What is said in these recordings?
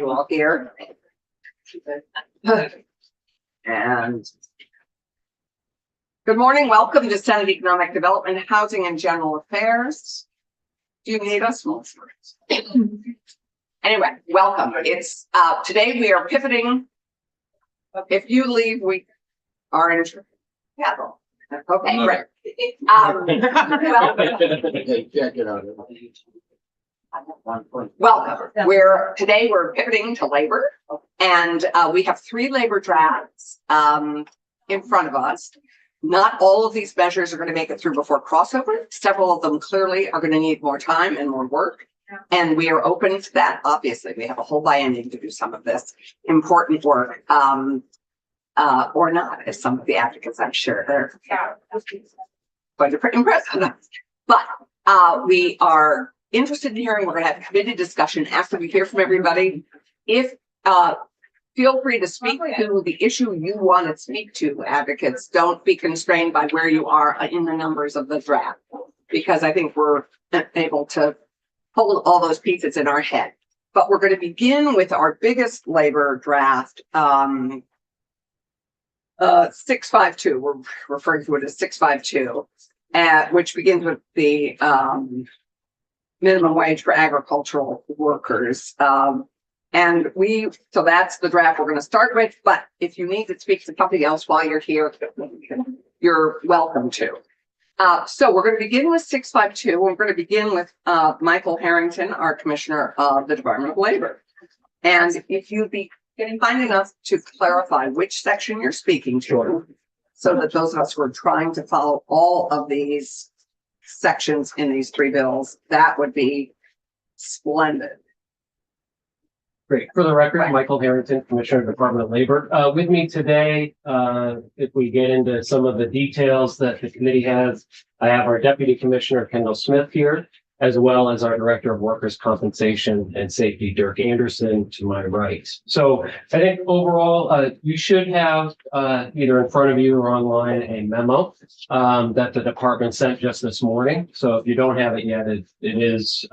you all here. And good morning. Welcome to Senate Economic Development, Housing and General Affairs. Do you need us? Anyway, welcome. It's today we are pivoting. If you leave, we are in Capitol. Okay, great. Welcome. Today we're pivoting to labor, and we have 3 labor drafts in front of us. Not all of these measures are going to make it through before crossover. Several of them clearly are going to need more time and more work. And we are open to that. Obviously, we have a whole biennium to do some of this important work, or not, as some of the advocates, I'm sure, are going to pretty impressive. But we are interested in hearing. We're going to have committee discussion after we hear from everybody. If feel free to speak to the issue you want to speak to, advocates. Don't be constrained by where you are in the numbers of the draft, because I think we're able to hold all those pieces in our head. But we're going to begin with our biggest labor draft, 652. We're referring to it as 652, which begins with the minimum wage for agricultural workers. So that's the draft we're going to start with. But if you need to speak to something else while you're here, you're welcome to. So we're going to begin with 652. We're going to begin with Michael Harrington, our Commissioner of the Department of Labor. And if you'd be kind enough to clarify which section you're speaking to, so that those of us who are trying to follow all of these sections in these 3 bills, that would be splendid. Great. For the record, Michael Harrington, Commissioner of the Department of Labor. With me today, if we get into some of the details that the committee has, I have our Deputy Commissioner, Kendall Smith, here, as well as our Director of Workers' Compensation and Safety, Dirk Anderson, to my right. So I think overall, you should have either in front of you or online a memo that the department sent just this morning. So if you don't have it yet, it is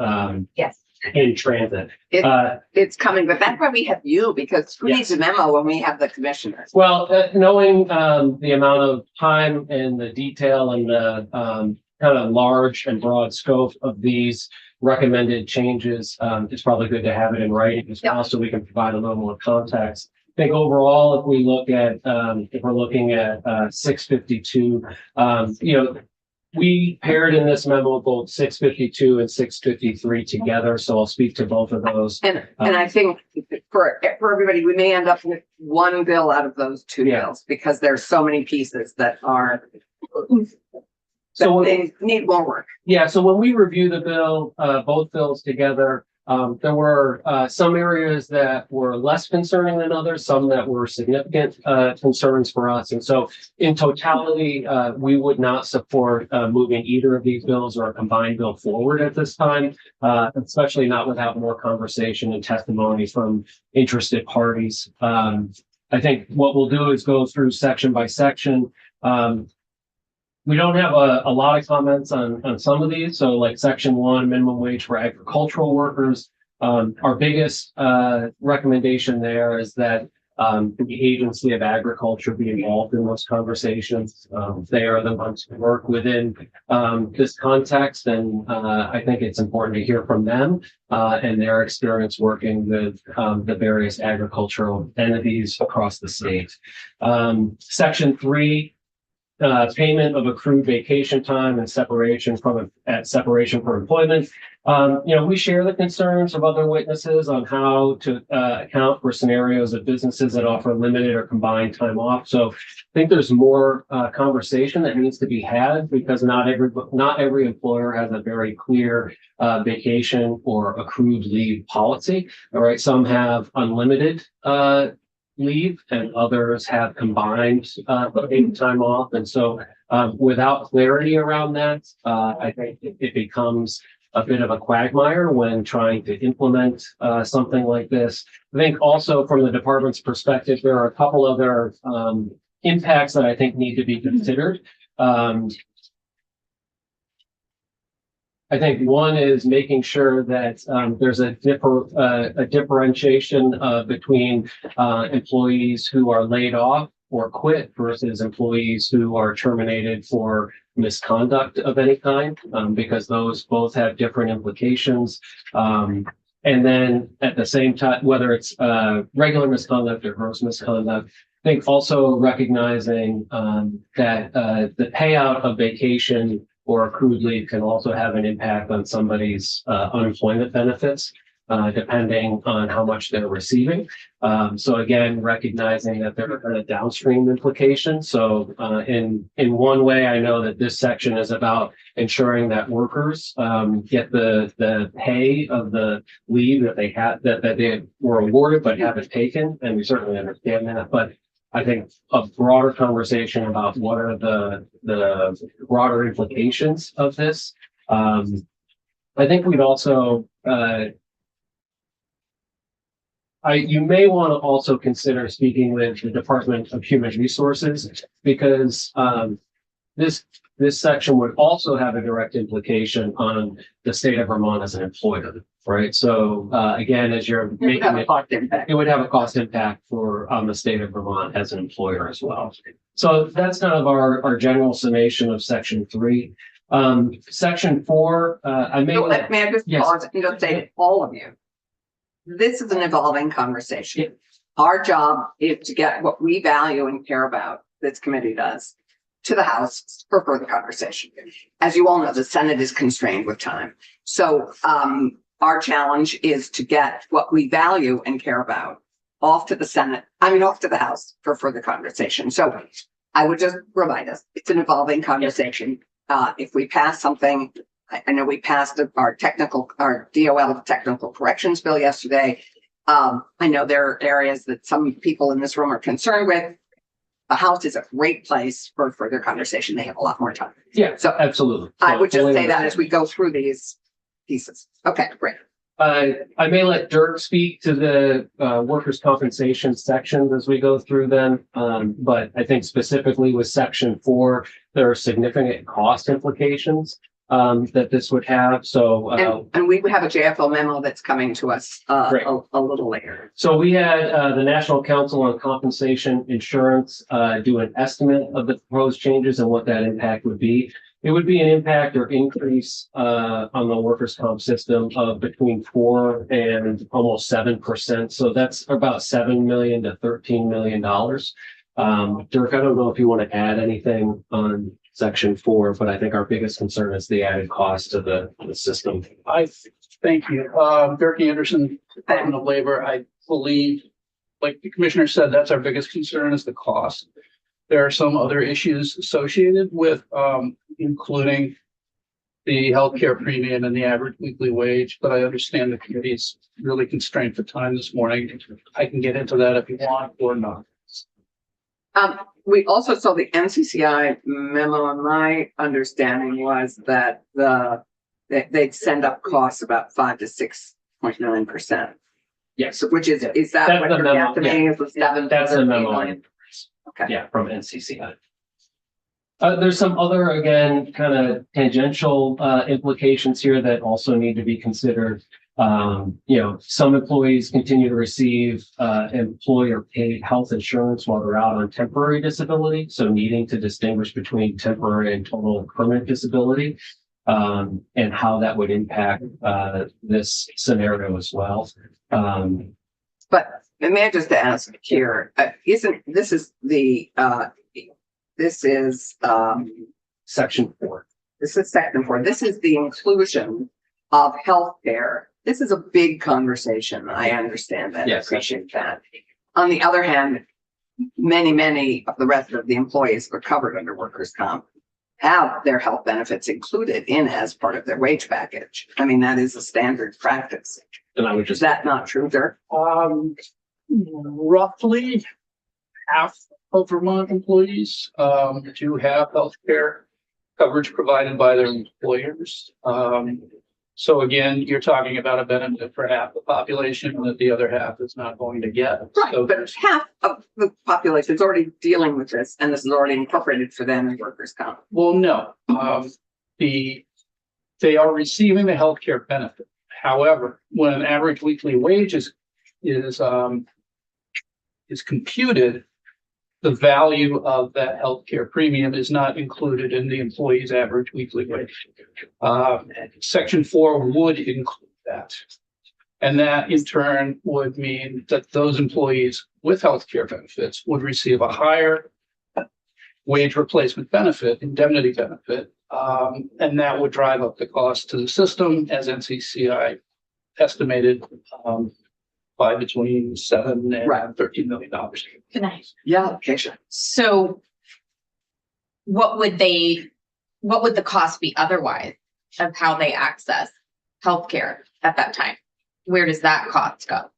Yes. In transit. It's coming, but that's why we have you, because who needs a memo when we have the commissioners? Well, knowing the amount of time and the detail and the kind of large and broad scope of these recommended changes, it's probably good to have it in writing as well, so we can provide a little more context. I think overall, if we look at, if we're looking at 652, we paired in this memo both 652 and 653 together, so I'll speak to both of those. And I think for everybody, we may end up with one bill out of those 2 bills, because there's so many pieces that are they need more work. Yeah, so when we review the bill, both bills together, there were some areas that were less concerning than others, some that were significant concerns for us. And so in totality, we would not support moving either of these bills or a combined bill forward at this time, especially not without more conversation and testimony from interested parties. I think what we'll do is go through section by section. We don't have a lot of comments on some of these. So like section 1, minimum wage for agricultural workers. Our biggest recommendation there is that the Agency of Agriculture be involved in those conversations. They are the ones who work within this context. And I think it's important to hear from them and their experience working with the various agricultural entities across the state. Section 3, payment of accrued vacation time and separation from employment. We share the concerns of other witnesses on how to account for scenarios of businesses that offer limited or combined time off. So I think there's more conversation that needs to be had, because not every employer has a very clear vacation or accrued leave policy. All right, some have unlimited leave and others have combined paid time off. And so without clarity around that, I think it becomes a bit of a quagmire when trying to implement something like this. I think also from the department's perspective, there are a couple other impacts that I think need to be considered. I think one is making sure that there's a differentiation between employees who are laid off or quit versus employees who are terminated for misconduct of any kind, because those both have different implications. And then at the same time, whether it's regular misconduct or gross misconduct, I think also recognizing that the payout of vacation or accrued leave can also have an impact on somebody's unemployment benefits, depending on how much they're receiving. So again, recognizing that there are kind of downstream implications. So in one way, I know that this section is about ensuring that workers get the pay of the leave that they had that they were awarded but haven't taken, and we certainly understand that. But I think a broader conversation about what are the broader implications of this. I think we'd also you may want to also consider speaking with the Department of Human Resources, because this section would also have a direct implication on the state of Vermont as an employer, right? So again, as you're making it would have a cost impact for the state of Vermont as an employer as well. So that's kind of our general summation of section 3. Section 4, May I just Yes. pause and just say to all of you, this is an evolving conversation. Our job is to get what we value and care about, this committee does, to the House for further conversation. As you all know, the Senate is constrained with time. So our challenge is to get what we value and care about off to the House for further conversation. So I would just remind us, it's an evolving conversation. If we pass something, I know we passed our DOL technical corrections bill yesterday. I know there are areas that some people in this room are concerned with. The House is a great place for further conversation. They have a lot more time. Yeah, so absolutely. I would just say that as we go through these pieces. Okay, great. I may let Dirk speak to the workers' compensation sections as we go through them. But I think specifically with section 4, there are significant cost implications that this would have. So, and we have a JFO memo that's coming to us a little later. So we had the National Council on Compensation Insurance do an estimate of the proposed changes and what that impact would be. It would be an impact or increase on the workers' comp system of between 4 and almost 7%. So that's about $7 million to $13 million. Dirk, I don't know if you want to add anything on section 4, but I think our biggest concern is the added cost to the system. Thank you. Dirk Anderson, Department of Labor. I believe, like the commissioner said, that's our biggest concern is the cost. There are some other issues associated with, including the healthcare premium and the average weekly wage, but I understand the committee is really constrained for time this morning. I can get into that if you want or not. We also saw the NCCI memo, and my understanding was that they'd send up costs about 5 to 6.9%. Yes, Which is that That's what the you're memo, estimating is the 7? that's the memo. Okay. Yeah, from NCCI. There's some other, again, kind of tangential implications here that also need to be considered. Some employees continue to receive employer paid health insurance while they're out on temporary disability. So needing to distinguish between temporary and total permanent disability, and how that would impact this scenario as well. But may I just ask here, this is Section 4. This is section 4. This is the inclusion of healthcare. This is a big conversation. I understand that. Yes. I appreciate that. On the other hand, many of the rest of the employees who are covered under workers' comp have their health benefits included in as part of their wage package. I mean, that is a standard practice. And I would Is just that not true, Dirk? Roughly half of Vermont employees do have healthcare coverage provided by their employers. So again, you're talking about a benefit for half the population that the other half is not going to get. Right, So but half of the population is already dealing with this, and this is already incorporated for them in workers' comp. well, no, the they are receiving the healthcare benefit. However, when an average weekly wage is computed, the value of that healthcare premium is not included in the employee's average weekly wage. Section 4 would include that. And that in turn would mean that those employees with healthcare benefits would receive a higher wage replacement benefit, indemnity benefit, and that would drive up the cost to the system, as NCCI estimated, by between $7 and $13 million. Can I? Yeah, Keisha. So what would the cost be otherwise of how they access healthcare at that time? Where does that cost go?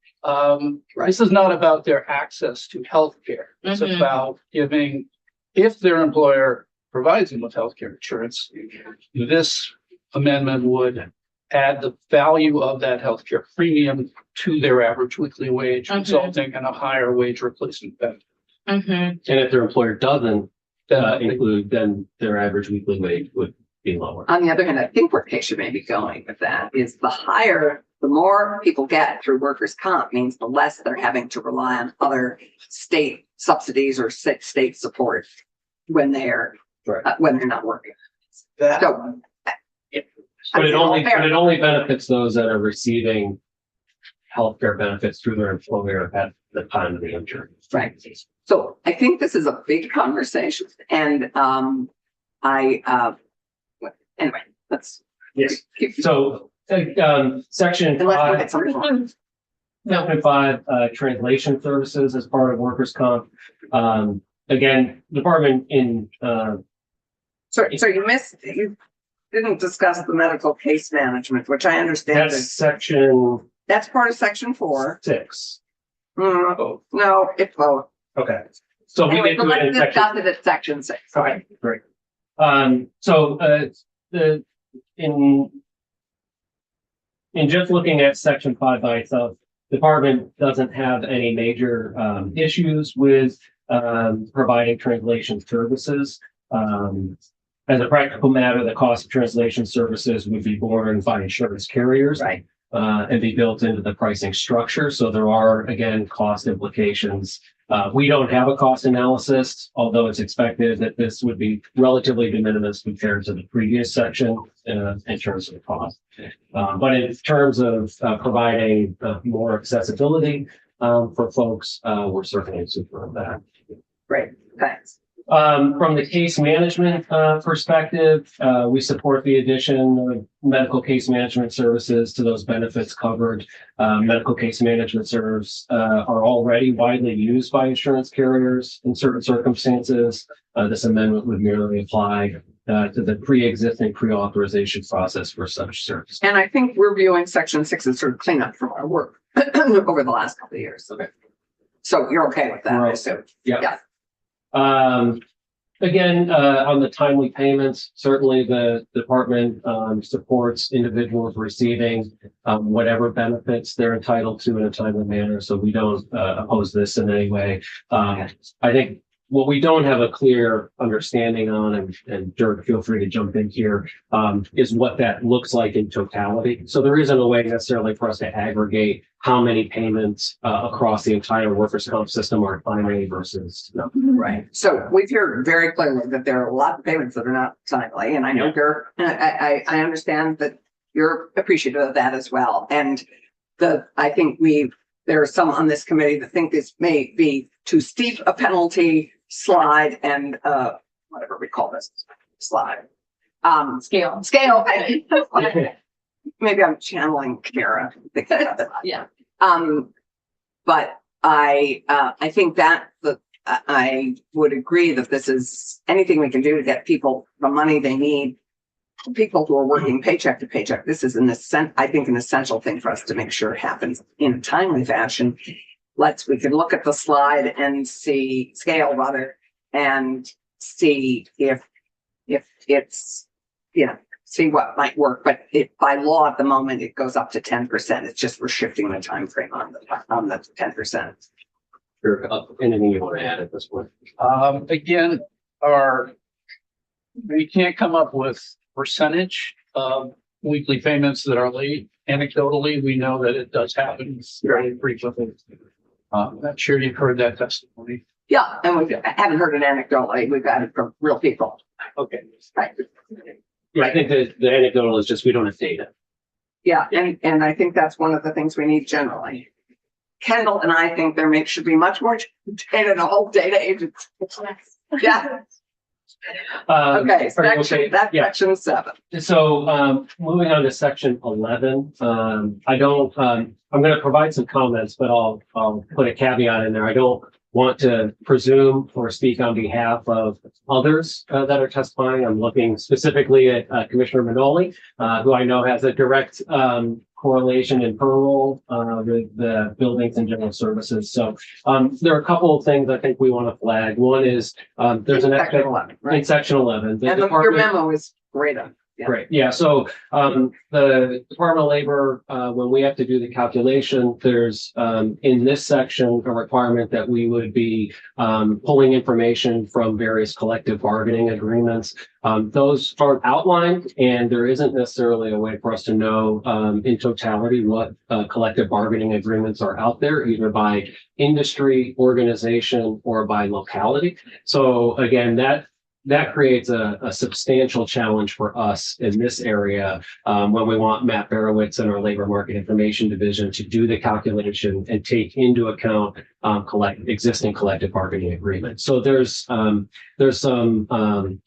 This is not about their access to healthcare. It's Mhm. about giving, if their employer provides them with healthcare insurance, this amendment would add the value of that healthcare premium to their average weekly wage, Mhm. resulting in a higher wage replacement benefit. Mm-hmm. And if their employer doesn't Then include, then their average weekly wage would be lower. On the other hand, I think where Keisha may be going with that is the more people get through workers' comp means the less they're having to rely on other state subsidies or state support when they're Right. when they're not working. that, So. But it only, Fair. but it only benefits those that are receiving healthcare benefits through their employer at the time of the injury. Right. So I think this is a big conversation and anyway, let's. Yes. keep- So, section Unless we five, get something wrong. section five, translation services as part of workers' comp. Again, department in, So you didn't discuss the medical case management, which I understand that's is, section that's part of section 4. 6. No, it's both. Okay. So we Anyway, get so to it let's in section. discuss it at section 6. Okay, great. So, in just looking at section 5 by itself, department doesn't have any major, issues with, providing translation services. As a practical matter, the cost of translation services would be borne by insurance carriers. Right. And be built into the pricing structure. So there are, again, cost implications. We don't have a cost analysis, although it's expected that this would be relatively de minimis compared to the previous section in terms of cost. But in terms of providing more accessibility for folks, we're certainly in support of that. Great, thanks. From the case management perspective, we support the addition of medical case management services to those benefits covered. Medical case management services are already widely used by insurance carriers in certain circumstances. This amendment would merely apply to the pre-existing pre-authorization process for such service. And I think we're viewing section 6 as sort of cleanup from our work over the last couple of years. Okay. So you're okay with that, I Right. assume? Yeah. Again, on the timely payments, certainly the department supports individuals receiving whatever benefits they're entitled to in a timely manner. So we don't oppose this in any way. I think what we don't have a clear understanding on, and Dirk, feel free to jump in here, is what that looks like in totality. So there isn't a way necessarily for us to aggregate how many payments across the entire workers' comp system are timely versus no. Right. So we've heard very clearly that there are a lot of payments that are not timely, and I know I understand that you're appreciative of that as well. And I think there are some on this committee that think this may be too steep a penalty slide and whatever we call this slide. Scale. Maybe I'm channeling Kara. Yeah. But I think that I would agree that this is anything we can do to get people the money they need. People who are working paycheck to paycheck. This is I think an essential thing for us to make sure it happens in a timely fashion. We can look at the slide and see scale rather and see if it's, see what might work. But by law at the moment, it goes up to 10%. It's just we're shifting the time frame on the 10%. Anything you want to add at this point? Again, we can't come up with percentage of weekly payments that are late. Anecdotally, we know that it does happen very frequently. I'm sure you've heard that testimony. Yeah, and we haven't heard it anecdotally. We've got it from real people. Okay. Right. Yeah, I think that the anecdotal is just we don't have data. Yeah, and I think that's one of the things we need generally. Kendall and I think should be much more data, the whole data agency. Yeah, okay, Are you section, that's Yeah. section 7. So, moving on to section 11, I'm going to provide some comments, but I'll put a caveat in there. I don't want to presume or speak on behalf of others that are testifying. I'm looking specifically at Commissioner Manoli, who I know has a direct correlation in her role with the buildings and general services. So there are a couple of things I think we want to flag. One is there's an Section 11, in right? section 11. The And your department- memo is great. Yeah. Great, yeah, so the Department of Labor, when we have to do the calculation, there's in this section, a requirement that we would be pulling information from various collective bargaining agreements. Those aren't outlined, and there isn't necessarily a way for us to know in totality what collective bargaining agreements are out there, either by industry, organization, or by locality. So again, that creates a substantial challenge for us in this area when we want Matt Barowitz and our Labor Market Information Division to do the calculation and take into account existing collective bargaining agreements. So there's some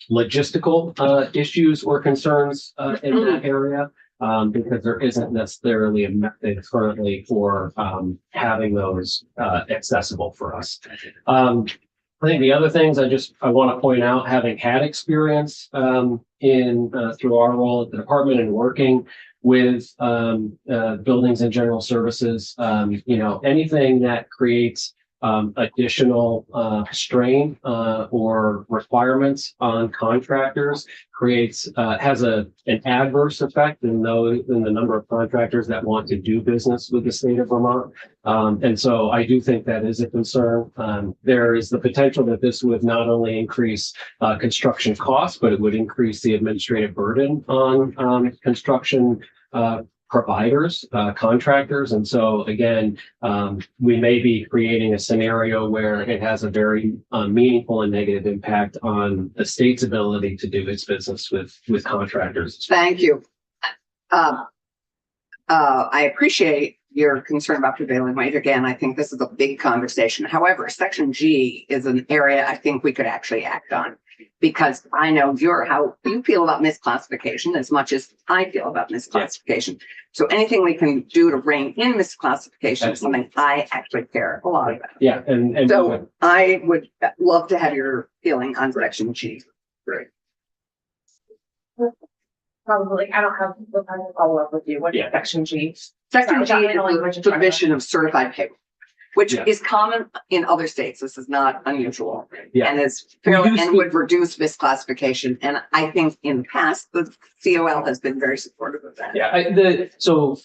logistical issues or concerns in that area because there isn't necessarily a method currently for having those accessible for us. I think the other things I want to point out, having had experience through our role at the department and working with buildings and general services, anything that creates additional strain or requirements on contractors has an adverse effect in the number of contractors that want to do business with the state of Vermont. And so I do think that is a concern. There is the potential that this would not only increase construction costs, but it would increase the administrative burden on construction providers, contractors. And so again, we may be creating a scenario where it has a very meaningful and negative impact on the state's ability to do its business with contractors. Thank you. I appreciate your concern about prevailing wage. Again, I think this is a big conversation. However, section G is an area I think we could actually act on, because I know how you feel about misclassification as much as I feel about misclassification. So anything we can do to rein in misclassification is something I actually care a lot about. Yeah, and So I would love to have your feeling on section G. Great. Probably, I don't have the time to follow up with you. What is Yeah. section G? Section G Sorry, is language the is trying to- submission of certified payroll, which Yeah. is common in other states. This is not unusual. Yeah. And is fairly, used and to- would reduce misclassification. And I think in the past, the COL has been very supportive of that. yeah, so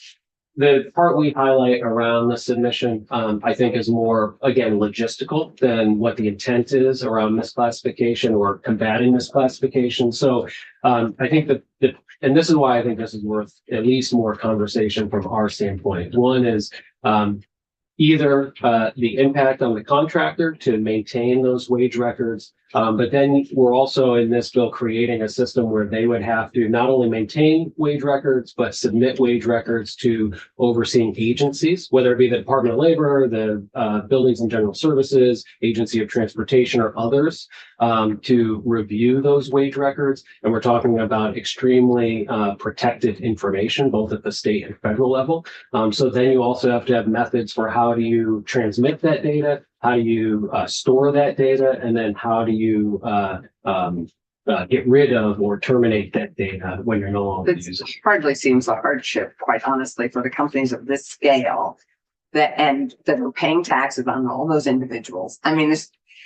the part we highlight around the submission, I think is more, again, logistical than what the intent is around misclassification or combating misclassification. So I think that and this is why I think this is worth at least more conversation from our standpoint. One is either the impact on the contractor to maintain those wage records, but then we're also in this bill creating a system where they would have to not only maintain wage records, but submit wage records to overseeing agencies, whether it be the Department of Labor, the Buildings and General Services, Agency of Transportation, or others, to review those wage records. And we're talking about extremely protected information, both at the state and federal level. So then you also have to have methods for how do you transmit that data, how do you store that data, and then how do you get rid of or terminate that data when you're no longer It using it. hardly seems a hardship, quite honestly, for the companies of this scale that are paying taxes on all those individuals. I mean,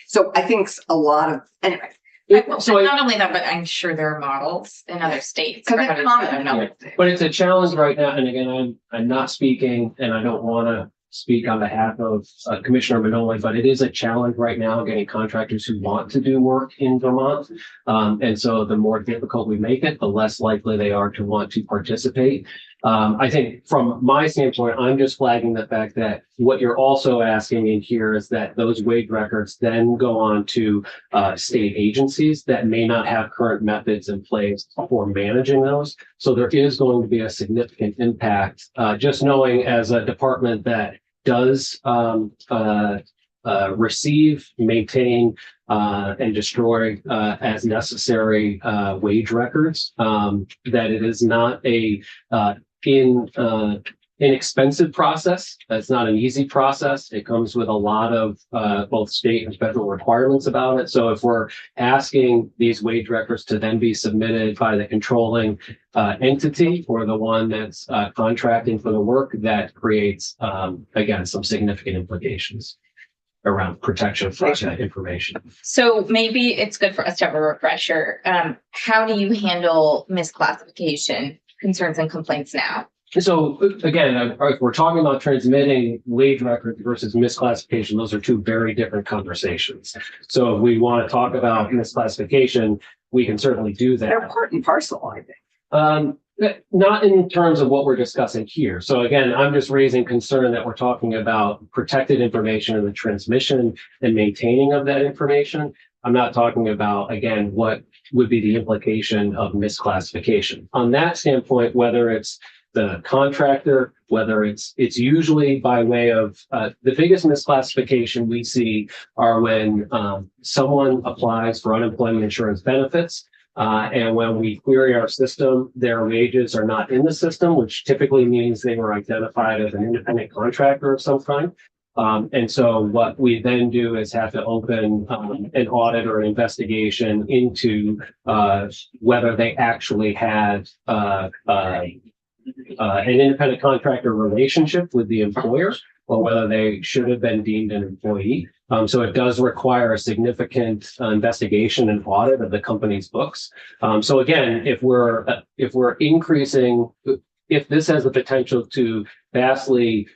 so I think a lot of, anyway. Not only that, but I'm sure there are models in other states. Because for it's how to common. know. But it's a challenge right now. And again, I'm not speaking and I don't want to speak on behalf of Commissioner Manoli, but it is a challenge right now getting contractors who want to do work in Vermont. And so the more difficult we make it, the less likely they are to want to participate. I think from my standpoint, I'm just flagging the fact that what you're also asking in here is that those wage records then go on to state agencies that may not have current methods in place for managing those. So there is going to be a significant impact, just knowing as a department that does receive, maintain, and destroy as necessary wage records, that it is not a inexpensive process. That's not an easy process. It comes with a lot of both state and federal requirements about it. So if we're asking these wage records to then be submitted by the controlling entity or the one that's contracting for the work, that creates, again, some significant implications around protection for that information. So maybe it's good for us to have a refresher. How do you handle misclassification concerns and complaints now? So again, if we're talking about transmitting wage records versus misclassification, those are two very different conversations. So if we want to talk about misclassification, we can certainly do that. They're part and parcel, I think. Not in terms of what we're discussing here. So again, I'm just raising concern that we're talking about protected information and the transmission and maintaining of that information. I'm not talking about, again, what would be the implication of misclassification. On that standpoint, whether it's the contractor, whether it's usually by way of the biggest misclassification we see are when someone applies for unemployment insurance benefits. And when we query our system, their wages are not in the system, which typically means they were identified as an independent contractor of some kind. And so what we then do is have to open an audit or an investigation into whether they actually had an independent contractor relationship with the employer, or whether they should have been deemed an employee. So it does require a significant investigation and audit of the company's books. So again, if we're increasing, if this has the potential to vastly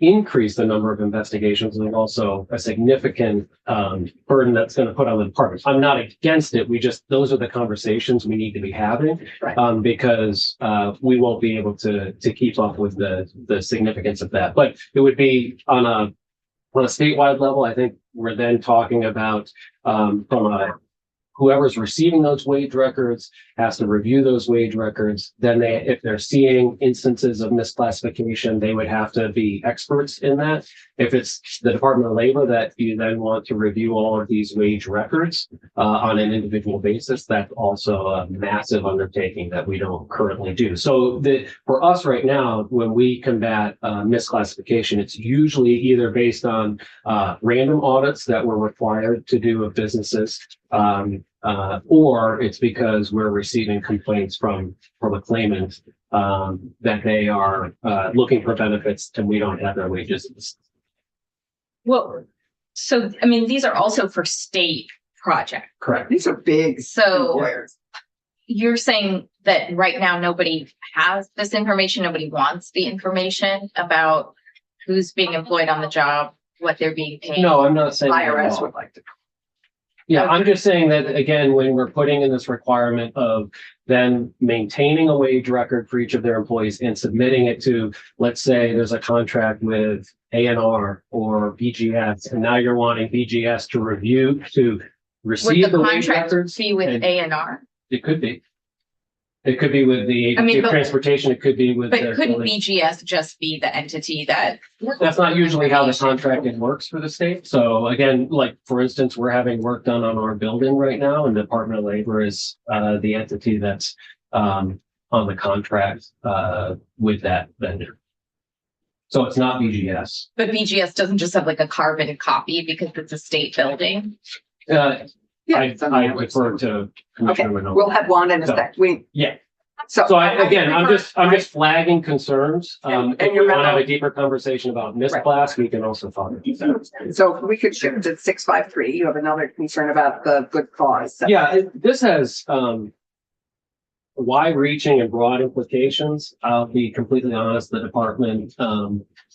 increase the number of investigations, and also a significant burden that's going to put on the department. I'm not against it. Those are the conversations we need to be having, Right. because we won't be able to keep up with the significance of that. But it would be on a statewide level. I think we're then talking about whoever's receiving those wage records has to review those wage records. Then if they're seeing instances of misclassification, they would have to be experts in that. If it's the Department of Labor that you then want to review all of these wage records on an individual basis, that's also a massive undertaking that we don't currently do. So for us right now, when we combat misclassification, it's usually either based on random audits that we're required to do of businesses, or it's because we're receiving complaints from a claimant that they are looking for benefits and we don't have their wages. Well, so, I mean, these are also for state projects. Correct. These are big So employers. you're saying that right now, nobody has this information, nobody wants the information about who's being employed on the job, what they're being paid? No, I'm not saying that at IRS all. would like to. Yeah, I'm just saying that, again, when we're putting in this requirement of then maintaining a wage record for each of their employees and submitting it to, let's say there's a contract with A&R or BGS, and now you're wanting BGS to Would receive the the wage contract records. be with and A&R? It could be. It could be with the I mean, agency of but- transportation. It could be with. But the couldn't building. BGS just be the entity that? That's not usually how the contracting works for the state. So again, like, for instance, we're having work done on our building right now, and the Department of Labor is the entity that's on the contract with that vendor. So it's not BGS. But BGS doesn't just have like a carbon copy because it's a state building. I it's on the website. refer to Okay, Commissioner Minogue. we'll have one in a So- sec. Yeah. So. So again, I'm just Right. flagging concerns. And If we your want to have memo- a deeper conversation about misclass, we can also talk about that. So if we could shift to 653. You have another concern about the good cause. Yeah, this has wide-reaching and broad implications. I'll be completely honest, the department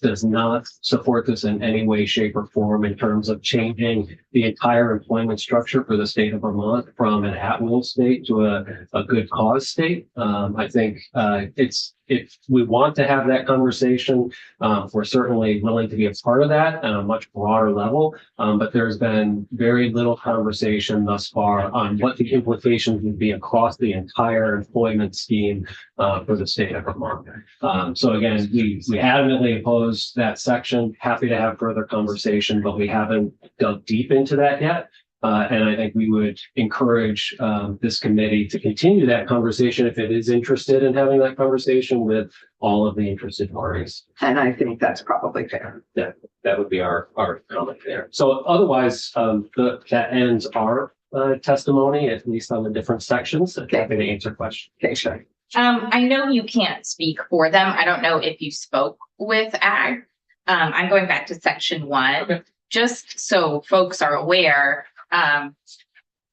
does not support this in any way, shape, or form in terms of changing the entire employment structure for the state of Vermont from an at-will state to a good cause state. I think if we want to have that conversation, we're certainly willing to be a part of that on a much broader level. But there's been very little conversation thus far on what the implications would be across the entire employment scheme for the state of Vermont. So again, we adamantly oppose that section. Happy to have further conversation, but we haven't dug deep into that yet. And I think we would encourage this committee to continue that conversation if it is interested in having that conversation with all of the interested parties. And I think that's probably fair. That would be our comment there. So otherwise, that ends our testimony, at least on the different sections. Happy to answer questions. Okay, sure. I know you can't speak for them. I don't know if you spoke with Ag. I'm going back to section 1. Okay. Just so folks are aware,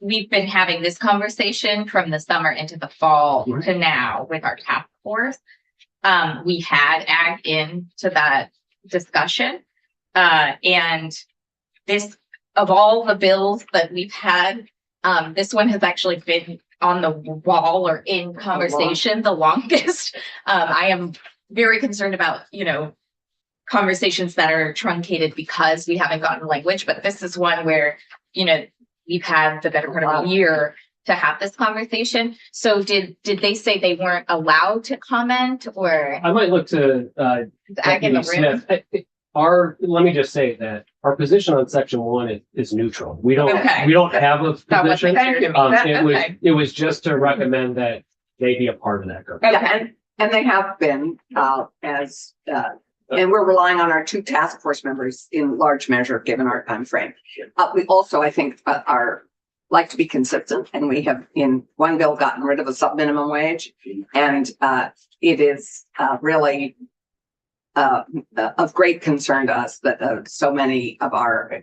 we've been having this conversation from the summer into the fall Mhm. to now with our task force. We had Ag into that discussion. And this, of all the bills that we've had, this one has actually been on the wall or in conversation the longest. I am very concerned about, conversations that are truncated because we haven't gotten language, but this is one where, we've had the better part of a year to have this conversation. So did they say they weren't allowed to comment, or I might look to Ag in the Deputy room? Smith. Let me just say that our position on section 1 is neutral. We don't Okay. have a That was position. clear to me. It was just to recommend that they be a part of that group. Okay. Yeah, and they have been, and we're relying on our 2 task force members in large measure, given our time frame. We also, I think, like to be consistent, and we have in one bill gotten rid of a sub-minimum wage, and it is really of great concern to us that so many of our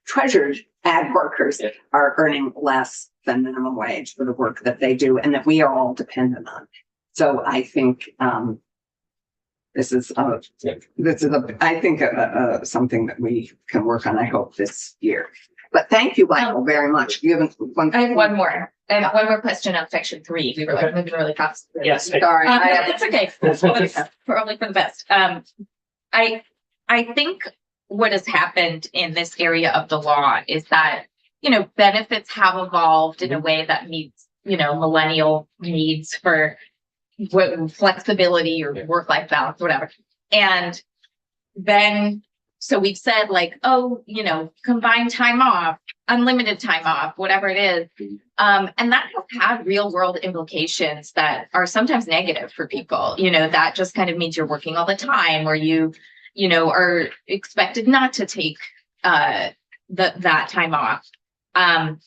treasured ag workers are earning less than minimum wage for the work that they do, and that we are all dependent on. So I think this is I think something that we can work on, I hope, this year. But thank you, Michael, very much. You haven't I have one more. I have one more question on section 3. We were like moving really fast. Yes. Sorry. It's okay. It's probably for the best. I think what has happened in this area of the law is that, benefits have evolved in a way that meets, millennial needs for flexibility or work-life balance, whatever. And then, so we've said combined time off, unlimited time off, whatever it is. And that has had real world implications that are sometimes negative for people. That just kind of means you're working all the time, or you are expected not to take that time off. And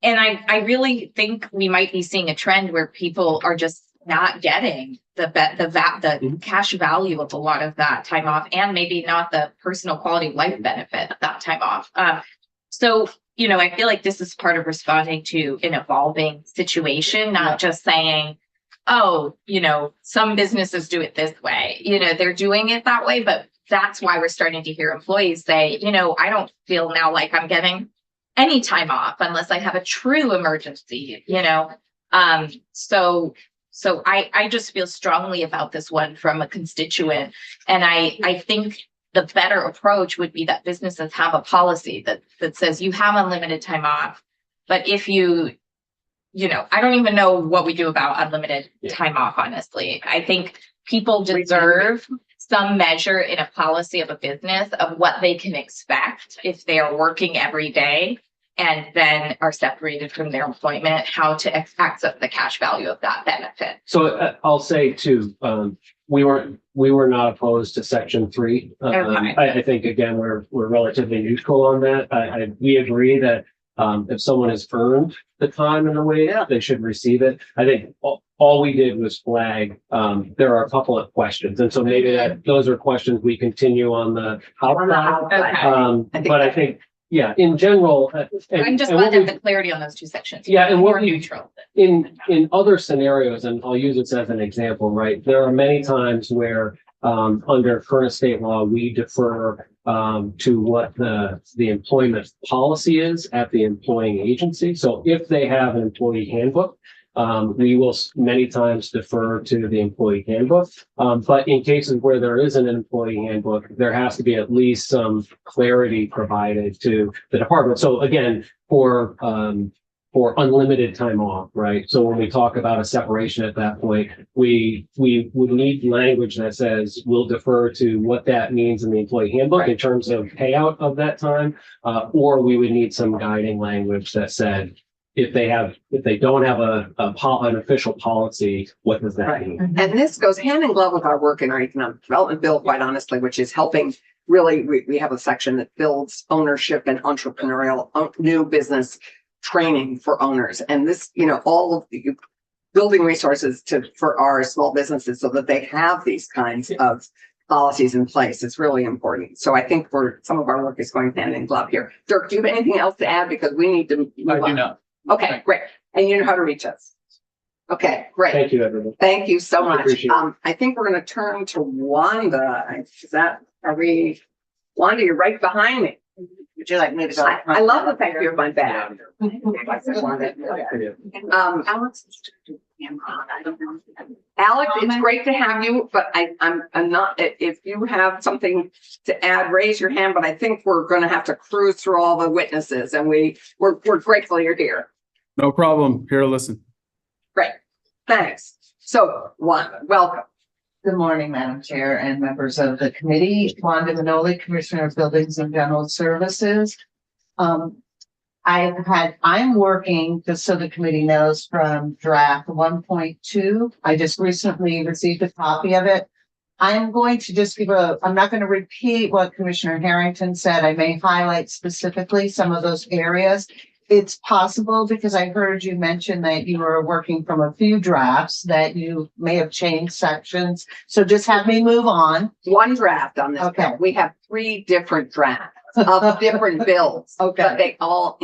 I really think we might be seeing a trend where people are just not getting the cash value of a lot of that time off, and maybe not the personal quality of life benefit of that time off. So, I feel like this is part of responding to an evolving situation, not just saying, oh, some businesses do it this way, they're doing it that way. But that's why we're starting to hear employees say, I don't feel now like I'm getting any time off unless I have a true emergency, So I just feel strongly about this one from a constituent. And I think the better approach would be that businesses have a policy that says you have unlimited time off. But if I don't even know what we do about unlimited time off, honestly. I think people deserve some measure in a policy of a business of what they can expect if they are working every day and then are separated from their employment, how to access the cash value of that benefit. So I'll say too, we were not opposed to section 3. Okay. I think again, we're relatively neutral on that. We agree that if someone has earned the time in a way, they should receive it. I think all we did was flag, there are a couple of questions. And so maybe those are questions we continue on the how. Okay. But I think, in general. I'm just glad to have the clarity on those 2 sections. Yeah, and more what we- neutral. In other scenarios, and I'll use this as an example, right? There are many times where under current state law, we defer to what the employment policy is at the employing agency. So if they have an employee handbook, we will many times defer to the employee handbook. But in cases where there isn't an employee handbook, there has to be at least some clarity provided to the department. So again, for unlimited time off, right? So when we talk about a separation at that point, we would need language that says we'll defer to what that means in the employee handbook in terms of payout of that time, or we would need some guiding language that said, if they don't have an official policy, what does that mean? And this goes hand in glove with our work in our economic development bill, quite honestly, which is helping really, we have a section that builds ownership and entrepreneurial new business training for owners. And this, all of the building resources for our small businesses so that they have these kinds of policies in place. It's really important. So I think some of our work is going hand in glove here. Dirk, do you have anything else to add? Because we need to move I on. do not. Okay, great. And you know how to reach us. Okay, great. Thank you, everyone. Thank you so much. Appreciate it. I think we're going to turn to Wanda. Wanda, you're right behind me. Would you like me to go? I love the fact you have my bag. Alex, it's great to have you, but I'm not, if you have something to add, raise your hand, but I think we're going to have to cruise through all the witnesses and we're grateful you're here. No problem. Here to listen. Great. Thanks. So Wanda, welcome. Good morning, Madam Chair and members of the committee. Wanda Manoli, Commissioner of Buildings and General Services. I'm working, just so the committee knows, from draft 1.2. I just recently received a copy of it. I'm going to just I'm not going to repeat what Commissioner Harrington said. I may highlight specifically some of those areas. It's possible, because I heard you mention that you were working from a few drafts, that you may have changed sections. So just have me move on. One draft on this. Okay. Bill. We have 3 different drafts of different bills. Okay. But they all,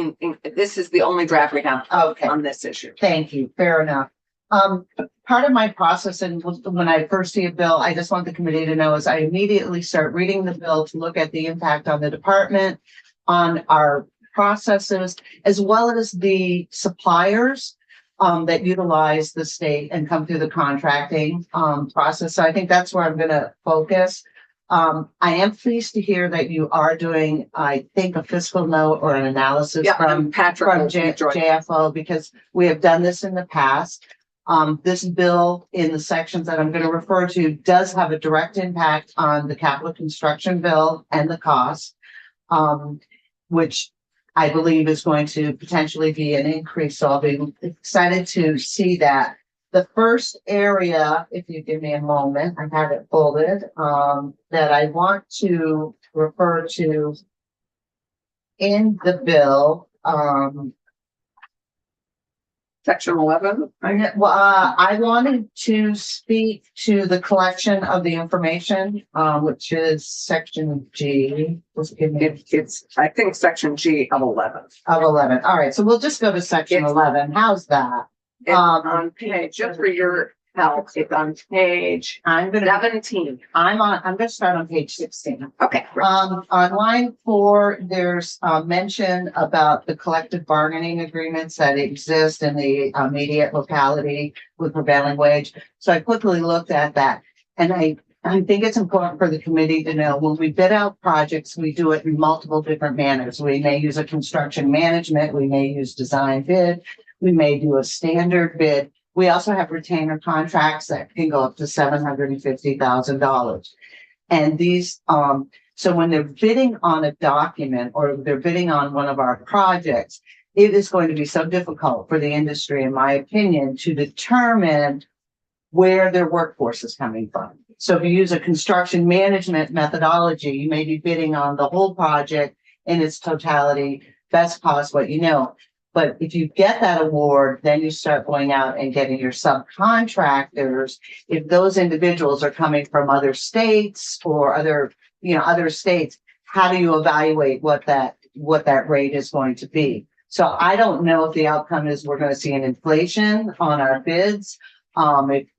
this is the only draft we have Okay. on this issue. Thank you. Fair enough. Part of my process, and when I first see a bill, I just want the committee to know, is I immediately start reading the bill to look at the impact on the department, on our processes, as well as the suppliers that utilize the state and come through the contracting process. So I think that's where I'm going to focus. I am pleased to hear that you are doing, I think, a fiscal note or an analysis from Patrick JFO, because we have done this in the past. This bill, in the sections that I'm going to refer to, does have a direct impact on the capital construction bill and the cost, which I believe is going to potentially be an increase. So I'll be excited to see that. The first area, if you give me a moment, I have it folded, that I want to refer to in the bill. Section 11. I wanted to speak to the collection of the information, which is section G. Just give me It's I think section G of 11. of 11. All right, so we'll just go to section It's- 11. How's that? It's on page, just for your help, it's on page I'm gonna 17. I'm gonna start on page 16. Okay. great. On line 4, there's a mention about the collective bargaining agreements that exist in the immediate locality with prevailing wage. So I quickly looked at that, and I think it's important for the committee to know, when we bid out projects, we do it in multiple different manners. We may use a construction management, we may use design bid, we may do a standard bid. We also have retainer contracts that can go up to $750,000. And these, so when they're bidding on a document or they're bidding on one of our projects, it is going to be so difficult for the industry, in my opinion, to determine where their workforce is coming from. So if you use a construction management methodology, you may be bidding on the whole project in its totality, best cost, what you know. But if you get that award, then you start going out and getting your subcontractors. If those individuals are coming from other states or other states, how do you evaluate what that rate is going to be? So I don't know if the outcome is we're going to see an inflation on our bids.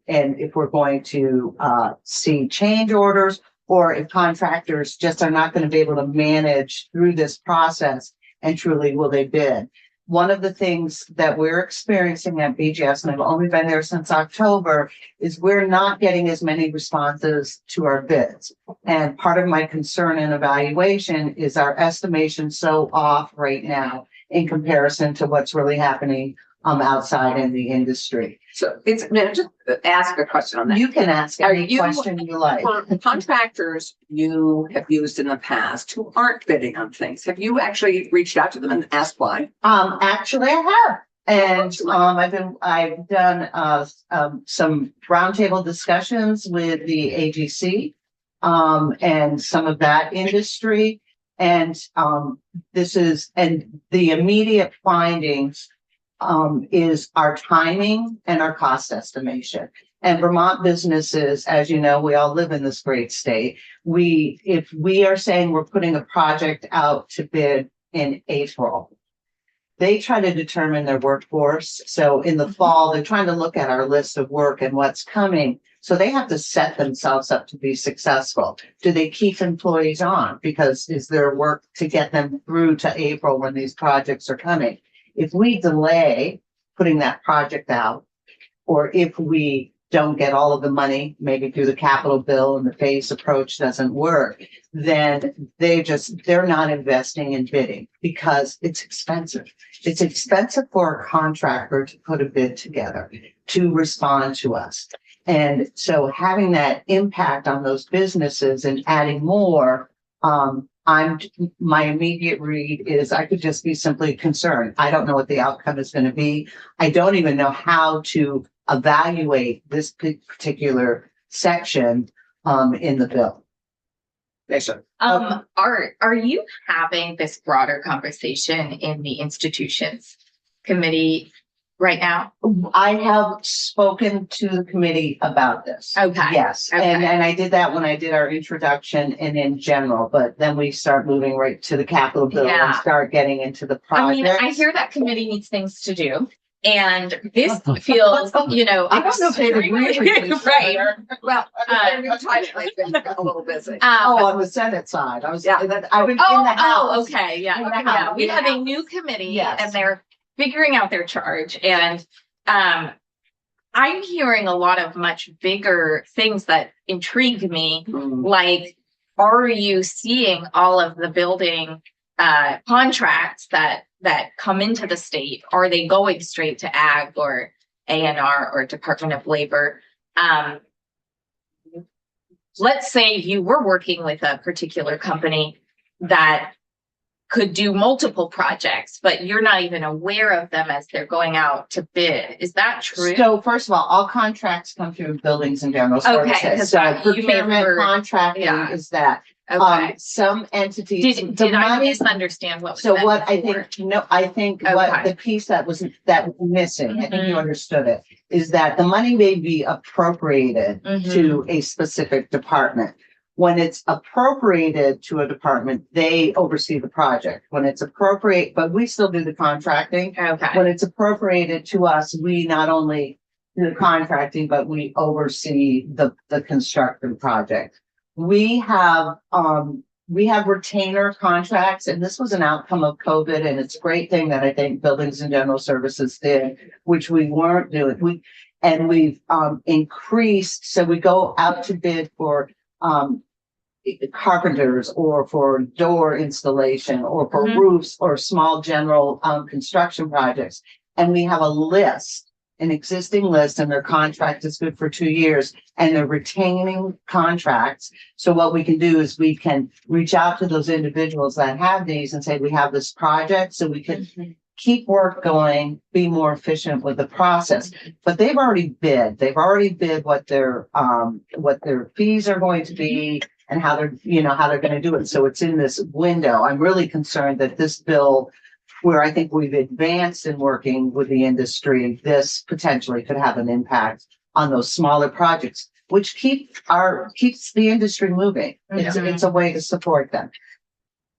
and if we're going to, see change orders, or if contractors just are not going to be able to manage through this process, and truly will they bid. One of the things that we're experiencing at BGS, and I've only been there since October, is we're not getting as many responses to our bids. And part of my concern and evaluation is our estimation so off right now in comparison to what's really happening outside in the industry. So it's, no, just ask a question on that. You can ask Are any you- question you like. For the contractors you have used in the past who aren't bidding on things, have you actually reached out to them and asked why? Actually, I have. And, I've done, some roundtable discussions with the AGC, and some of that industry. And, and the immediate findings, is our timing and our cost estimation. And Vermont businesses, as you know, we all live in this great state. If we are saying we're putting a project out to bid in April, they try to determine their workforce. So in the fall, they're trying to look at our list of work and what's coming. So they have to set themselves up to be successful. Do they keep employees on? Because is there work to get them through to April when these projects are coming? If we delay putting that project out, or if we don't get all of the money, maybe through the capital bill and the phase approach doesn't work, then they're not investing in bidding because it's expensive. It's expensive for a contractor to put a bid together, to respond to us. And so having that impact on those businesses and adding more, my immediate read is I could just be simply concerned. I don't know what the outcome is going to be. I don't even know how to evaluate this particular section, in the bill. Are you having this broader conversation in the institutions committee right now? I have spoken to the committee about this. Okay. Yes, Okay. and I did that when I did our introduction and in general, but then we start moving right to the capital bill and Yeah. start getting into the I mean, project. I hear that committee needs things to do. And this feels, you know. I don't know if they'd agree with you. Right. Well, Uh, I've been a little busy. Oh, on the Senate side, I was, Yeah. I was in the Oh, House. okay, yeah, In the yeah, House. we have a new committee Yes. and they're figuring out their charge and, I'm hearing a lot of much bigger things that intrigue me, like, are you seeing all of the building, contracts that come into the state? Are they going straight to ag or ANR or Department of Labor? Let's say you were working with a particular company that could do multiple projects, but you're not even aware of them as they're going out to bid. Is that true? So first of all contracts come through buildings and general Okay, services. 'cause So that- you may procurement refer- contracting yeah. is that. Okay. Some entities. the Did I money- misunderstand what was So said what I before? think, no, I think what Okay. the piece that was missing, I think you Mhm. understood it, is that the money may be appropriated Mhm. to a specific department. When it's appropriated to a department, they oversee the project. When it's appropriate, but we still do the contracting. Okay, When it's appropriated to us, we not only do the contracting, but we oversee the construction project. We have retainer contracts, and this was an outcome of COVID, and it's a great thing that I think Buildings and General Services did, which we weren't doing. We've increased, so we go out to bid for carpenters or for door installation or for Mhm. roofs or small general construction projects. And we have a list, an existing list, and their contract is good for 2 years, and they're retaining contracts. So what we can do is we can reach out to those individuals that have these and say, we have this project, so we can keep work going, be more efficient with the process. But they've already bid what their fees are going to be and how they're going to do it. So it's in this window. I'm really concerned that this bill, where I think we've advanced in working with the industry, this potentially could have an impact on those smaller projects, which keeps the industry moving. It's a way to support them.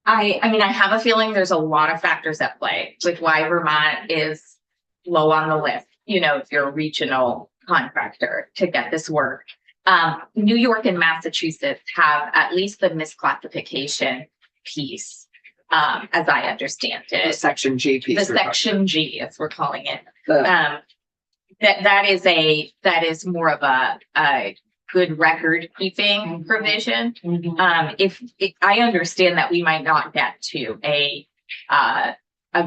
I mean, I have a feeling there's a lot of factors at play with why Vermont is low on the list. You know, if you're a regional contractor to get this work. New York and Massachusetts have at least the misclassification piece, as I understand The it. section G piece. The section G, as we're calling it. The- That is more of a good record keeping provision. If I understand that we might not get to a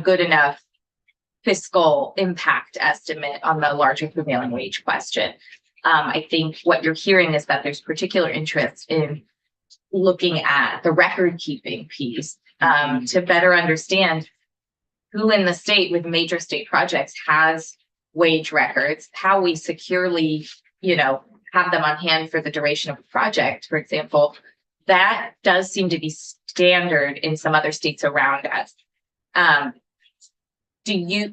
good enough fiscal impact estimate on the larger prevailing wage question. I think what you're hearing is that there's particular interest in looking at the record keeping piece to better understand who in the state with major state projects has wage records, how we securely, have them on hand for the duration of a project, for example. That does seem to be standard in some other states around us. Can we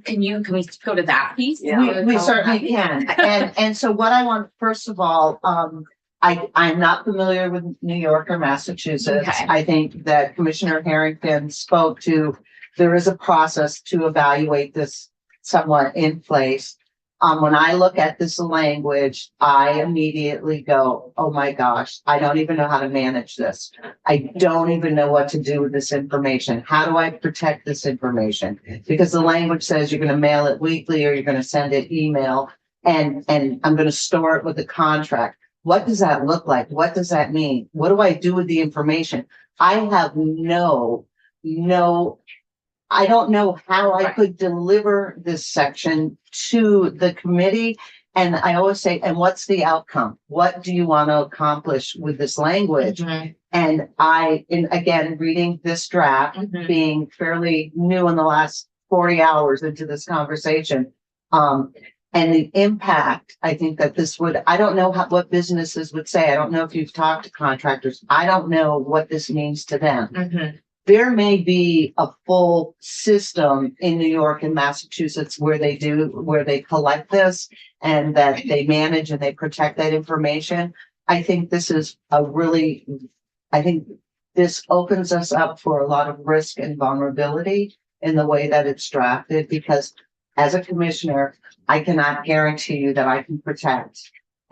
go to that piece? Yeah. We certainly can. And so what I want, first of all, I'm not familiar with New York or Massachusetts. Okay. I think that Commissioner Harrington spoke to, there is a process to evaluate this somewhat in place. When I look at this language, I immediately go, oh my gosh, I don't even know how to manage this. I don't even know what to do with this information. How do I protect this information? Because the language says you're going to mail it weekly or you're going to send it email and I'm going to store it with the contract. What does that look like? What does that mean? What do I do with the information? I have I don't know how I could deliver this section to the committee. And I always say, and what's the outcome? What do you want to accomplish with this language? Mhm. And again, reading this draft, Mhm. being fairly new in the last 40 hours into this conversation, and the impact, I think that this would, I don't know what businesses would say. I don't know if you've talked to contractors. I don't know what this means to them. Mhm. There may be a full system in New York and Massachusetts where they collect this and that they manage and they protect that information. I think this opens us up for a lot of risk and vulnerability in the way that it's drafted, because as a commissioner, I cannot guarantee you that I can protect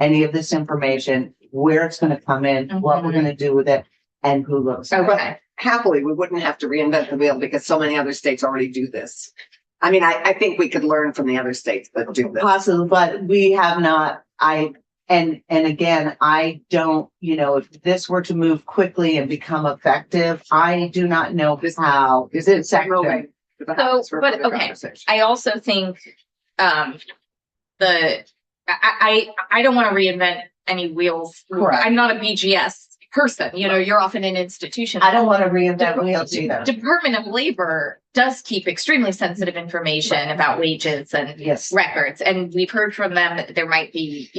any of this information, where it's going to come in, what we're going to do with it, and who looks at it. Okay. Happily, we wouldn't have to reinvent the wheel because so many other states already do this. I mean, I think we could learn from the other states that do this. Possible, but we have not, and again, I don't, if this were to move quickly and become effective, I do not know how. Is it Moving to the House for but, further okay. conversation. I also think I don't want to reinvent any wheels. Correct. I'm not a BGS person. You're often an institution. I don't want to reinvent wheels either. Department of Labor does keep extremely sensitive information about wages and Yes. records. And we've heard from them that there might be,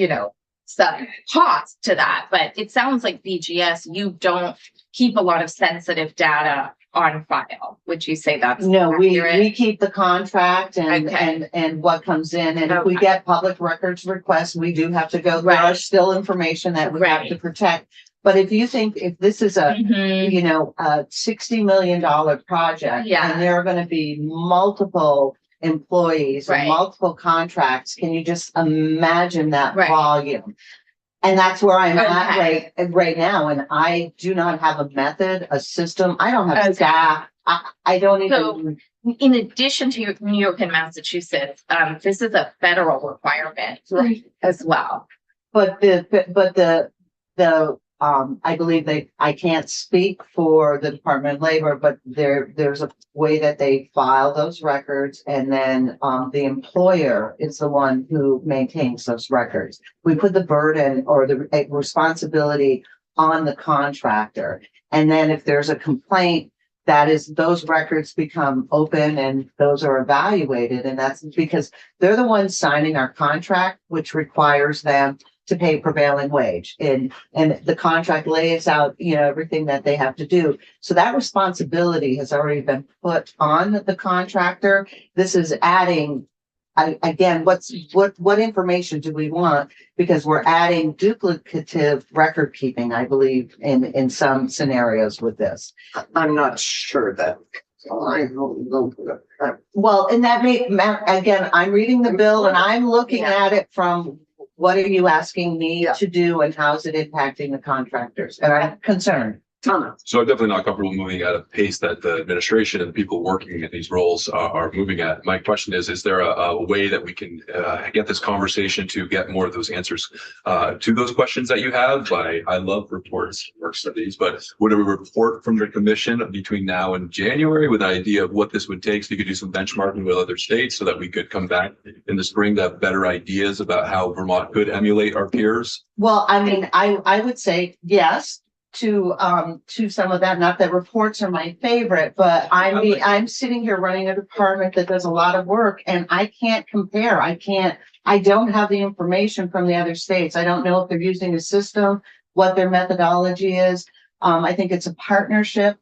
some cost to that. But it sounds like BGS, you don't keep a lot of sensitive data on file. Would you say that's No, we accurate? keep the contract Okay. and what comes in. And if we Okay. get public records requests, we do have to go, there are Right. still information that we have to Right. protect. But if you think, if this is a Mhm. a $60 million project. Yeah. And there are going to be multiple employees and Right. multiple contracts. Can you just imagine that Right. volume? And that's where I'm at Okay. right now. And I do not have a method, a system. I don't have Okay. staff. I don't So- even, In addition to New York and Massachusetts, this is a federal requirement as well. but I believe I can't speak for the Department of Labor, but there's a way that they file those records, and then the employer is the one who maintains those records. We put the burden or the responsibility on the contractor. And then if there's a complaint, those records become open and those are evaluated. And that's because they're the ones signing our contract, which requires them to pay prevailing wage, and the contract lays out, everything that they have to do. So that responsibility has already been put on the contractor. This is adding, again, what information do we want? Because we're adding duplicative record keeping, I believe, in some scenarios with this. I'm not sure that. Well, and that again, I'm reading the bill and I'm looking Yeah. at it from what are you asking me Yeah. to do and how's it impacting the contractors? And I'm concerned. Thomas. So I'm definitely not comfortable moving at a pace that the administration and the people working in these roles are moving at. My question is there a way that we can get this conversation to get more of those answers to those questions that you have? I love reports, work studies, but would a report from the commission between now and January with an idea of what this would take? So you could do some benchmarking with other states so that we could come back in the spring to have better ideas about how Vermont could emulate our peers? Well, I mean, I would say yes to some of that. Not that reports are my favorite, but I'm sitting here running a department that does a lot of work and I can't compare. I don't have the information from the other states. I don't know if they're using a system, what their methodology is. I think it's a partnership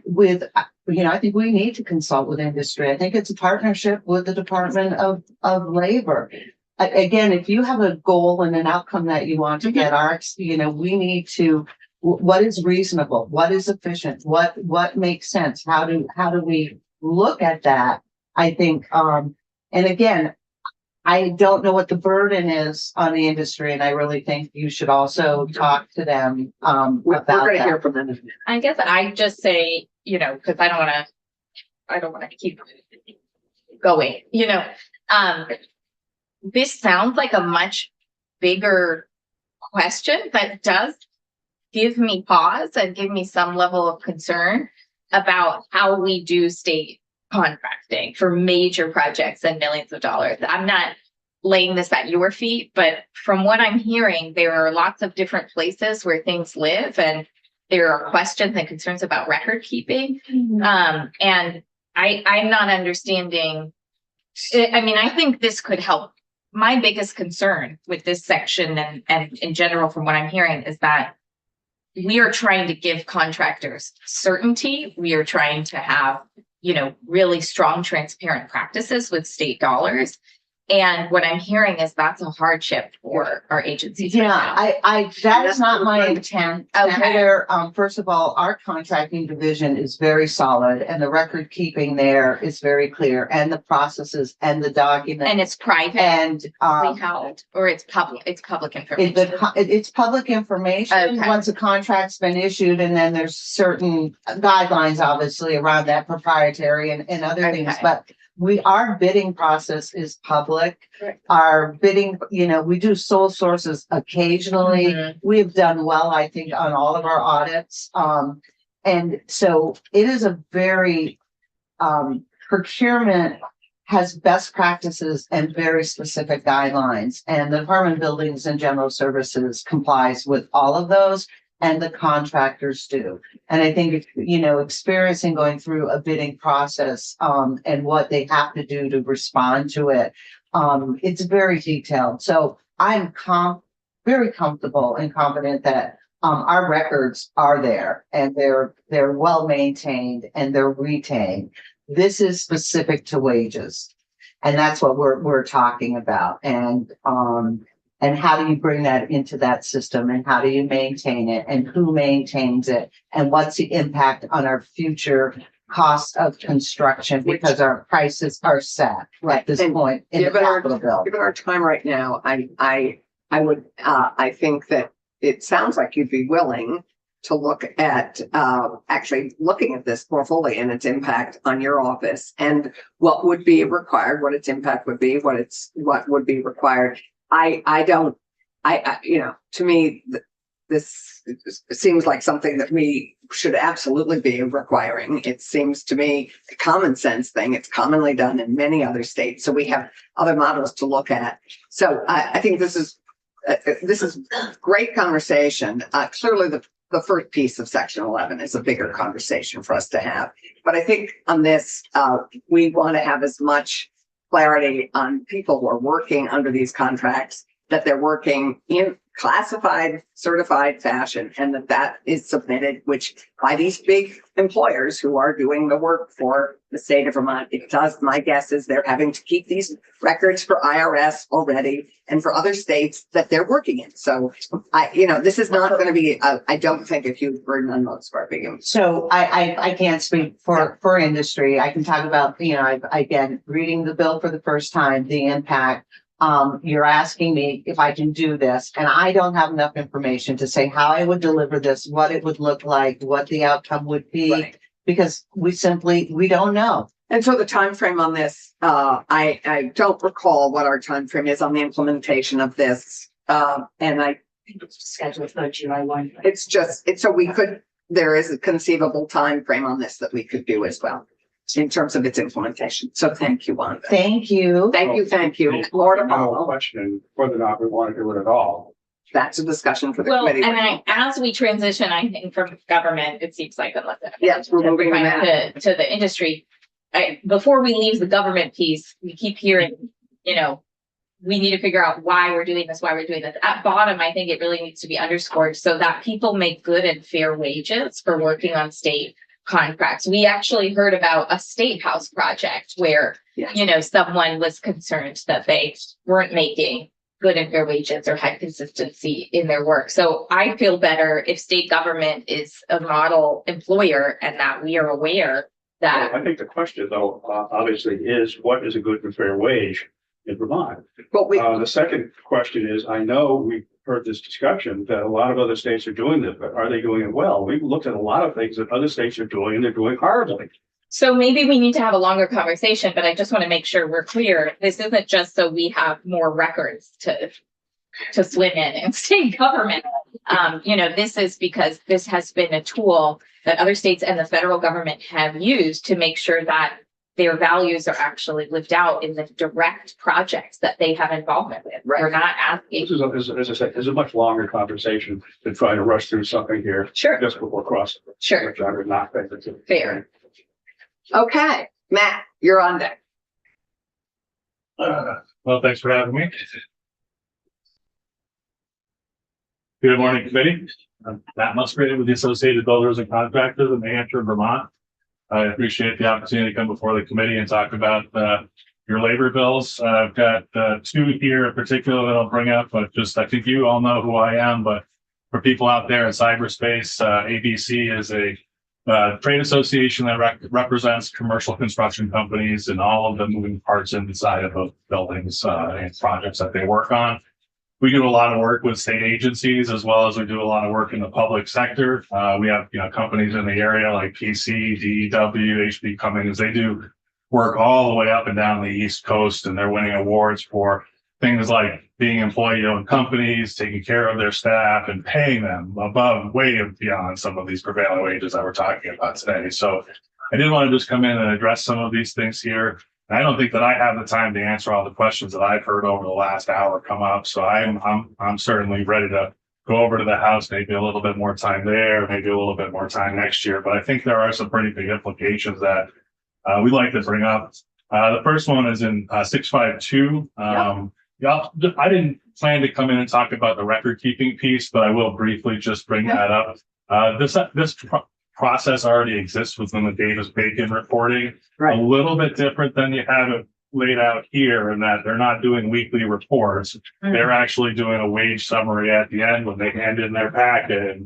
with, I think we need to consult with industry. I think it's a partnership with the Department of Labor. Again, if you have a goal and an outcome that you want to get, we need to, what is reasonable? What is efficient? What makes sense? How do we look at that? I think, and again, I don't know what the burden is on the industry, and I really think you should also talk to them We're about going to that. hear from them. I guess I just say, because I don't want to keep going, this sounds like a much bigger question that does give me pause and give me some level of concern about how we do state contracting for major projects and millions of dollars. I'm not laying this at your feet, but from what I'm hearing, there are lots of different places where things live and there are questions and concerns about record keeping. And I'm not understanding. I mean, I think this could help. My biggest concern with this section and in general, from what I'm hearing, is that we are trying to give contractors certainty. We are trying to have, really strong, transparent practices with state dollars. And what I'm hearing is that's a hardship for our agencies. Yeah, right now. that is not my intent. Okay. Senator, first of all, our contracting division is very solid and the record keeping there is very clear and the processes and the documents. And it's private. And, held, or it's public information. it's public information. Okay. Once a contract's been issued, and then there's certain guidelines, obviously, around that proprietary and other things, Okay. but our bidding process is public. Right. Our bidding, we do sole sources occasionally. Mhm. We have done well, I think, on all of our audits. And so it is a very, procurement has best practices and very specific guidelines. And the Department of Buildings and General Services complies with all of those, and the contractors do. And I think, experiencing going through a bidding process, and what they have to do to respond to it, it's very detailed. So I'm very comfortable and confident that our records are there and they're well maintained and they're retained. This is specific to wages. And that's what we're talking about. And how do you bring that into that system, and how do you maintain it, and who maintains it, and what's the impact on our future cost of construction, because our prices are set at this And point in the given our- capital bill. Given our time right now, I think that it sounds like you'd be willing to look at, actually looking at this more fully and its impact on your office and what would be required, what its impact would be, what would be required. To me, this seems like something that we should absolutely be requiring. It seems to me a common sense thing. It's commonly done in many other states. So we have other models to look at. So I think this is great conversation. Clearly the first piece of section 11 is a bigger conversation for us to have. But I think on this, we want to have as much clarity on people who are working under these contracts, that they're working in classified, certified fashion, and that is submitted, which by these big employers who are doing the work for the state of Vermont. My guess is they're having to keep these records for IRS already and for other states that they're working in. So this is not going to be, I don't think, a huge burden on most of our big employers. So I can't speak for industry. I can talk about, again, reading the bill for the first time, the impact. You're asking me if I can do this, and I don't have enough information to say how I would deliver this, what it would look like, what the outcome would be, Right. because we don't know. And so the time frame on this, I don't recall what our time frame is on the implementation of this. And I think it's scheduled for July 1. There is a conceivable time frame on this that we could do as well in terms of its implementation. So thank you, Wanda. Thank you. Thank you. More to No follow. question whether or not we want to do it at all. That's a discussion for the Well, committee. and as we transition, I think from government, it seems like unless Yes, we're moving to to the industry. Before we leave the government piece, we keep hearing, we need to figure out why we're doing this. At bottom, I think it really needs to be underscored so that people make good and fair wages for working on state contracts. We actually heard about a state house project where, Yes. someone was concerned that they weren't making good and fair wages or had consistency in their work. So I feel better if state government is a model employer and that we are aware that. I think the question though, obviously is what is a good and fair wage in Vermont? But The second question is, I know we've heard this discussion that a lot of other states are doing this, but are they doing it well? We've looked at a lot of things that other states are doing and they're doing horribly. So maybe we need to have a longer conversation, but I just want to make sure we're clear. This isn't just so we have more records to swim in state government. This is because this has been a tool that other states and the federal government have used to make sure that their values are actually lived out in the direct projects that they have involvement with. Right. We're not asking. This is, as I said, is a much longer conversation than trying to rush through something here Sure, just before crossing. sure, Which I would not think that's fair. okay, Matt, you're on deck. Well, thanks for having me. Good morning, committee. I'm Matt Musgrave with the Associated Builders and Contractors of New Hampshire, Vermont. I appreciate the opportunity to come before the committee and talk about your labor bills. I've got two here in particular that I'll bring up, but I think you all know who I am. But for people out there in cyberspace, ABC is a trade association that represents commercial construction companies and all of the moving parts inside of those buildings and projects that they work on. We do a lot of work with state agencies as well as we do a lot of work in the public sector. We have, companies in the area like PC, DEW, HP Cummings. They do work all the way up and down the East Coast, and they're winning awards for things like being employee-owned companies, taking care of their staff, and paying them above, way beyond some of these prevailing wages that we're talking about today. So I did want to just come in and address some of these things here. I don't think that I have the time to answer all the questions that I've heard over the last hour come up. So I'm certainly ready to go over to the House, maybe a little bit more time there, maybe a little bit more time next year. But I think there are some pretty big implications that we'd like to bring up. The first one is in 652. I didn't plan to come in and talk about the record keeping piece, but I will briefly just bring that up. This process already exists within the Davis-Bacon reporting. Right. A little bit different than you have it laid out here in that they're not doing weekly reports. They're actually doing a wage summary at the end when they hand in their packet.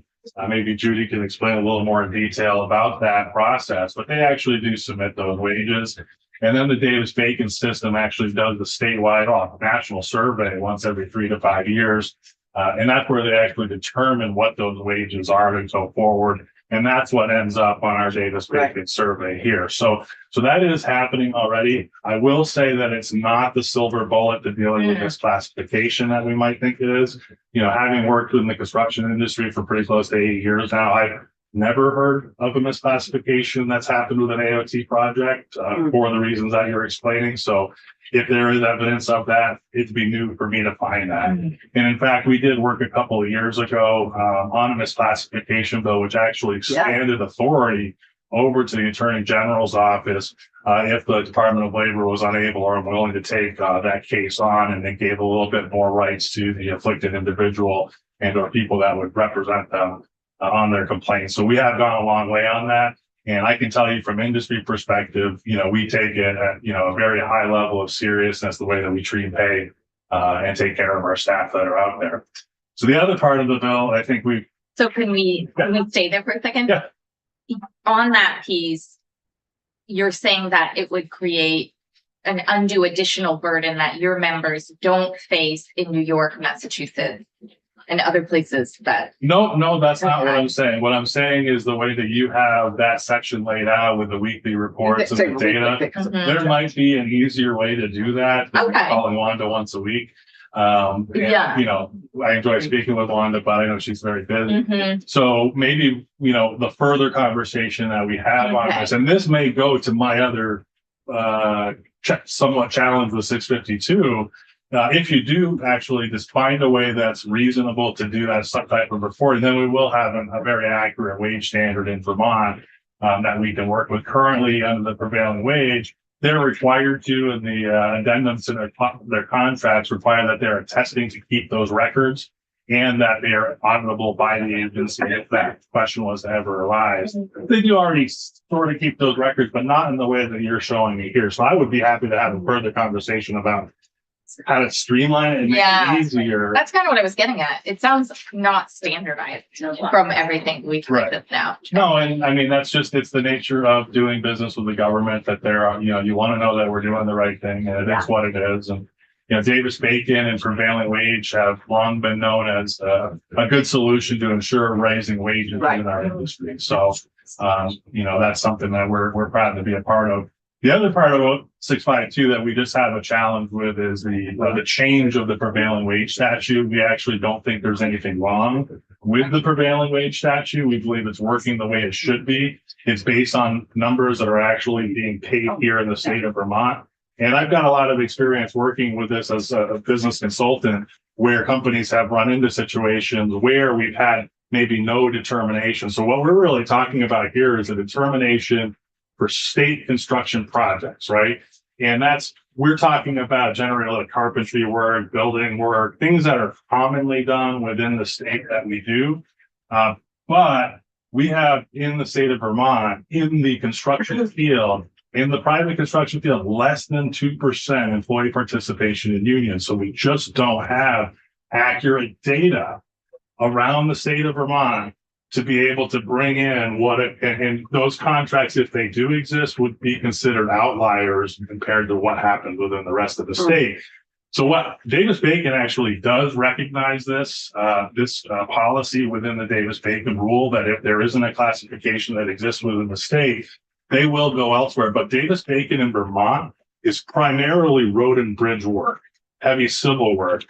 Maybe Judy can explain a little more in detail about that process, but they actually do submit those wages. And then the Davis-Bacon system actually does the statewide national survey once every 3 to 5 years. And that's where they actually determine what those wages are to go forward. And that's what ends up on our Davis-Bacon survey here. So that is happening already. I will say that it's not the silver bullet to dealing with this classification that we might think it is. Having worked in the construction industry for pretty close to 8 years now, I've never heard of a misclassification that's happened with an AOT project for the reasons that you're explaining. So if there is evidence of that, it'd be new for me to find that. And in fact, we did work a couple of years ago on a misclassification bill, which actually expanded authority over to the Attorney General's office if the Department of Labor was unable or unwilling to take that case on, and they gave a little bit more rights to the afflicted individual and or people that would represent them on their complaints. So we have gone a long way on that. And I can tell you from industry perspective, we take it at, a very high level of seriousness, the way that we treat and pay and take care of our staff that are out there. So the other part of the bill, I think So can we stay there for a second? Yeah. On that piece, you're saying that it would create an undue additional burden that your members don't face in New York, Massachusetts, and other places that. No, that's not what Okay. I'm saying. What I'm saying is the way that you have that section laid out with the weekly reports and the data, there might be an easier way to do that than Okay. calling Wanda once a week. Yeah. You know, I enjoy speaking with Wanda, but I know she's very busy. Mhm. So maybe, you know, the further conversation that we have on Okay. this, and this may go to my other somewhat challenge with 652. If you do actually just find a way that's reasonable to do that some type of reporting, then we will have a very accurate wage standard in Vermont that we can work with. Currently under the prevailing wage, they're required to, and the addendums to their contracts require that they're attesting to keep those records and that they are auditable by the agency if that question was to ever arise. They do already sort of keep those records, but not in the way that you're showing me here. So I would be happy to have a further conversation about how to streamline it and make Yeah. it easier. That's kind of what I was getting at. It sounds not standardized from everything we've heard Right. this now. No, and I mean, that's just, it's the nature of doing business with the government that there are, you know, you want to know that we're doing the right thing and it is what it is. And, you know, Davis-Bacon and prevailing wage have long been known as a good solution to ensure raising wages Right. in our industry. So, you know, that's something that we're proud to be a part of. The other part of 652 that we just have a challenge with is the change of the prevailing wage statute. We actually don't think there's anything wrong with the prevailing wage statute. We believe it's working the way it should be. It's based on numbers that are actually being paid here in the state of Vermont. And I've got a lot of experience working with this as a business consultant where companies have run into situations where we've had maybe no determination. So what we're really talking about here is a determination for state construction projects, right? And we're talking about generally like carpentry work, building work, things that are commonly done within the state that we do. But we have in the state of Vermont, in the construction field, in the private construction field, less than 2% employee participation in unions. So we just don't have accurate data around the state of Vermont to be able to bring in and those contracts, if they do exist, would be considered outliers compared to what happens within the rest of the state. So what Davis-Bacon actually does recognize this policy within the Davis-Bacon rule that if there isn't a classification that exists within the state, they will go elsewhere. But Davis-Bacon in Vermont is primarily road and bridge work, heavy civil work,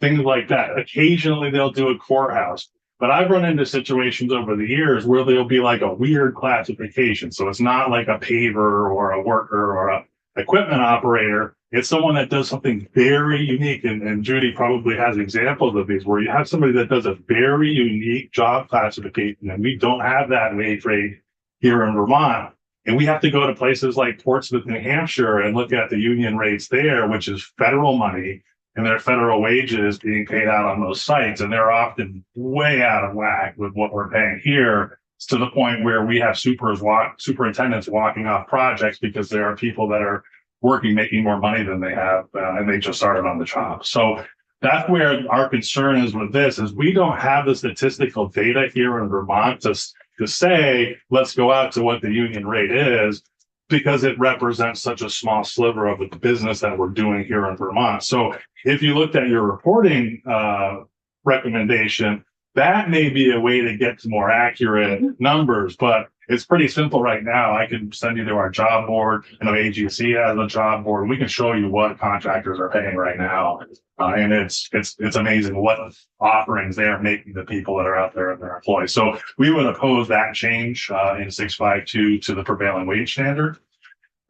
things like that. Occasionally they'll do a courthouse. But I've run into situations over the years where there'll be like a weird classification. So it's not like a paver or a worker or a equipment operator. It's someone that does something very unique. And Judy probably has examples of these where you have somebody that does a very unique job classification. And we don't have that wage rate here in Vermont. And we have to go to places like Portsmouth, New Hampshire and look at the union rates there, which is federal money. And their federal wages being paid out on those sites. And they're often way out of whack with what we're paying here, to the point where we have superintendents walking off projects because there are people that are working, making more money than they have, and they just started on the job. So that's where our concern is with this, is we don't have the statistical data here in Vermont to say, let's go out to what the union rate is, because it represents such a small sliver of the business that we're doing here in Vermont. So if you looked at your reporting recommendation, that may be a way to get to more accurate numbers, but it's pretty simple right now. I can send you to our job board. I know AGC has a job board. We can show you what contractors are paying right now. And it's amazing what offerings they are making the people that are out there and their employees. So we would oppose that change in 652 to the prevailing wage standard.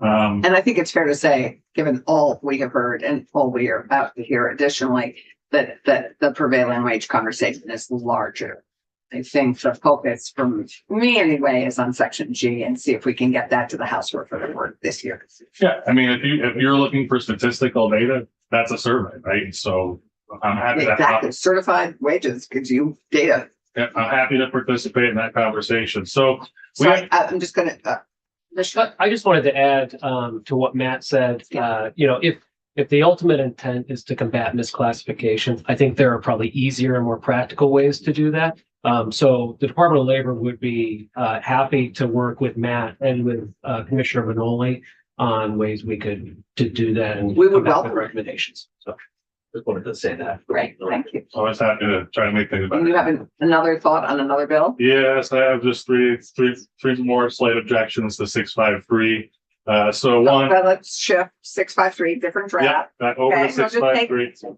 And I think it's fair to say, given all we have heard and all we are about to hear additionally, that the prevailing wage conversation is larger. I think the focus from me anyway is on section G and see if we can get that to the House for the work this year. Yeah, I mean, if you're looking for statistical data, that's a survey, right? So I'm happy Exactly. Certified wages gives you data. I'm happy to participate in that conversation. So Sorry, I'm just gonna, But I just wanted to add to what Matt said. You know, if the ultimate intent is to combat misclassification, I think there are probably easier and more practical ways to do that. So the Department of Labor would be happy to work with Matt and with Commissioner Manoli on ways we could to do that and We would come back with welcome it. recommendations. So just wanted to say that. Great, thank you. Always happy to try to make things Do you better. have another thought on another bill? Yes, I have just three more slight objections to 653. So one, Well, let's shift 653, different yeah, draft. back over Okay, to so just 653.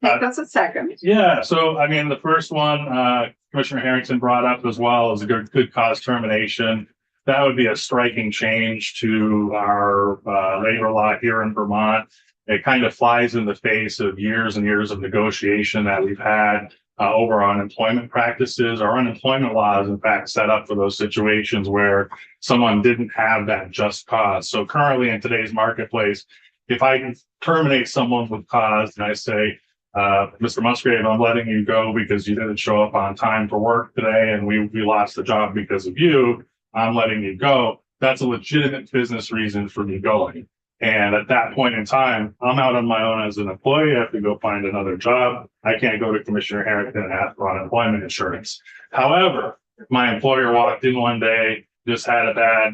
Take us a second. Yeah, so I mean, the first one, Commissioner Harrington brought up as well as a good cause termination. That would be a striking change to our labor law here in Vermont. It kind of flies in the face of years and years of negotiation that we've had over on employment practices. Our unemployment law is in fact set up for those situations where someone didn't have that just cause. So currently in today's marketplace, if I can terminate someone with cause and I say, Mr. Musgrave, I'm letting you go because you didn't show up on time for work today and we lost the job because of you, I'm letting you go. That's a legitimate business reason for me going. And at that point in time, I'm out on my own as an employee. I have to go find another job. I can't go to Commissioner Harrington and ask for unemployment insurance. However, if my employer walked in one day, just had a bad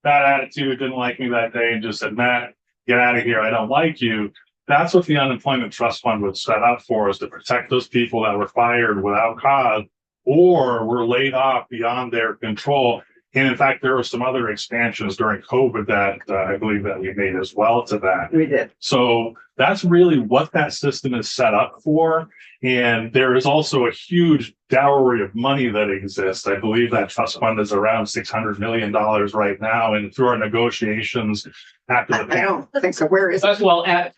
attitude, didn't like me that day, and just said, Matt, get out of here. I don't like you. That's what the unemployment trust fund was set up for, is to protect those people that were fired without cause or were laid off beyond their control. And in fact, there were some other expansions during COVID that I believe that we made as well to that. We did. So that's really what that system is set up for. And there is also a huge dowry of money that exists. I believe that trust fund is around $600 million right now. And through our negotiations after I the don't think so. Where is it? Well, at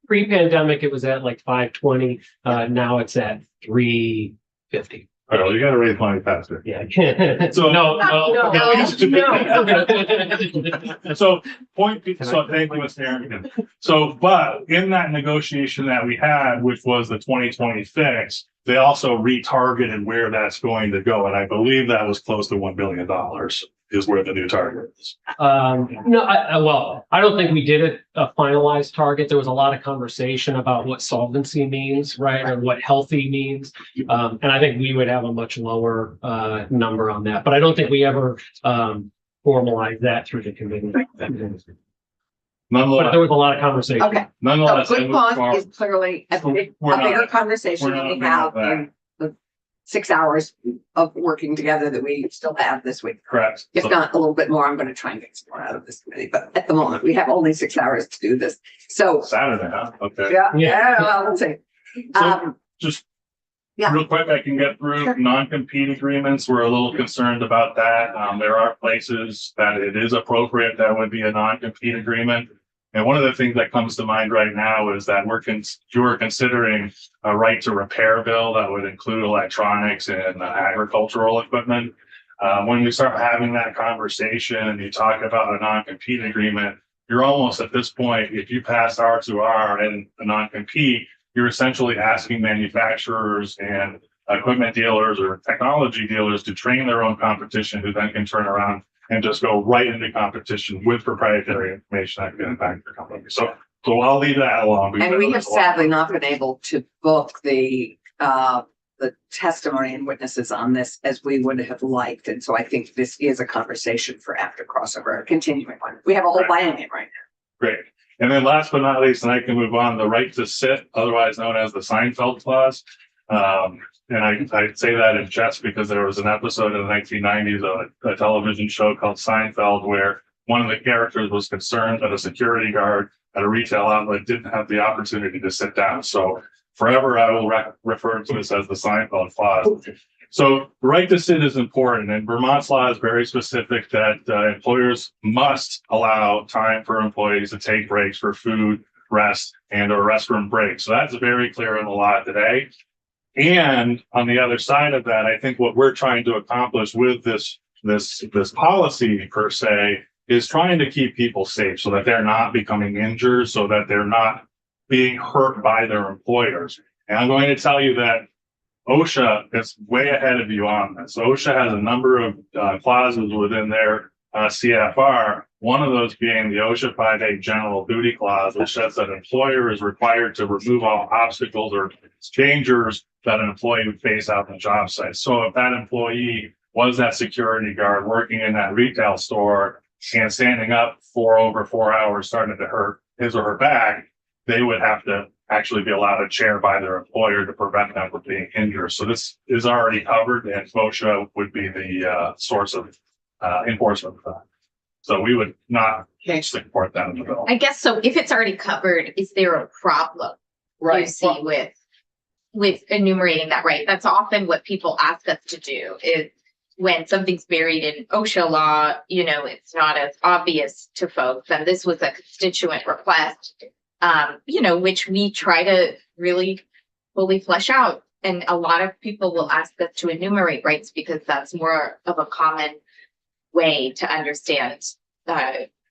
pre-pandemic, it was at like 520. Now it's at 350. oh, you got to raise money faster. Yeah. So no. So thank you, Mr. Harrington. So, but in that negotiation that we had, which was the 2020 fix, they also retargeted where that's going to go. And I believe that was close to $1 billion is where the new target is. No, I don't think we did a finalized target. There was a lot of conversation about what solvency means, right? And what healthy means. And I think we would have a much lower number on that, but I don't think we ever formalized that through the committee. But Nonetheless, there was a lot of conversation. Okay, so nonetheless, I good move cause forward. is clearly a So bigger we're not- conversation we're than we not have doing in the 6 hours of working together that we still have this week. Correct. If So- not a little bit more, I'm going to try and get some more out of this committee, but at the moment, we have only 6 hours to do this. So, Saturday, huh? Okay. yeah, well, we'll see. So just Yeah. real quick, I can get through Sure. non-compete agreements. We're a little concerned about that. There are places that it is appropriate that would be a non-compete agreement. And one of the things that comes to mind right now is that you're considering a right to repair bill that would include electronics and agricultural equipment. When we start having that conversation and you talk about a non-compete agreement, you're almost at this point, if you pass R2R and a non-compete, you're essentially asking manufacturers and equipment dealers or technology dealers to train their own competition, who then can turn around and just go right into competition with proprietary information that can impact your company. So I'll leave that alone. And we have sadly not been able to book the testimony and witnesses on this as we would have liked. And so I think this is a conversation for after crossover, a continuing one. We have a whole biennium right now. Great. And then last but not least, and I can move on, the right to sit, otherwise known as the Seinfeld clause. And I say that in jest because there was an episode in the 1990s of a television show called Seinfeld where one of the characters was concerned that a security guard at a retail outlet didn't have the opportunity to sit down. So forever, I will refer to this as the Seinfeld clause. So the right to sit is important, and Vermont's law is very specific that employers must allow time for employees to take breaks for food, rest, and or restroom breaks. So that's very clear in the law today. And on the other side of that, I think what we're trying to accomplish with this policy per se is trying to keep people safe so that they're not becoming injured, so that they're not being hurt by their employers. And I'm going to tell you that OSHA is way ahead of you on this. OSHA has a number of clauses within their CFR, one of those being the OSHA 5A general duty clause, which says that an employer is required to remove all obstacles or dangers that an employee would face out on the job site. So if that employee was that security guard working in that retail store and standing up for over 4 hours starting to hurt his or her back, they would have to actually be allowed a chair by their employer to prevent them from being injured. So this is already covered, and OSHA would be the source of enforcement for that. So we would not support that in the bill. I guess so. If it's already covered, is there a problem you see with enumerating that, right? That's often what people ask us to do is when something's buried in OSHA law, you know, it's not as obvious to folks. And this was a constituent request, you know, which we try to really fully flesh out. And a lot of people will ask us to enumerate rights because that's more of a common way to understand,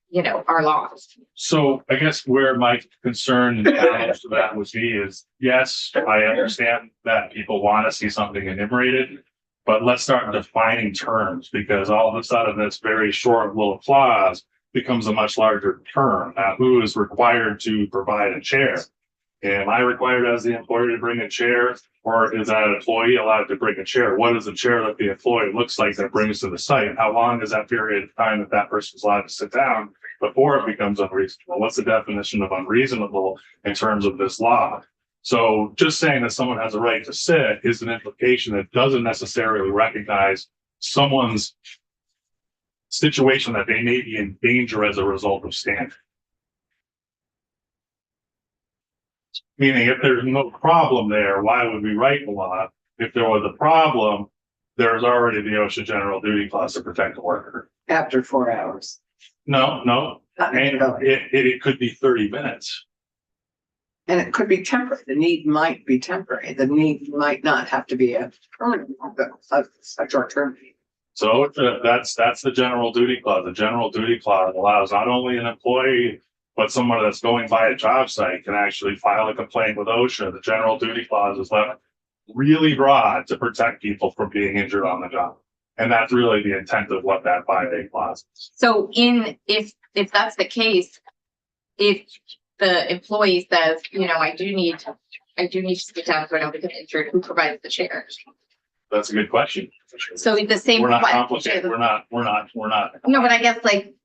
you know, our laws. So I guess where my concern and challenge to that would be is, yes, I understand that people want to see something enumerated, but let's start defining terms, because all of a sudden this very short little clause becomes a much larger term. Now, who is required to provide a chair? Am I required as the employer to bring a chair, or is that employee allowed to bring a chair? What is the chair that the employee looks like that brings to the site? How long is that period of time that person's allowed to sit down before it becomes unreasonable? What's the definition of unreasonable in terms of this law? So just saying that someone has a right to sit is an implication that doesn't necessarily recognize someone's situation that they may be in danger as a result of standing. Meaning, if there's no problem there, why would we write the law? If there was a problem, there's already the OSHA general duty clause to protect the worker. After 4 hours. No, Not and necessarily. it could be 30 minutes. And it could be temporary. The need might be temporary. The need might not have to be a permanent, a short term need. So that's the general duty clause. The general duty clause allows not only an employee, but someone that's going by a job site can actually file a complaint with OSHA. The general duty clause is left really broad to protect people from being injured on the job. And that's really the intent of what that 5A clause is. So if that's the case, if the employee says, you know, I do need to sit down so I don't become injured, who provides the chair? That's a good question. So the same We're not question. complicated. We're not. No, but I guess like,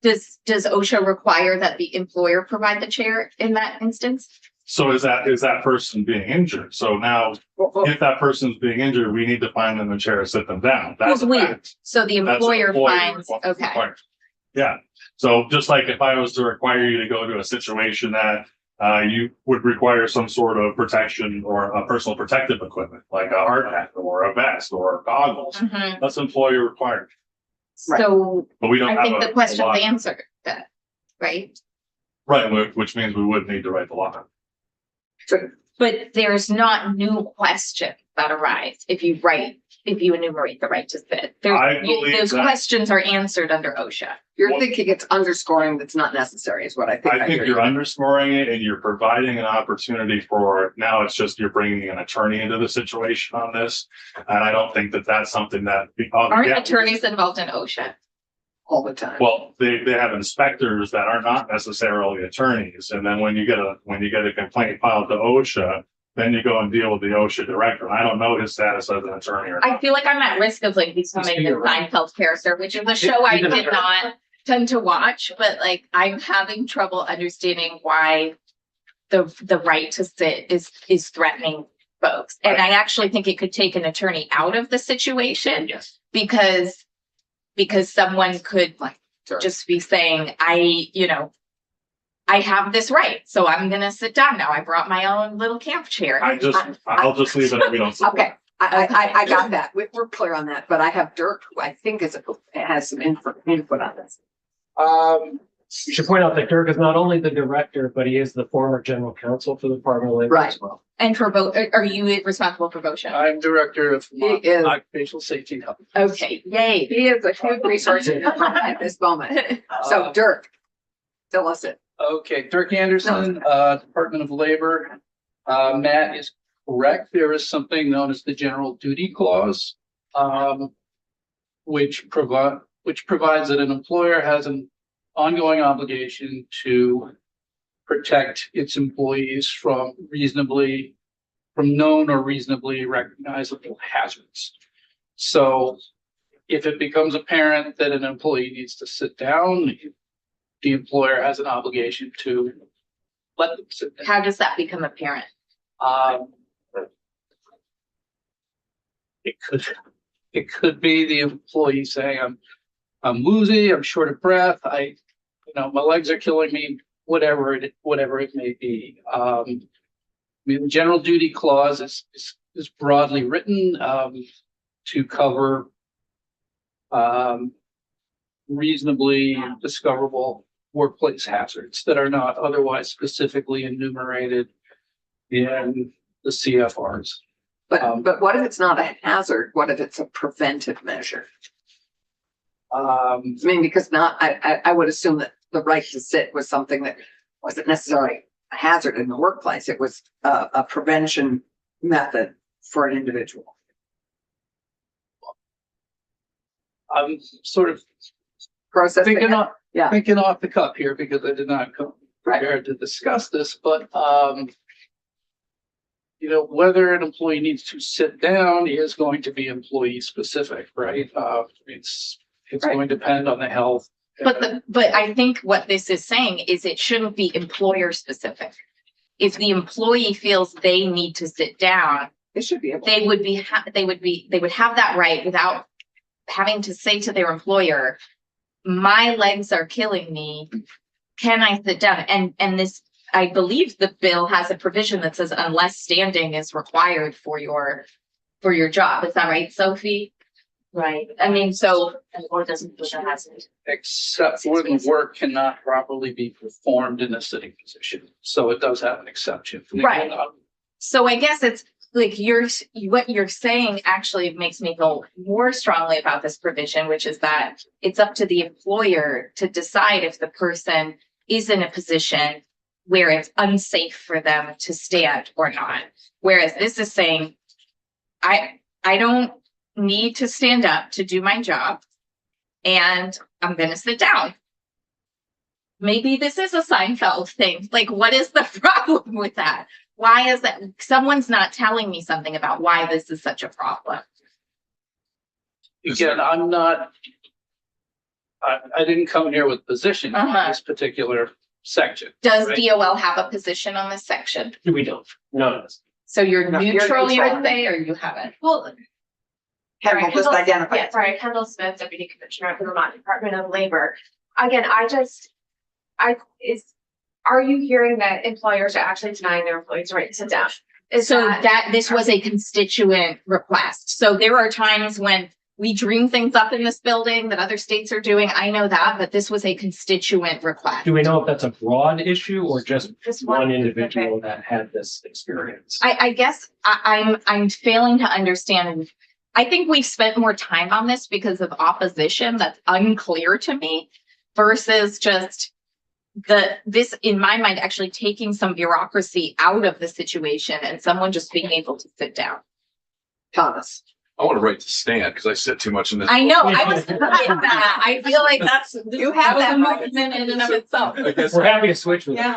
does OSHA require that the employer provide the chair in that instance? So is that person being injured? So now, if that person's being injured, we need to find them a chair to sit them down. That's Who's we? a fact. So the That's an employer finds, okay. requirement. Yeah. So just like if I was to require you to go to a situation that you would require some sort of protection or a personal protective equipment, like a hard hat or a vest or goggles, Mhm. that's employer required. So But we don't I have think the a question's law. answered that, right? Right, which means we would need to write the law. But there's not new questions that arise if you enumerate the right to sit. I believe Those that- questions are answered under OSHA. You're Well- thinking it's underscoring that's not necessary is what I think. I think hear you're you. underscoring it and you're providing an opportunity for, now it's just you're bringing an attorney into the situation on this. And I don't think that that's something that. Aren't yeah, attorneys involved in OSHA? All the time. Well, they have inspectors that are not necessarily attorneys. And then when you get a complaint filed to OSHA, then you go and deal with the OSHA director. And I don't know his status as an attorney or I not. feel like I'm at risk of like becoming the You're right. Seinfeld character, which is a show I Either did way. not tend to watch, but like I'm having trouble understanding why the right to sit is threatening folks. And I actually think it could take an attorney out of the situation Yes. because someone could like just be saying, I have this right, so I'm gonna sit down now. I brought my own little camp chair. I'll just leave it. We don't. support Okay, I got that. We're clear on that, but I have Dirk, who I think has some input on this. We should point out that Dirk is not only the director, but he is the former general counsel for the Department of Labor Right. as well. And for both, are you responsible for VOSHA? I'm director of He is. occupational safety. and health. Okay, yay. He is a huge resource at this moment. So Dirk, fill us in. Okay, Dirk Anderson, Department of Labor. Matt is correct. There is something known as the general duty clause, which provides that an employer has an ongoing obligation to protect its employees from known or reasonably recognizable hazards. So if it becomes apparent that an employee needs to sit down, the employer has an obligation to let them sit down. How does that become apparent? Um, it could be the employee saying, I'm woozy, I'm short of breath, my legs are killing me, whatever it may be. I mean, the general duty clause is broadly written, to cover, reasonably discoverable workplace hazards that are not otherwise specifically enumerated in the CFRs. But what if it's not a hazard? What if it's a preventive measure? I mean, because I would assume that the right to sit was something that wasn't necessarily a hazard in the workplace. It was a prevention method for an individual. I'm sort of Processing thinking it. Yeah. thinking off the cuff here because I did not come prepared to discuss this, but whether an employee needs to sit down is going to be employee specific, right? It's Right. going to depend on the health. But I think what this is saying is it shouldn't be employer specific. If the employee feels they need to sit down, It should be able. they would have that right without having to say to their employer, my legs are killing me. Can I sit down? And this, I believe the bill has a provision that says unless standing is required for your job. Is that right, Sophie? Right. I mean, so, or doesn't push a hazard. Except where the work cannot properly be performed in a sitting position. So it does have an exception. Right. So I guess it's like what you're saying actually makes me feel more strongly about this provision, which is that it's up to the employer to decide if the person is in a position where it's unsafe for them to stand or not. Whereas this is saying, I don't need to stand up to do my job and I'm going to sit down. Maybe this is a Seinfeld thing. Like, what is the problem with that? Why is that? Someone's not telling me something about why this is such a problem. Again, I didn't come here with position on this particular section. Does right? DOL have a position on this section? We don't, none of us. So you're No, you're neutral, you neutral. would say, or you haven't? Well, Kendall just identified. yeah, sorry, Kendall Smith, Deputy Commissioner of the Vermont Department of Labor. Again, are you hearing that employers are actually denying their employees the right to sit down? This was a constituent request. So there are times when we dream things up in this building that other states are doing. I know that, but this was a constituent request. Do we know if that's a broad issue or just Just one one individual that had this experience? I guess I'm failing to understand. I think we've spent more time on this because of opposition that's unclear to me versus just this in my mind actually taking some bureaucracy out of the situation and someone just being able to sit down. Thomas. I want to write to stand because I sit too much in this. I know, I was thinking that. I feel like You have that movement in and of itself. I guess We're happy to switch with Yeah.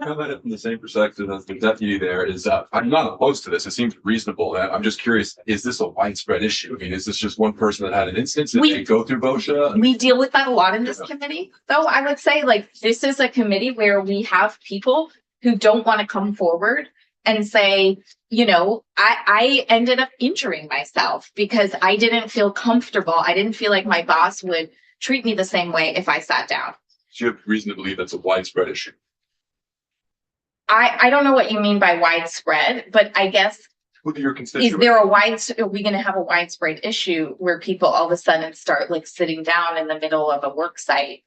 come at it from the same perspective as the deputy there is, I'm not opposed to this. It seems reasonable. I'm just curious, is this a widespread issue? I mean, is this just one person that had an instance? Did they go through BOSHA? We deal with that a lot in this committee, though. I would say like this is a committee where we have people who don't want to come forward and say, I ended up injuring myself because I didn't feel comfortable. I didn't feel like my boss would treat me the same way if I sat down. Do you have reason to believe that's a widespread issue? I don't know what you mean by widespread, but I guess Who do your are we going to have a widespread issue where people all of a sudden start like sitting down in the middle of a work site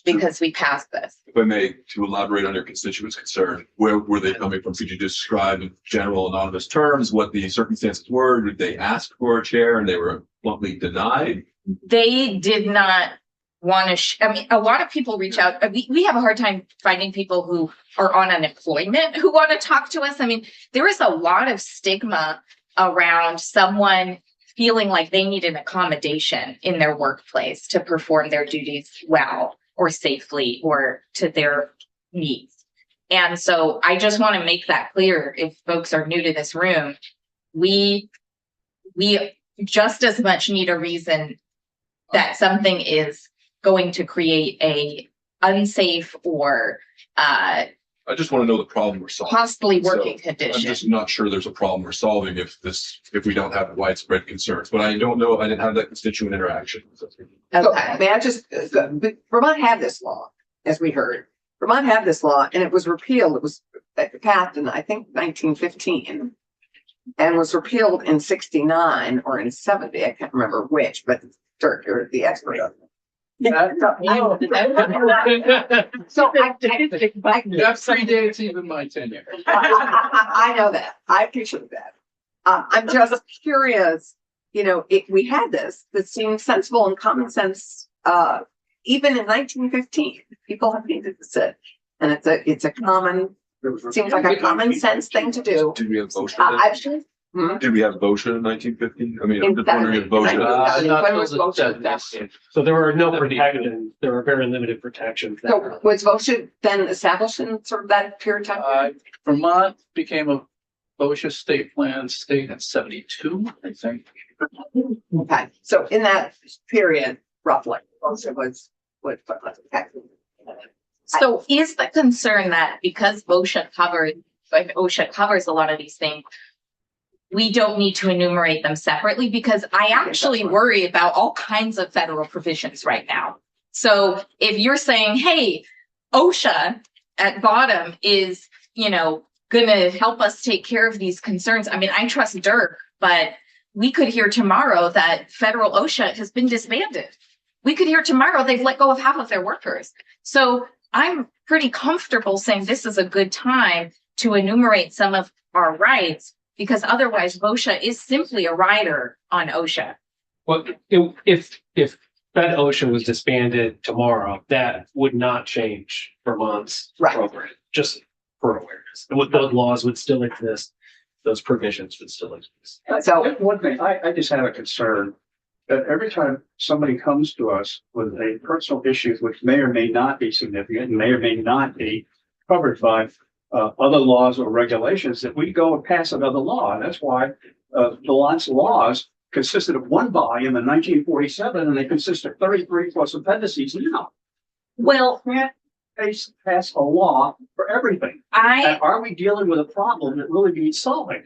because we passed this? If I may, to elaborate on your constituents' concern, where were they coming from? Could you describe in general anonymous terms what the circumstances were? Did they ask for a chair and they were bluntly denied? They did not want to, I mean, a lot of people reach out. We have a hard time finding people who are on unemployment who want to talk to us. I mean, there is a lot of stigma around someone feeling like they need an accommodation in their workplace to perform their duties well or safely or to their needs. And so I just want to make that clear if folks are new to this room. We just as much need a reason that something is going to create a unsafe or I just want to know the problem we're solving. costly working I'm condition. just not sure there's a problem we're solving if we don't have widespread concerns, but I don't know, I didn't have that constituent interaction. So, Okay. may I just, Vermont had this law, as we heard. Vermont had this law and it was repealed. It was passed in, I think, 1915. And was repealed in 69 or in 70. I can't remember which, but Dirk, you're the expert. So That predates even my tenure. I know that. I appreciate that. I'm just curious, we had this that seemed sensible and common sense, even in 1915, people have needed to sit. And it's a common, seems like a common sense thing to do. Did we have VOSHA? I've, Did we have VOSHA in 1950? I mean, I'm In just wondering if VOSHA. Not When was till the VOSHA 70s. So there were no protections, there were very limited protections. so was VOSHA then established in sort of that period of time? Vermont became a OSHA state plan state in 72, I think. Okay, so in that period, roughly, VOSHA was, okay. So is the concern that because OSHA covers a lot of these things, we don't need to enumerate them separately? Because I actually worry about all kinds of federal provisions right now. So if you're saying, hey, OSHA at bottom is, gonna help us take care of these concerns. I mean, I trust Dirk, but we could hear tomorrow that federal OSHA has been disbanded. We could hear tomorrow they've let go of half of their workers. So I'm pretty comfortable saying this is a good time to enumerate some of our rights, because otherwise OSHA is simply a rider on OSHA. Well, if Fed OSHA was disbanded tomorrow, that would not change Vermont's Right. program, just for awareness. And what those laws would still exist, those provisions would still exist. So, One thing, I just have a concern that every time somebody comes to us with a personal issue, which may or may not be significant, and may or may not be covered by other laws or regulations, that we go and pass another law. And that's why Vermont's laws consisted of one volume in 1947, and they consist of 33 plus appendices now. Well, Pass a law for everything. I And are we dealing with a problem that really needs solving?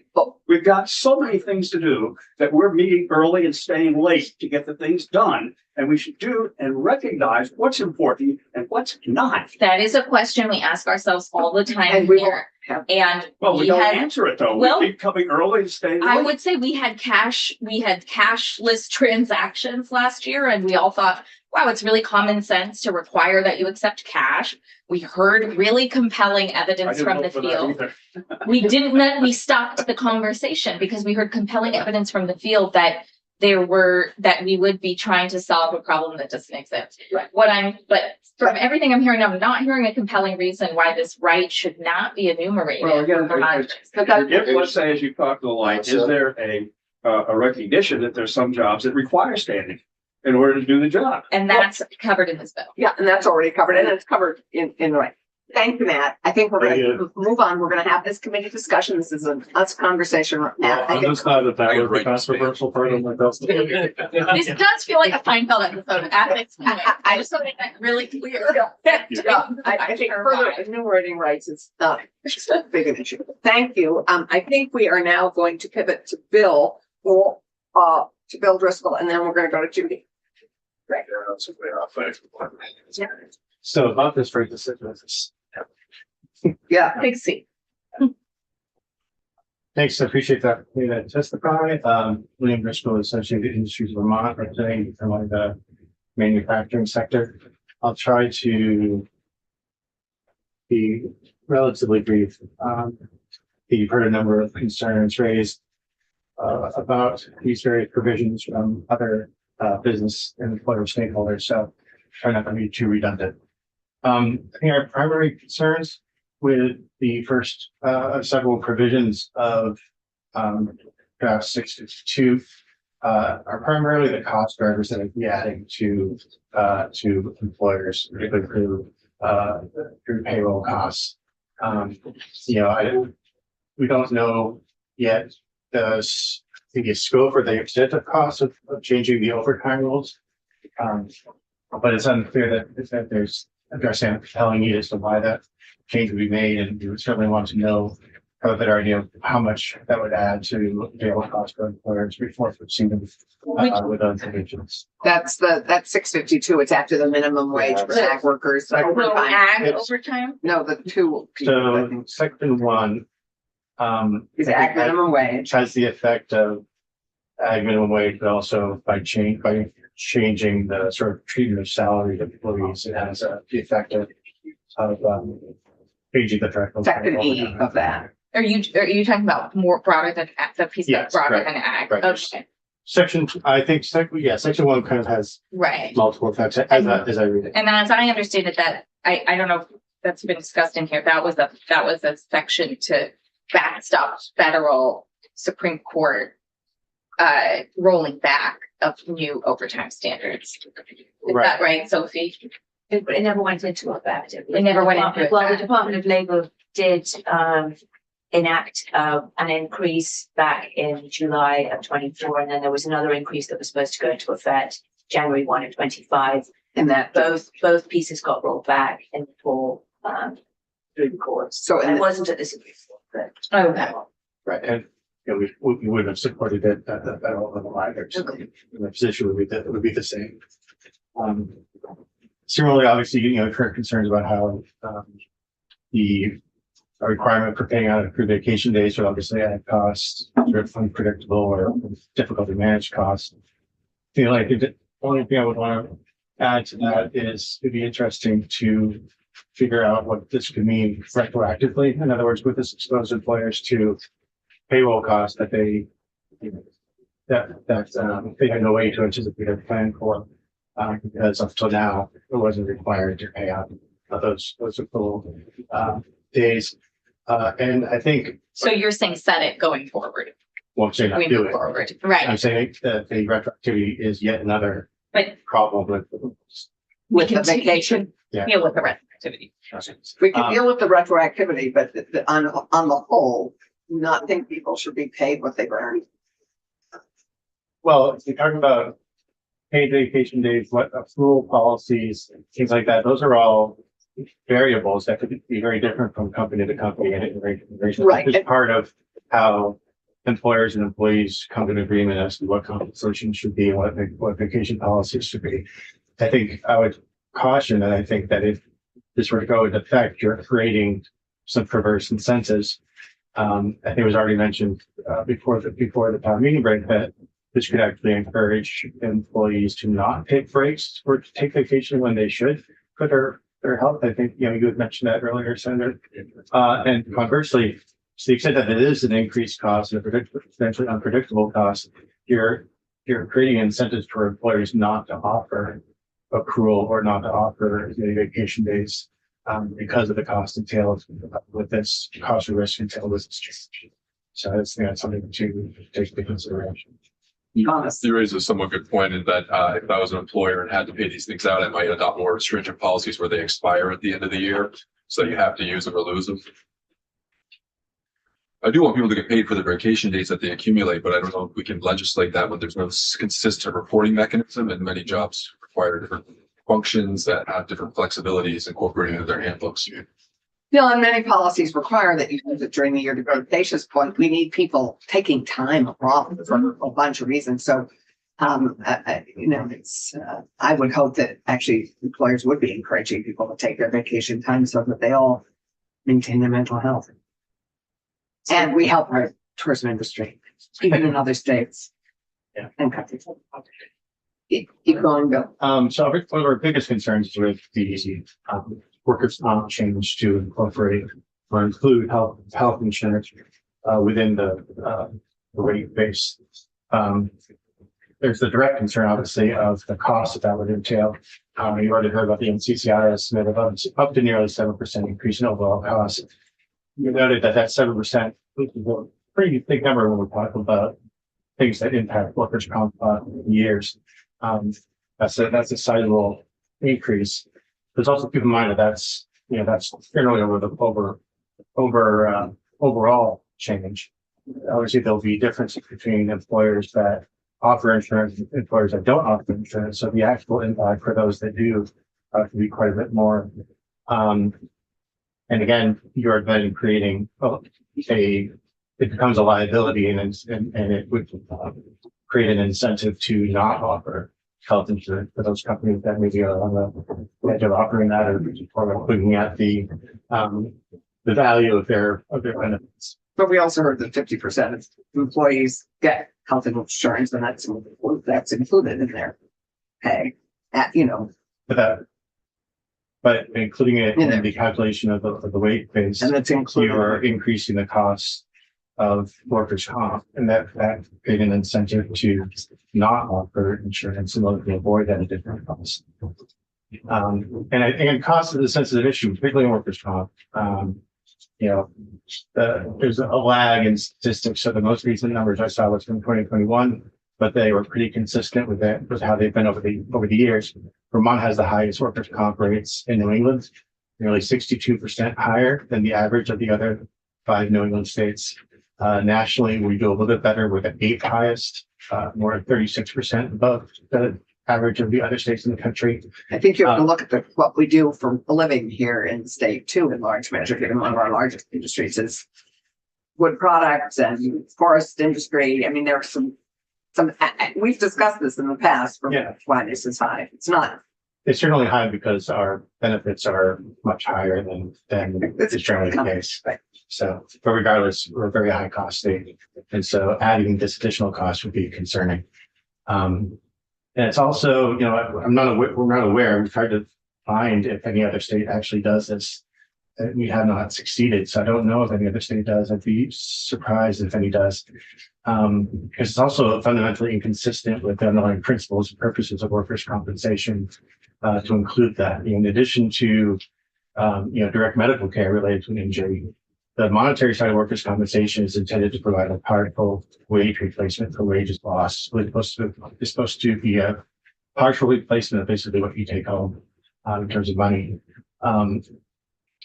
We've got so many things to do that we're meeting early and staying late to get the things done. And we should do and recognize what's important and what's not. that is a question we ask ourselves all the time and we will here. have, And Well, we we don't had, answer it though. well, We keep coming early and staying I late. would say we had cashless transactions last year, and we all thought, wow, it's really common sense to require that you accept cash. We heard really compelling I evidence didn't from the vote for that field. either. We stopped the conversation because we heard compelling evidence from the field that we would be trying to solve a problem that doesn't exist. Right. But from everything I'm hearing, I'm not hearing a compelling reason why this right should not be enumerated. Well, again, for my- if, let's say, as you talk to the light, is there a recognition that there's some jobs that require standing in order to do the job? And that's covered in this bill. yeah, and that's already covered, and it's covered in the right. Thank you, Matt. I think we're gonna move on. We're gonna have this committee discussion. This is us conversation. Matt, I think- glad that that was the controversial part of my This does feel like a Seinfeld episode at its point. I just want to make that really clear. Yeah, I think further enumerating rights is not a big an issue. Thank you. I think we are now going to pivot to Bill, to Bill Driscoll, and then we're gonna go to Judy. So about this rate decisions. Yeah. Big C. Thanks, I appreciate that. opportunity to testify. William Driscoll, Associated Industries of Vermont, representing the manufacturing sector. I'll try to be relatively brief. You've heard a number of concerns raised about these various provisions from other business and employer stakeholders, so try not to be too redundant. I think our primary concerns with the first of several provisions of draft 652 are primarily the cost drivers that are adding to employers, particularly through payroll costs. We don't know yet the scope or the extent of cost of changing the overtime rules. But it's unclear that there's addressing a compelling need as to why that change would be made, and we would certainly want to know, have a better idea of how much that would add to payroll costs for employers before proceeding with those provisions. That's 652. It's after the minimum wage for ag workers. Will Overtime. ag It's- overtime? No, the two. So section 1 Is ag minimum wage. has the effect of ag minimum wage, but also by changing the sort of treatment of salaried employees, it has the effect of changing the direct. Section E of that. Are you talking about more broader than the piece Yes, that's broader right, than ag? right. Okay, Section, I think, section 1 kind of has right. multiple effects as I read it. And as I understand it, that I don't know if that's been discussed in here. That was a section to backstop federal Supreme Court rolling back of new overtime standards. Is Right. that right, Sophie? It never went into effect. It never went into effect. Well, the Department of Labour did enact an increase back in July of 24, and then there was another increase that was supposed to go into effect January 1 of 25. And that Both pieces got rolled back in the fall through the courts. So And it wasn't at the Supreme Court, but Okay. Right, and we would have supported it at the federal level either. So the position would be the same. Similarly, obviously, current concerns about how the requirement for paying out accrued vacation days would obviously add costs, sort of unpredictable or difficult to manage costs. I feel like the only thing I would want to add to that is it'd be interesting to figure out what this could mean retroactively. In other words, would this expose employers to payroll costs that they they had no way to anticipate or plan for, because up till now it wasn't required to pay out those accrual days. And I think, So you're saying set it going forward? won't say not We do move it. forward, I'm right? saying that the retroactivity is yet another But problem with. with the continue to vacation. deal with the rest activity. We can Um, deal with the retroactivity, but on the whole, not think people should be paid what they've earned. Well, if you're talking about paid vacation days, what accrual policies, things like that, those are all variables that could be very different from company to company and integration. Right. It's part of how employers and employees come to an agreement as to what compensation should be and what vacation policies should be. I think I would caution that I think that if this were to go into effect, you're creating some perverse incentives. I think it was already mentioned before the town meeting break that this could actually encourage employees to not take breaks or to take vacation when they should for their health. I think, you had mentioned that earlier, Senator. And conversely, to the extent that it is an increased cost and a potentially unpredictable cost, you're creating incentives for employers not to offer accrual or not to offer any vacation days because of the cost entailed with this cost or risk entailed with this change. So that's something to take into consideration. You raise a somewhat good point in that if I was an employer and had to pay these things out, I might adopt more stringent policies where they expire at the end of the year. So you have to use them or lose them. I do want people to get paid for the vacation days that they accumulate, but I don't know if we can legislate that when there's no consistent reporting mechanism, and many jobs require different functions that have different flexibilities incorporated into their handbooks. And many policies require that you use it during the year. To go to Dacia's point, we need people taking time off for a bunch of reasons. So, it's, I would hope that actually employers would be encouraging people to take their vacation time so that they all maintain their mental health. And we help our tourism industry, even in other states. Yeah. And countries. Keep going, Bill. So one of our biggest concerns with the workers' comp change to incorporate or include health insurance within the rate base. There's the direct concern, obviously, of the cost that would entail. You already heard about the NCCI estimate of up to nearly 7% increase in overall costs. You noted that 7% is a pretty big number when we're talking about things that impact workers' comp years. That's a sizable increase. There's also keep in mind that that's generally over the overall change. obviously there'll be differences between employers that offer insurance and employers that don't offer insurance. So the actual impact for those that do can be quite a bit more. And again, you're then creating it becomes a liability, and it would create an incentive to not offer health insurance for those companies that maybe are on the edge of offering that, or looking at the value of their benefits. But we also heard that 50% of employees get health insurance, and that's included in their pay. But including it In in the calculation of the weight base, and that's included. you are increasing the cost of workers' comp, and that create an incentive to not offer insurance in order to avoid that additional cost. And cost is a sensitive issue, particularly in workers' comp. There's a lag in statistics. So the most recent numbers I saw was from 2021, but they were pretty consistent with how they've been over the years. Vermont has the highest workers' comp rates in New England, nearly 62% higher than the average of the other 5 New England states. Nationally, we do a little bit better with the 8th highest, more than 36% above the average of the other states in the country. I think you have to look at what we do for a living here in the state too, in large measure, given one of our largest industries is wood products and forest industry. I mean, there are some, we've discussed this in the past for why this is high. It's certainly high because our benefits are much higher than is generally the case. Right. So, but regardless, we're a very high cost state. And so adding this additional cost would be concerning. And it's also, we're not aware, we've tried to find if any other state actually does this. We have not succeeded. So I don't know if any other state does. I'd be surprised if any does. Because it's also fundamentally inconsistent with the underlying principles and purposes of workers' compensation to include that. In addition to, direct medical care related to an injury, the monetary side of workers' compensation is intended to provide a partial wage replacement for wages lost. It's supposed to be a partial replacement of basically what you take home in terms of money. And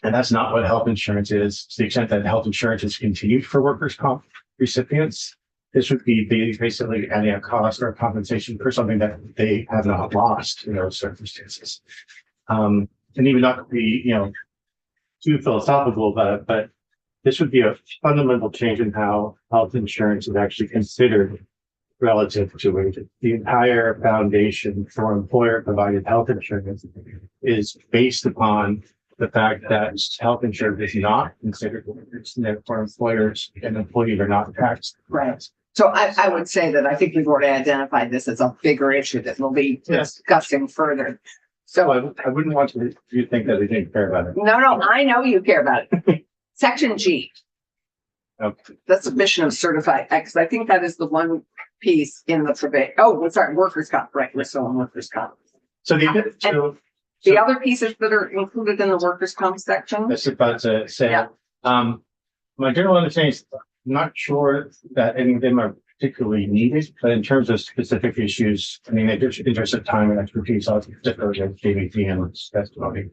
that's not what health insurance is. To the extent that health insurance is continued for workers' comp recipients, this would be basically adding a cost or a compensation for something that they have not lost in those circumstances. And even not to be, too philosophical about it, but this would be a fundamental change in how health insurance is actually considered relative to wages. The entire foundation for employer-provided health insurance is based upon the fact that health insurance is not considered wages, and therefore employers and employees are not taxed. Right. So I would say that I think we've already identified this as a bigger issue that we'll be discussing further. So I wouldn't want you to think that I didn't care about it. No, I know you care about it. Section G. Okay. The submission of certified, because I think that is the one piece in the workers' comp, right? We're still on workers' comp. So the other pieces that are included in the workers' comp section. That's about to say. My general understanding is I'm not sure that any of them are particularly needed, but in terms of specific issues, I mean, in interest of time and expertise, I'll defer to KBT and testimony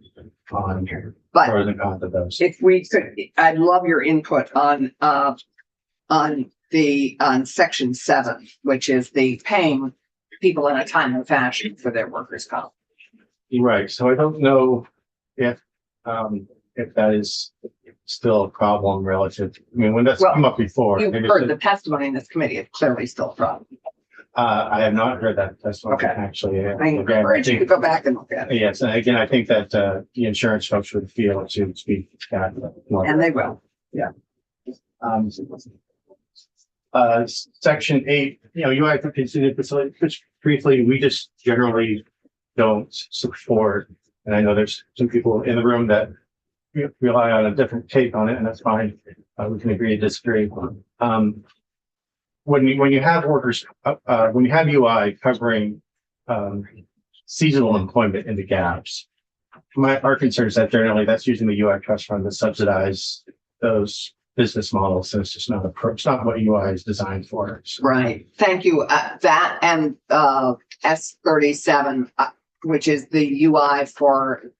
on here. But or the cons of those. If we could, I'd love your input on section 7, which is the paying people in a timely fashion for their workers' comp. Right. So I don't know if that is still a problem relative. I mean, when that's come up before. You've heard the testimony in this committee. It's clearly still a problem. I have not heard that testimony. Okay. Actually. I encourage you to go back and look at it. Yes. And again, I think that the insurance folks would feel to speak that. And they will. Yeah. Section 8, UI for considered facility, just briefly, we just generally don't support, and I know there's some people in the room that rely on a different take on it, and that's fine. We can agree to disagree. When you have workers, when you have UI covering seasonal employment in the gaps, our concern is that generally that's using the UI trust fund to subsidize those business models. So it's just not it's not what UI is designed for. So. Right. Thank you. That and S37, which is the UI for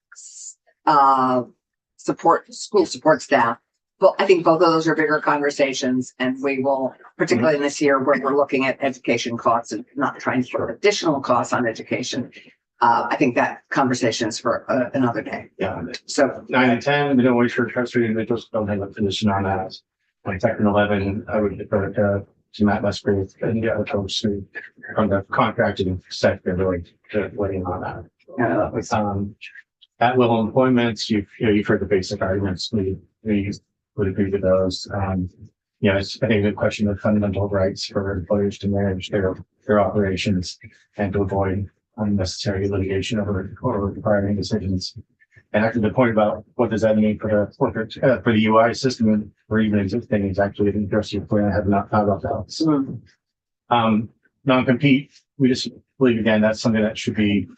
school support staff. Well, I think both of those are bigger conversations and we will, particularly in this year where we're looking at education costs and not trying to put additional costs on education. I think that conversation is for another day. Yeah. So 9 and 10, minimum wage for trustee individuals don't have a position on that. Like 10 and 11, I would defer to Matt Musgrave and the other folks who from the contracting sector really to weighing on that. At will employments, you've heard the basic arguments. We would agree with those. It's, I think, a question of fundamental rights for employers to manage their operations and to avoid unnecessary litigation over requiring decisions. And actually, the point about what does that mean for the corporate, for the UI system or even existing is actually an interesting point. I have not thought about that. So, non-compete, we just believe again that's something that should be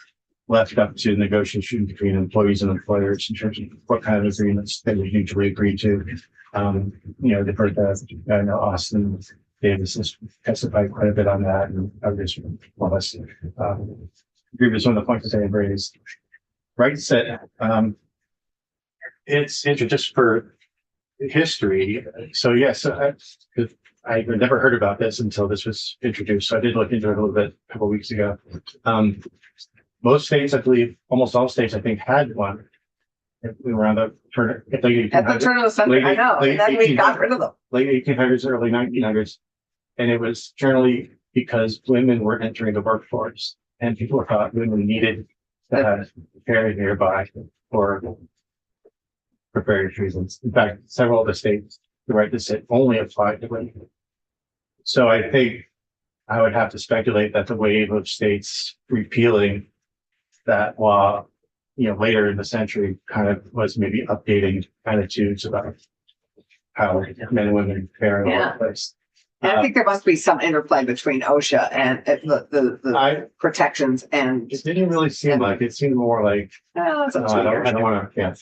left up to negotiation between employees and employers in terms of what kind of agreements they would mutually agree to. Defer to, I know Austin Davis has testified quite a bit on that, and others more or less agree with some of the points that they have raised. Right set, it's just for history. So yes, I never heard about this until this was introduced. So I did look into it a little bit a couple of weeks ago. Most states, I believe, almost all states, I think, had one. Around the turn, at the turn of the century, I know, and then we got rid of them. Late 1800s, early 1900s, and it was generally because women were entering the workforce, and people thought women needed to have care nearby for various reasons. In fact, several of the states, the right to sit only applied to women. So I think I would have to speculate that the wave of states repealing that law, later in the century kind of was maybe updating attitudes about how men and women fare in the workplace. And I think there must be some interplay between OSHA and the protections and. It didn't really seem like, it seemed more like, I I don't want to,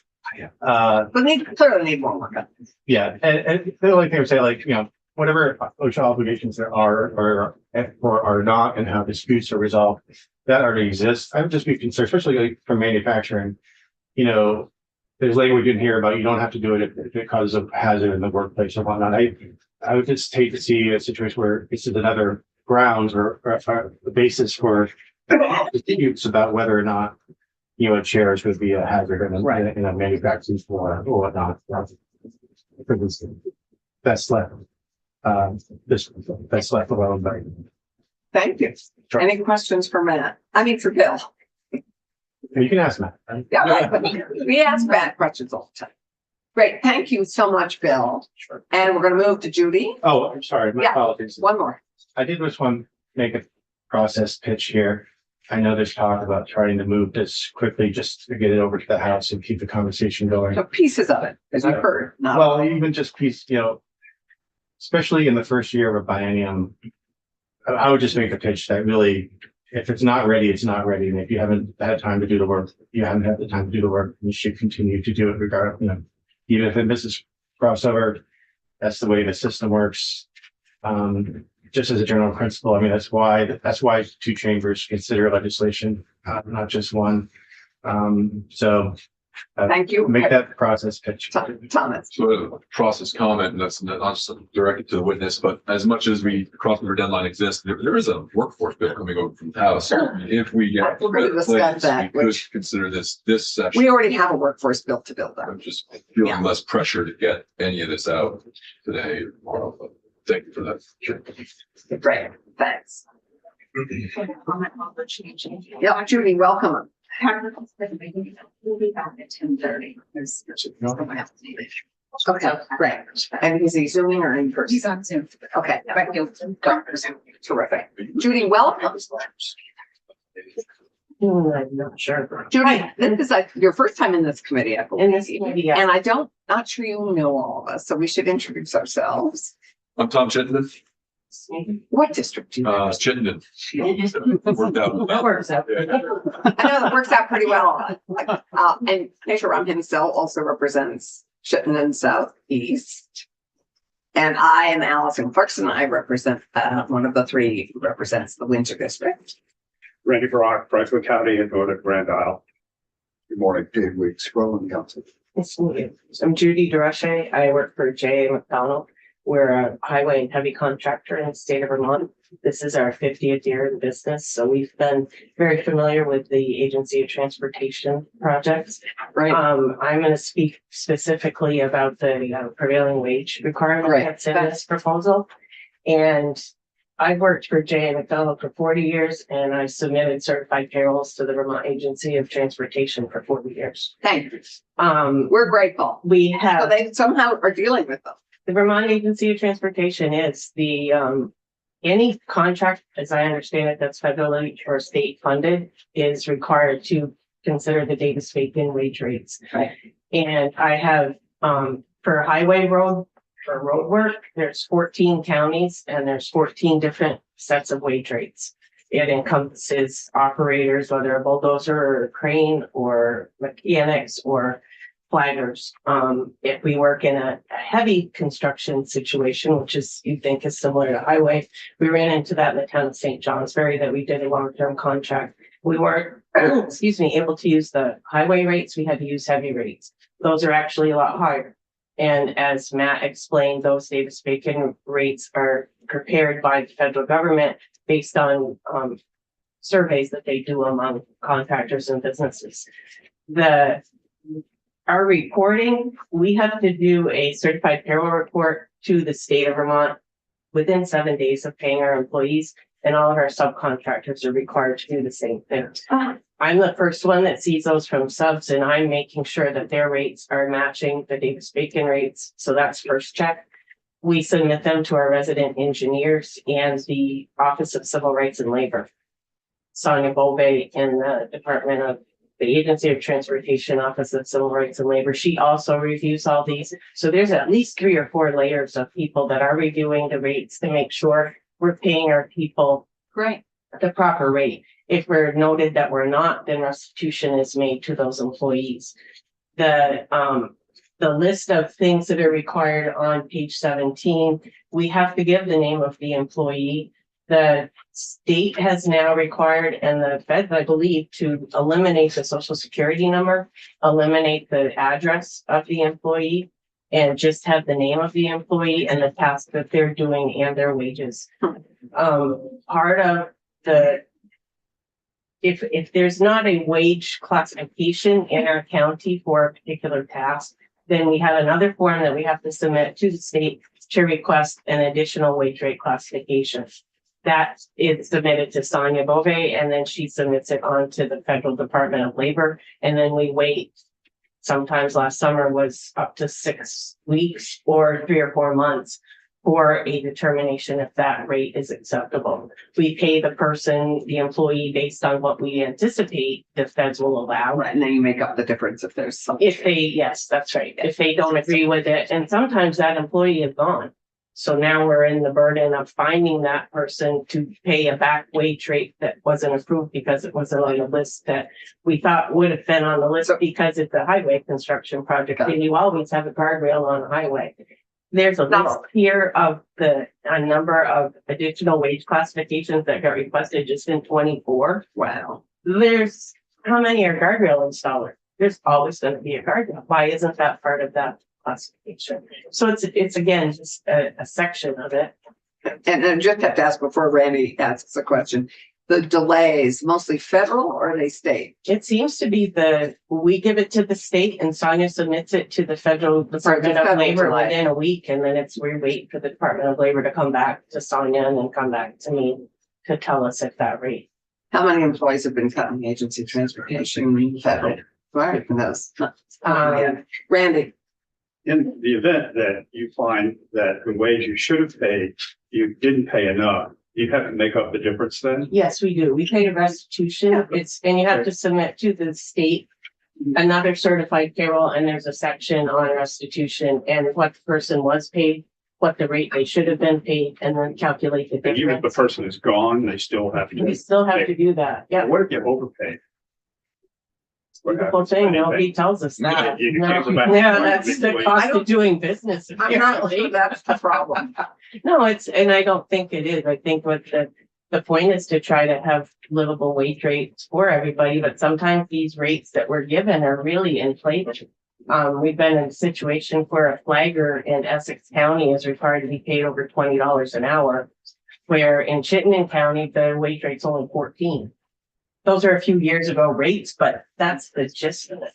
But clearly need more work on. Yeah, and the only thing I would say, like, whatever OSHA obligations there are or are not, and how disputes are resolved, that already exists. I would just be concerned, especially like for manufacturing. There's language in here about you don't have to do it if it causes a hazard in the workplace or whatnot. I would just hate to see a situation where it's another grounds or the basis for disputes about whether or not chairs would be a hazard in a manufacturing floor or whatnot. That's left. That's left alone. But thank you. Sure. Any questions for Matt? For Bill. You can ask Matt. Yeah, right. But we ask Matt questions all the time. Great. Thank you so much, Bill. Sure. And we're going to move to Judy. Oh, I'm sorry. My apologies. One more. I did just want to make a process pitch here. I know there's talk about trying to move this quickly just to get it over to the House and keep the conversation going. So pieces of it, as you've heard. Well, even just especially in the first year of a biennium, I would just make a pitch that really, if it's not ready, it's not ready. And if you haven't had time to do the work, you haven't had the time to do the work, you should continue to do it regardless, even if it misses crossover, that's the way the system works. Just as a general principle, that's why two chambers consider legislation, not just one. Thank you. Make that process pitch. Thomas. So a process comment, and that's not just directed to the witness, but as much as the crossover deadline exists, there is a workforce bill coming over from the House. If we get we're going to discuss that, we could consider this session. We already have a workforce bill to build up. I'm just feeling less pressure to get any of this out today or tomorrow. But thank you for that. Sure. Great. Thanks. Yeah, Judy, welcome. We'll be back at 10:30. Okay, great. And is he zooming or in person? He's on Zoom. Okay. Terrific. Judy, welcome. I'm not sure. Judy, this is your first time in this committee, I believe. In this committee, yeah. And not sure you know all of us, so we should introduce ourselves. I'm Tom Chittenden. What district do you live in? Chittenden. Worked out. That works out. I know that works out pretty well. And Major Ram himself also represents Chittenden Southeast. And I am Allison Clarkson. I represent one of the three who represents the Windsor District. Randy Brock, Brunswick County, and voted Grand Isle. Good morning, Dave Weeks, Roland Council. Nice to meet you. I'm Judy Durashe. I work for J.A. McDonald. We're a highway and heavy contractor in the state of Vermont. This is our 50th year in business, so we've been very familiar with the Agency of Transportation projects. Right. I'm going to speak specifically about the prevailing wage requirement Right. that's in this proposal. And I've worked for J.A. McDonald for 40 years, and I submitted certified payrolls to the Vermont Agency of Transportation for 40 years. Thank you. Um, We're grateful. we So have they somehow are dealing with them. the Vermont Agency of Transportation is the, any contract, as I understand it, that's federally or state funded is required to consider the Davis-Bacon wage rates. Right. And I have, for road work, there's 14 counties and there's 14 different sets of wage rates. It encompasses operators, whether a bulldozer or a crane or mechanics or flaggers. If we work in a heavy construction situation, which is, you think is similar to highway, we ran into that in the town of St. Johnsbury that we did a long-term contract. We weren't, excuse me, able to use the highway rates. We had to use heavy rates. Those are actually a lot higher. And as Matt explained, those Davis-Bacon rates are prepared by the federal government based on surveys that they do among contractors and businesses. Our reporting, we have to do a certified payroll report to the state of Vermont within 7 days of paying our employees, and all of our subcontractors are required to do the same thing. I'm the first one that sees those from subs, and I'm making sure that their rates are matching the Davis-Bacon rates. So that's first check. We submit them to our resident engineers and the Office of Civil Rights and Labor. Sonia Bove in the Department of the Agency of Transportation, Office of Civil Rights and Labor. She also reviews all these. So there's at least 3 or 4 layers of people that are reviewing the rates to make sure we're paying our people Great. the proper rate. If we're noted that we're not, then restitution is made to those employees. The list of things that are required on page 17, we have to give the name of the employee. The state has now required, and the feds, I believe, to eliminate the social security number, eliminate the address of the employee, and just have the name of the employee and the task that they're doing and their wages. Part of the, if there's not a wage classification in our county for a particular task, then we have another form that we have to submit to the state to request an additional wage rate classification. That is submitted to Sonia Bove, and then she submits it on to the Federal Department of Labor. And then we wait, sometimes last summer was up to 6 weeks or 3 or 4 months for a determination if that rate is acceptable. We pay the person, the employee, based on what we anticipate the feds will allow. Right. And then you make up the difference if there's something. If they, yes, that's right. If they don't agree with it, and sometimes that employee is gone. So now we're in the burden of finding that person to pay a back wage rate that wasn't approved because it wasn't on the list that we thought would have been on the list because it's a highway construction project and you always have a guardrail on a highway. There's a list here of a number of additional wage classifications that got requested just in 24. Wow. There's, how many are guardrail installers? There's always going to be a guardrail. Why isn't that part of that classification? So it's again, just a section of it. And I just have to ask before Randy asks a question, the delays, mostly federal or are they state? It seems to be we give it to the state and Sonia submits it to the Federal Department of Labor within a week. And then we wait for the Department of Labor to come back to Sonia and then come back to me to tell us if that rate. How many employees have been cut in the Agency of Transportation federal? Right, knows. Randy. In the event that you find that the wage you should have paid, you didn't pay enough, you have to make up the difference then? Yes, we do. We pay a restitution. And you have to submit to the state another certified payroll, and there's a section on restitution and what the person was paid, what the rate they should have been paid, and then calculate the And even if the difference. person is gone, they still have to. We still have to do that. Yeah. What if you overpaid? What Beautiful happens? thing. Nobody tells us that. You No. can't go back. Yeah, that's the cost of doing business. I'm not apparently. sure that's the problem. No, and I don't think it is. I think what the point is to try to have livable wage rates for everybody, but sometimes these rates that we're given are really inflated. We've been in a situation where a flagger in Essex County is required to be paid over $20 an hour, where in Chittenden County, the wage rate's only 14. Those are a few years ago rates, but that's the gist of it.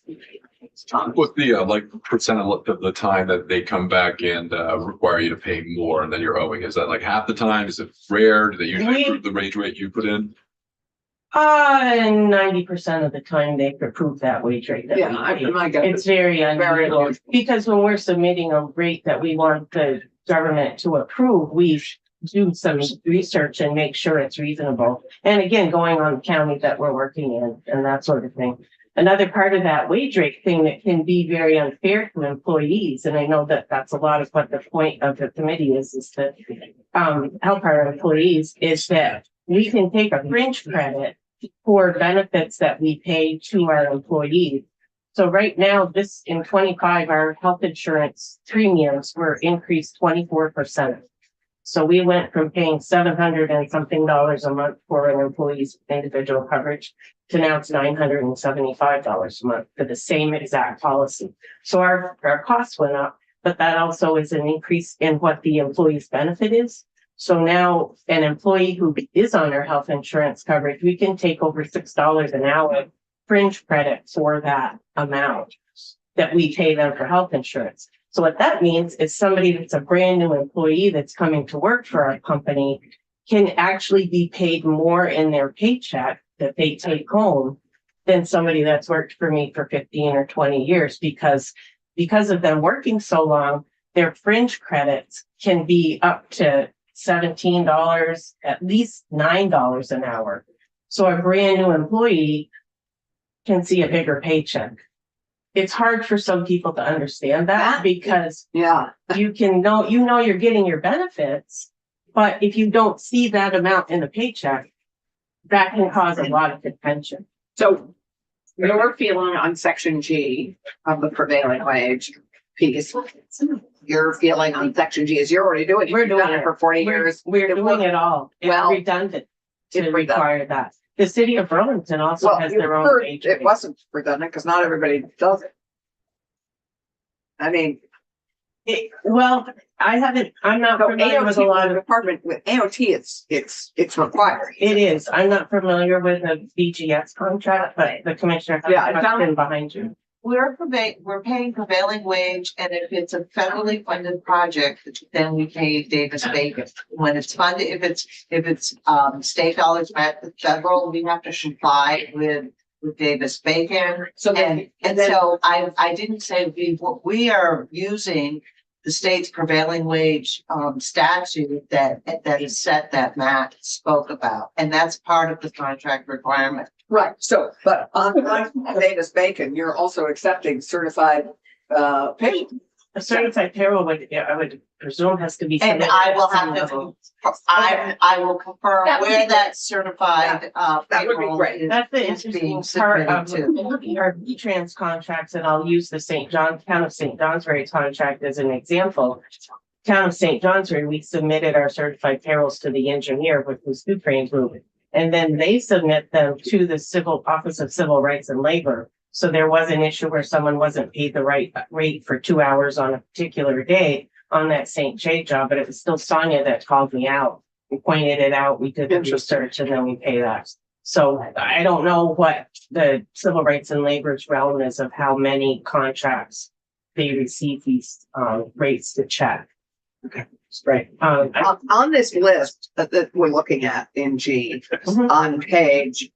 What's the like percent of the time that they come back and require you to pay more and then you're owing? Is that like half the time? Is it rare? Do they usually approve the wage rate you put in? And 90% of the time they approve that wage rate. that we pay. my guess It's very very unusual, low. because when we're submitting a rate that we want the government to approve, we do some research and make sure it's reasonable. And again, going on the county that we're working in and that sort of thing. Another part of that wage rate thing that can be very unfair to employees, and I know that that's a lot of what the point of the committee is to help our employees, is that we can take a fringe credit for benefits that we pay to our employees. So right now, in 25, our health insurance premiums were increased 24%. So we went from paying $700 and something a month for an employee's individual coverage to now it's $975 a month for the same exact policy. So our costs went up, but that also is an increase in what the employee's benefit is. So now an employee who is on our health insurance coverage, we can take over $6 an hour fringe credit for that amount that we pay them for health insurance. So what that means is somebody that's a brand new employee that's coming to work for our company can actually be paid more in their paycheck that they take home than somebody that's worked for me for 15 or 20 years, because of them working so long, their fringe credits can be up to $17, at least $9 an hour. So a brand new employee can see a bigger paycheck. It's hard for some people to understand that because you know you're getting your benefits, but if you don't see that amount in the paycheck, that can cause a lot of contention. So your feeling on section G of the prevailing wage piece, your feeling on section G is you're already doing it. We're You've doing done it it. for 40 years. We're doing it all. It's Well, redundant to it's require that. The city of Burlington also Well, has you their own heard wage it rate. wasn't redundant because not everybody does it. I mean, I'm not so familiar with a AOT lot of. department with AOT, it's required. It is. I'm not familiar with the BGS contract, but the commissioner has Yeah, a question behind you. We're paying prevailing wage, and if it's a federally funded project, then we pay Davis-Bacon. When it's funded, if it's state dollars met with federal, we have to comply with Davis-Bacon. So So I didn't say we are using the state's prevailing wage statute that is set that Matt spoke about, and that's part of the contract requirement. Right, so, but on Davis Bacon, you're also accepting certified pay. A certified payroll I would presume has to be. And submitted I will at some have to, level. I will confirm That would be where great. that certified That would be payroll great. is That's the being interesting part of submitted to. our trans contracts, and I'll use the Town of St. Johnsbury contract as an example. Town of St. Johnsbury, we submitted our certified payrolls to the engineer, which was Dufresne Group. And then they submit them to the Office of Civil Rights and Labor. So there was an issue where someone wasn't paid the right rate for 2 hours on a particular day on that St. J job, but it was still Sonia that called me out. We pointed it out, we did the research, and then we pay that. So I don't know what the Civil Rights and Labor's realm is of how many contracts they receive these rates to check. Okay, right. On this list that we're looking at in G, on page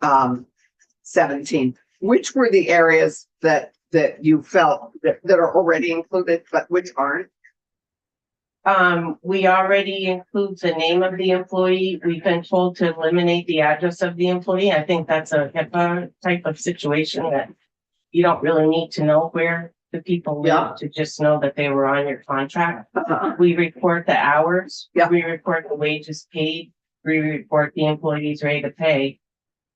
17, which were the areas that you felt that are already included, but which aren't? We already include the name of the employee. We've been told to eliminate the address of the employee. I think that's a HIPAA type of situation that you don't really need to know where the people live to just know that they were on your contract. We report the hours. We report the wages paid. We report the employee's rate of pay.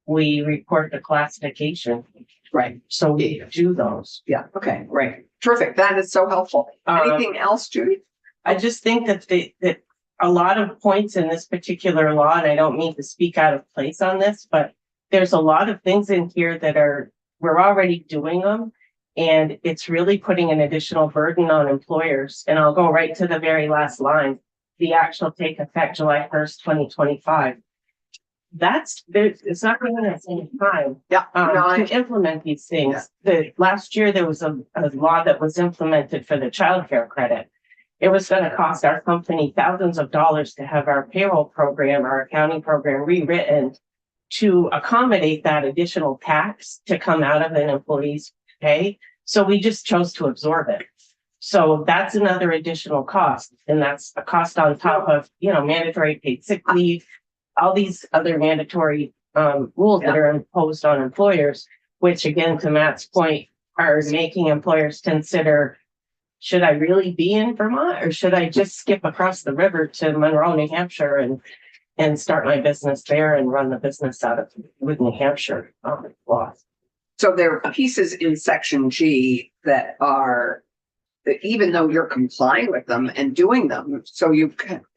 We report the classification. Right. So we do those. Yeah. Okay. Right. Terrific. That is so helpful. Anything else, Judy? I just think that that a lot of points in this particular law, and I don't mean to speak out of place on this, but there's a lot of things in here that we're already doing them. And it's really putting an additional burden on employers. And I'll go right to the very last line. The act shall take effect July 1st, 2025. It's not going to take time Yeah. to implement these things. Last year, there was a law that was implemented for the childcare credit. It was going to cost our company thousands of dollars to have our payroll program, our accounting program rewritten to accommodate that additional tax to come out of an employee's pay. So we just chose to absorb it. So that's another additional cost. And that's a cost on top of, mandatory paid sick leave, all these other mandatory rules that are imposed on employers, which again, to Matt's point, are making employers consider, should I really be in Vermont or should I just skip across the river to Monroe, New Hampshire and start my business there and run the business out of with New Hampshire law? So there are pieces in section G that are, that even though you're complying with them and doing them, so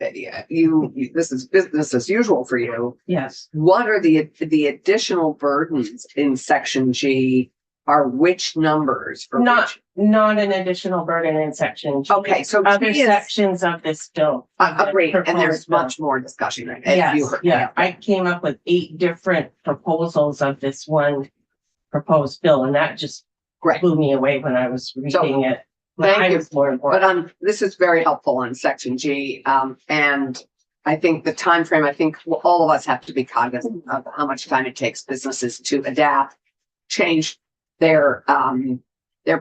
this is business as usual for you. Yes. What are the additional burdens in section G? Are which numbers? Or Not an additional burden in section G. Okay, so other G is- sections of this bill. Great, and there's proposed bill. much more discussion. As Yes, you heard. yeah, I came up with 8 different proposals of this one proposed bill, and that just Great. blew me away when I was reading it. thank I you. was more important. But this is very helpful on section G. And I think the time frame. I think all of us have to be cognizant of how much time it takes businesses to adapt, change their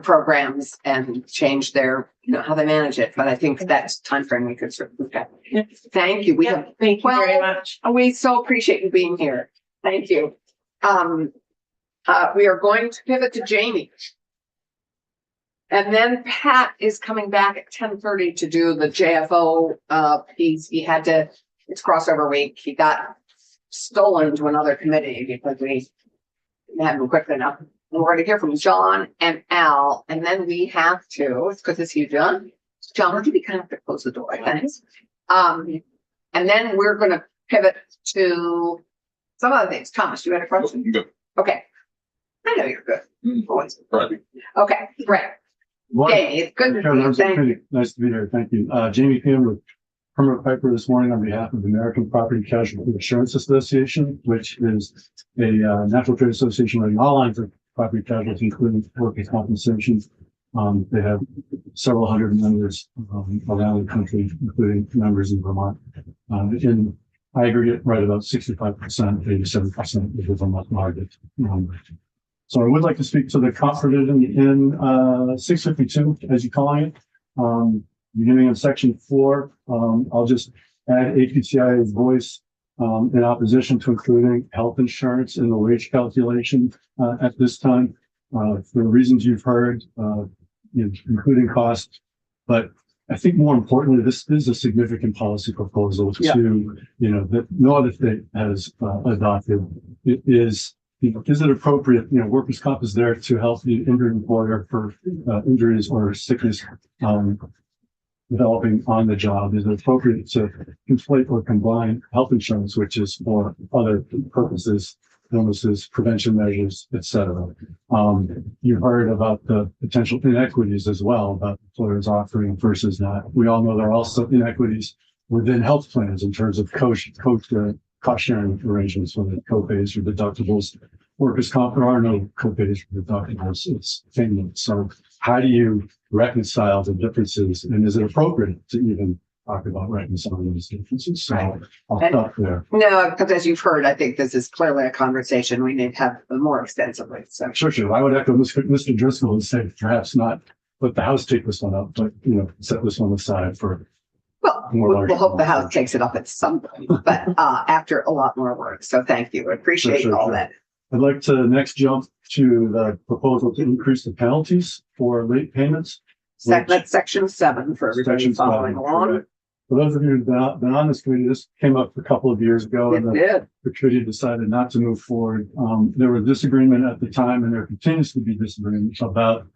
programs and change their, how they manage it. But I think that's time frame we could certainly look at. Yep. Thank you. We Yeah, have, thank you very well, much. we so appreciate you being here. Thank you. We are going to pivot to Jamie. And then Pat is coming back at 10:30 to do the JFO piece. It's crossover week. He got stolen to another committee because we didn't have him quick enough. And we're going to hear from John and Al, and then we have to, it's good to see you, John. John, would you be kind enough to close the door? Thanks. And then we're going to pivot to some other things. Thomas, do you have a question? Good. Okay. I know you're good. Always. Right. Okay, great. Jamie, it's good to see you. Thank you. Nice to be here. Thank you. Jamie Pam with Pembroke Piper this morning on behalf of the American Property Casualty Insurance Association, which is a natural trade association running all lines of property casualty, including workers' compensation. They have several hundred members around the country, including members in Vermont. In aggregate, right about 65%, 87% of the Vermont market. So I would like to speak to the comp provision in 652, as you're calling it. Beginning in section 4, I'll just add APCIA's voice in opposition to including health insurance in the wage calculation at this time, for the reasons you've heard, including cost. But I think more importantly, this is a significant policy proposal that no other state has adopted. Is it appropriate? Workers' comp is there to help the injured employer for injuries or sickness developing on the job. Is it appropriate to conflate or combine health insurance, which is for other purposes, illnesses, prevention measures, et cetera? You heard about the potential inequities as well, about employers offering versus not. We all know there are also inequities within health plans in terms of cost-sharing arrangements for the co-pays or deductibles. Workers' comp, there are no co-pays for deductibles. It's payment. So how do you reconcile the differences? And is it appropriate to even talk about reconciling these differences? So I'll stop there. No, because as you've heard, I think this is clearly a conversation we need to have more extensively. So Sure. I would echo Mr. Driscoll and say perhaps not let the House take this one up, but set this one aside for. Well, we'll hope the House takes it up at some point, but after a lot more work. So thank you. I appreciate all that. I'd like to next jump to the proposal to increase the penalties for late payments. That's section 7 for everybody following along. For those of you who've been on this committee, this came up a couple of years ago. And the committee decided not to move forward. There was disagreement at the time, and there continues to be disagreement about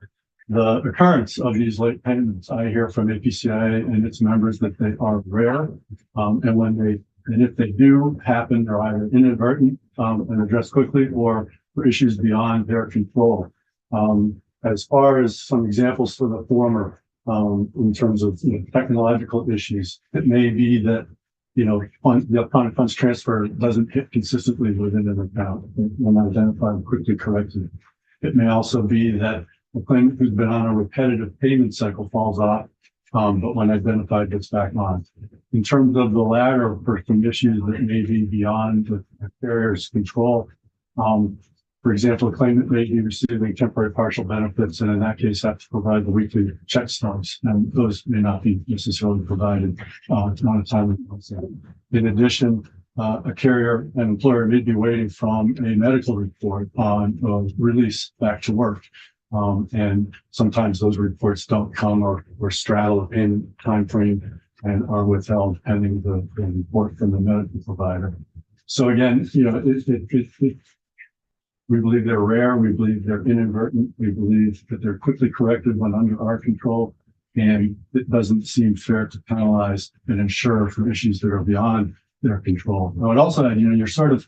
the occurrence of these late payments. I hear from APCIA and its members that they are rare, and if they do happen, they're either inadvertent and addressed quickly, or for issues beyond their control. As far as some examples for the former, in terms of technological issues, it may be that, the upon funds transfer doesn't hit consistently within an account when identified and quickly corrected. It may also be that a claimant who's been on a repetitive payment cycle falls off, but when identified, gets back on. In terms of the latter, for some issues that may be beyond the carrier's control, for example, a claimant may be receiving temporary partial benefits, and in that case, have to provide the weekly check stubs, and those may not be necessarily provided on a timely basis. In addition, a carrier and employer may be waiting from a medical report on release back to work. And sometimes those reports don't come or straddle a payment timeframe and are withheld pending the report from the medical provider. So again, we believe they're rare. We believe they're inadvertent. We believe that they're quickly corrected when under our control. And it doesn't seem fair to penalize an insurer for issues that are beyond their control. I would also add, you're sort of,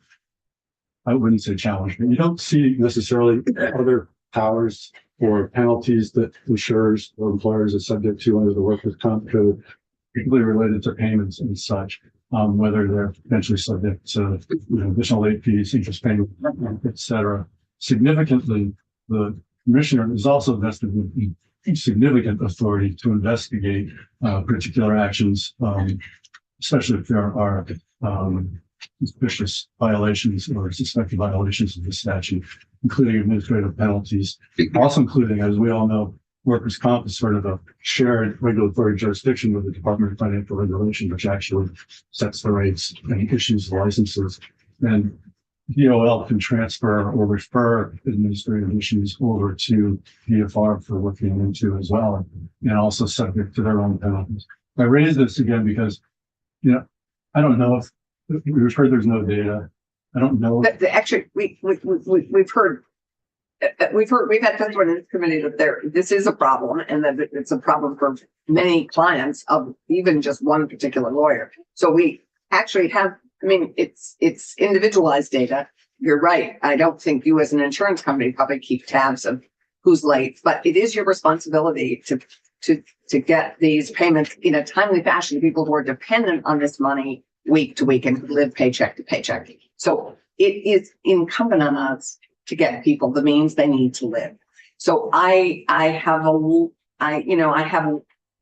I wouldn't say challenged, but you don't see necessarily other powers or penalties that insurers or employers are subject to under the workers' comp code, particularly related to payments and such, whether they're potentially subject to additional late fees, interest payment, et cetera. Significantly, the commissioner is also vested with significant authority to investigate particular actions, especially if there are suspicious violations or suspected violations of the statute, including administrative penalties, also including, as we all know, workers' comp is sort of a shared regulatory jurisdiction with the Department of Financial Regulation, which actually sets the rates and issues the licenses. And DOL can transfer or refer administrative issues over to DFR for looking into as well, and also subject to their own penalties. I raise this again because, I don't know if we've heard there's no data. I don't know. Actually, we've heard, we've had this one in this committee that this is a problem, and that it's a problem for many clients of even just one particular lawyer. So we actually have, it's individualized data. You're right. I don't think you as an insurance company probably keep tabs of who's late, but it is your responsibility to get these payments in a timely fashion to people who are dependent on this money week to week and who live paycheck to paycheck. So it is incumbent on us to get people the means they need to live. So I have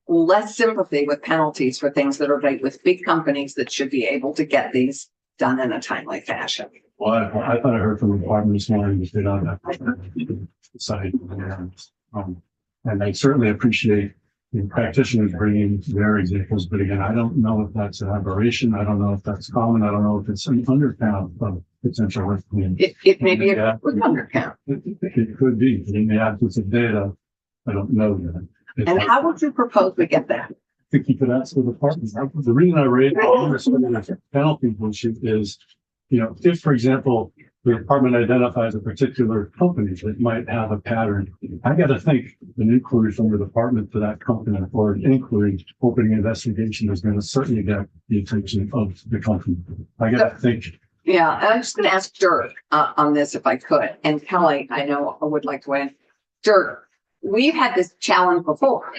less sympathy with penalties for things that are late with big companies that should be able to get these done in a timely fashion. Well, I thought I heard from the department this morning that they don't have the site. And I certainly appreciate the practitioners bringing their examples, but again, I don't know if that's an aberration. I don't know if that's common. I don't know if it's an undercount of potential risk. It may be a undercount. It could be. In the absence of data, I don't know that. And how would you propose we get that? I think you could ask the department. The reason I raised the penalty issue is, if, for example, the department identifies a particular company that might have a pattern, I got to think an inquiry from the department to that company or an inquiry opening investigation is going to certainly get the attention of the company. I got to think. Yeah, and I'm just going to ask Dirk on this if I could. And Kelly, I know I would like to weigh in. Dirk, we've had this challenge before.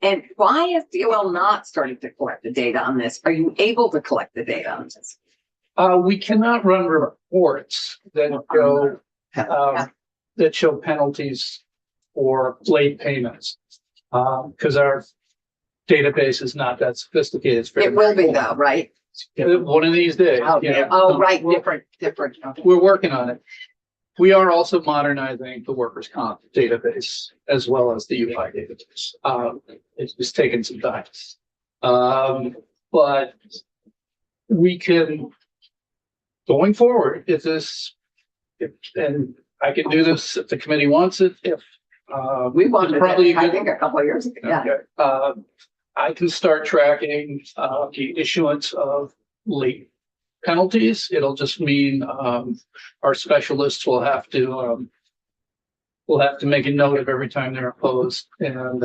And why is DOL not starting to collect the data on this? Are you able to collect the data on this? We cannot run reports that show penalties for late payments because our database is not that sophisticated. It will be though, right? One of these days. Right. Different. We're working on it. We are also modernizing the workers' comp database as well as the UI database. It's just taken some time. But we can, going forward, and I can do this if the committee wants it, if we wanted probably it, I think a couple of years ago. Yeah. Okay. I can start tracking the issuance of late penalties. It'll just mean our specialists will have to make a note of every time they're imposed and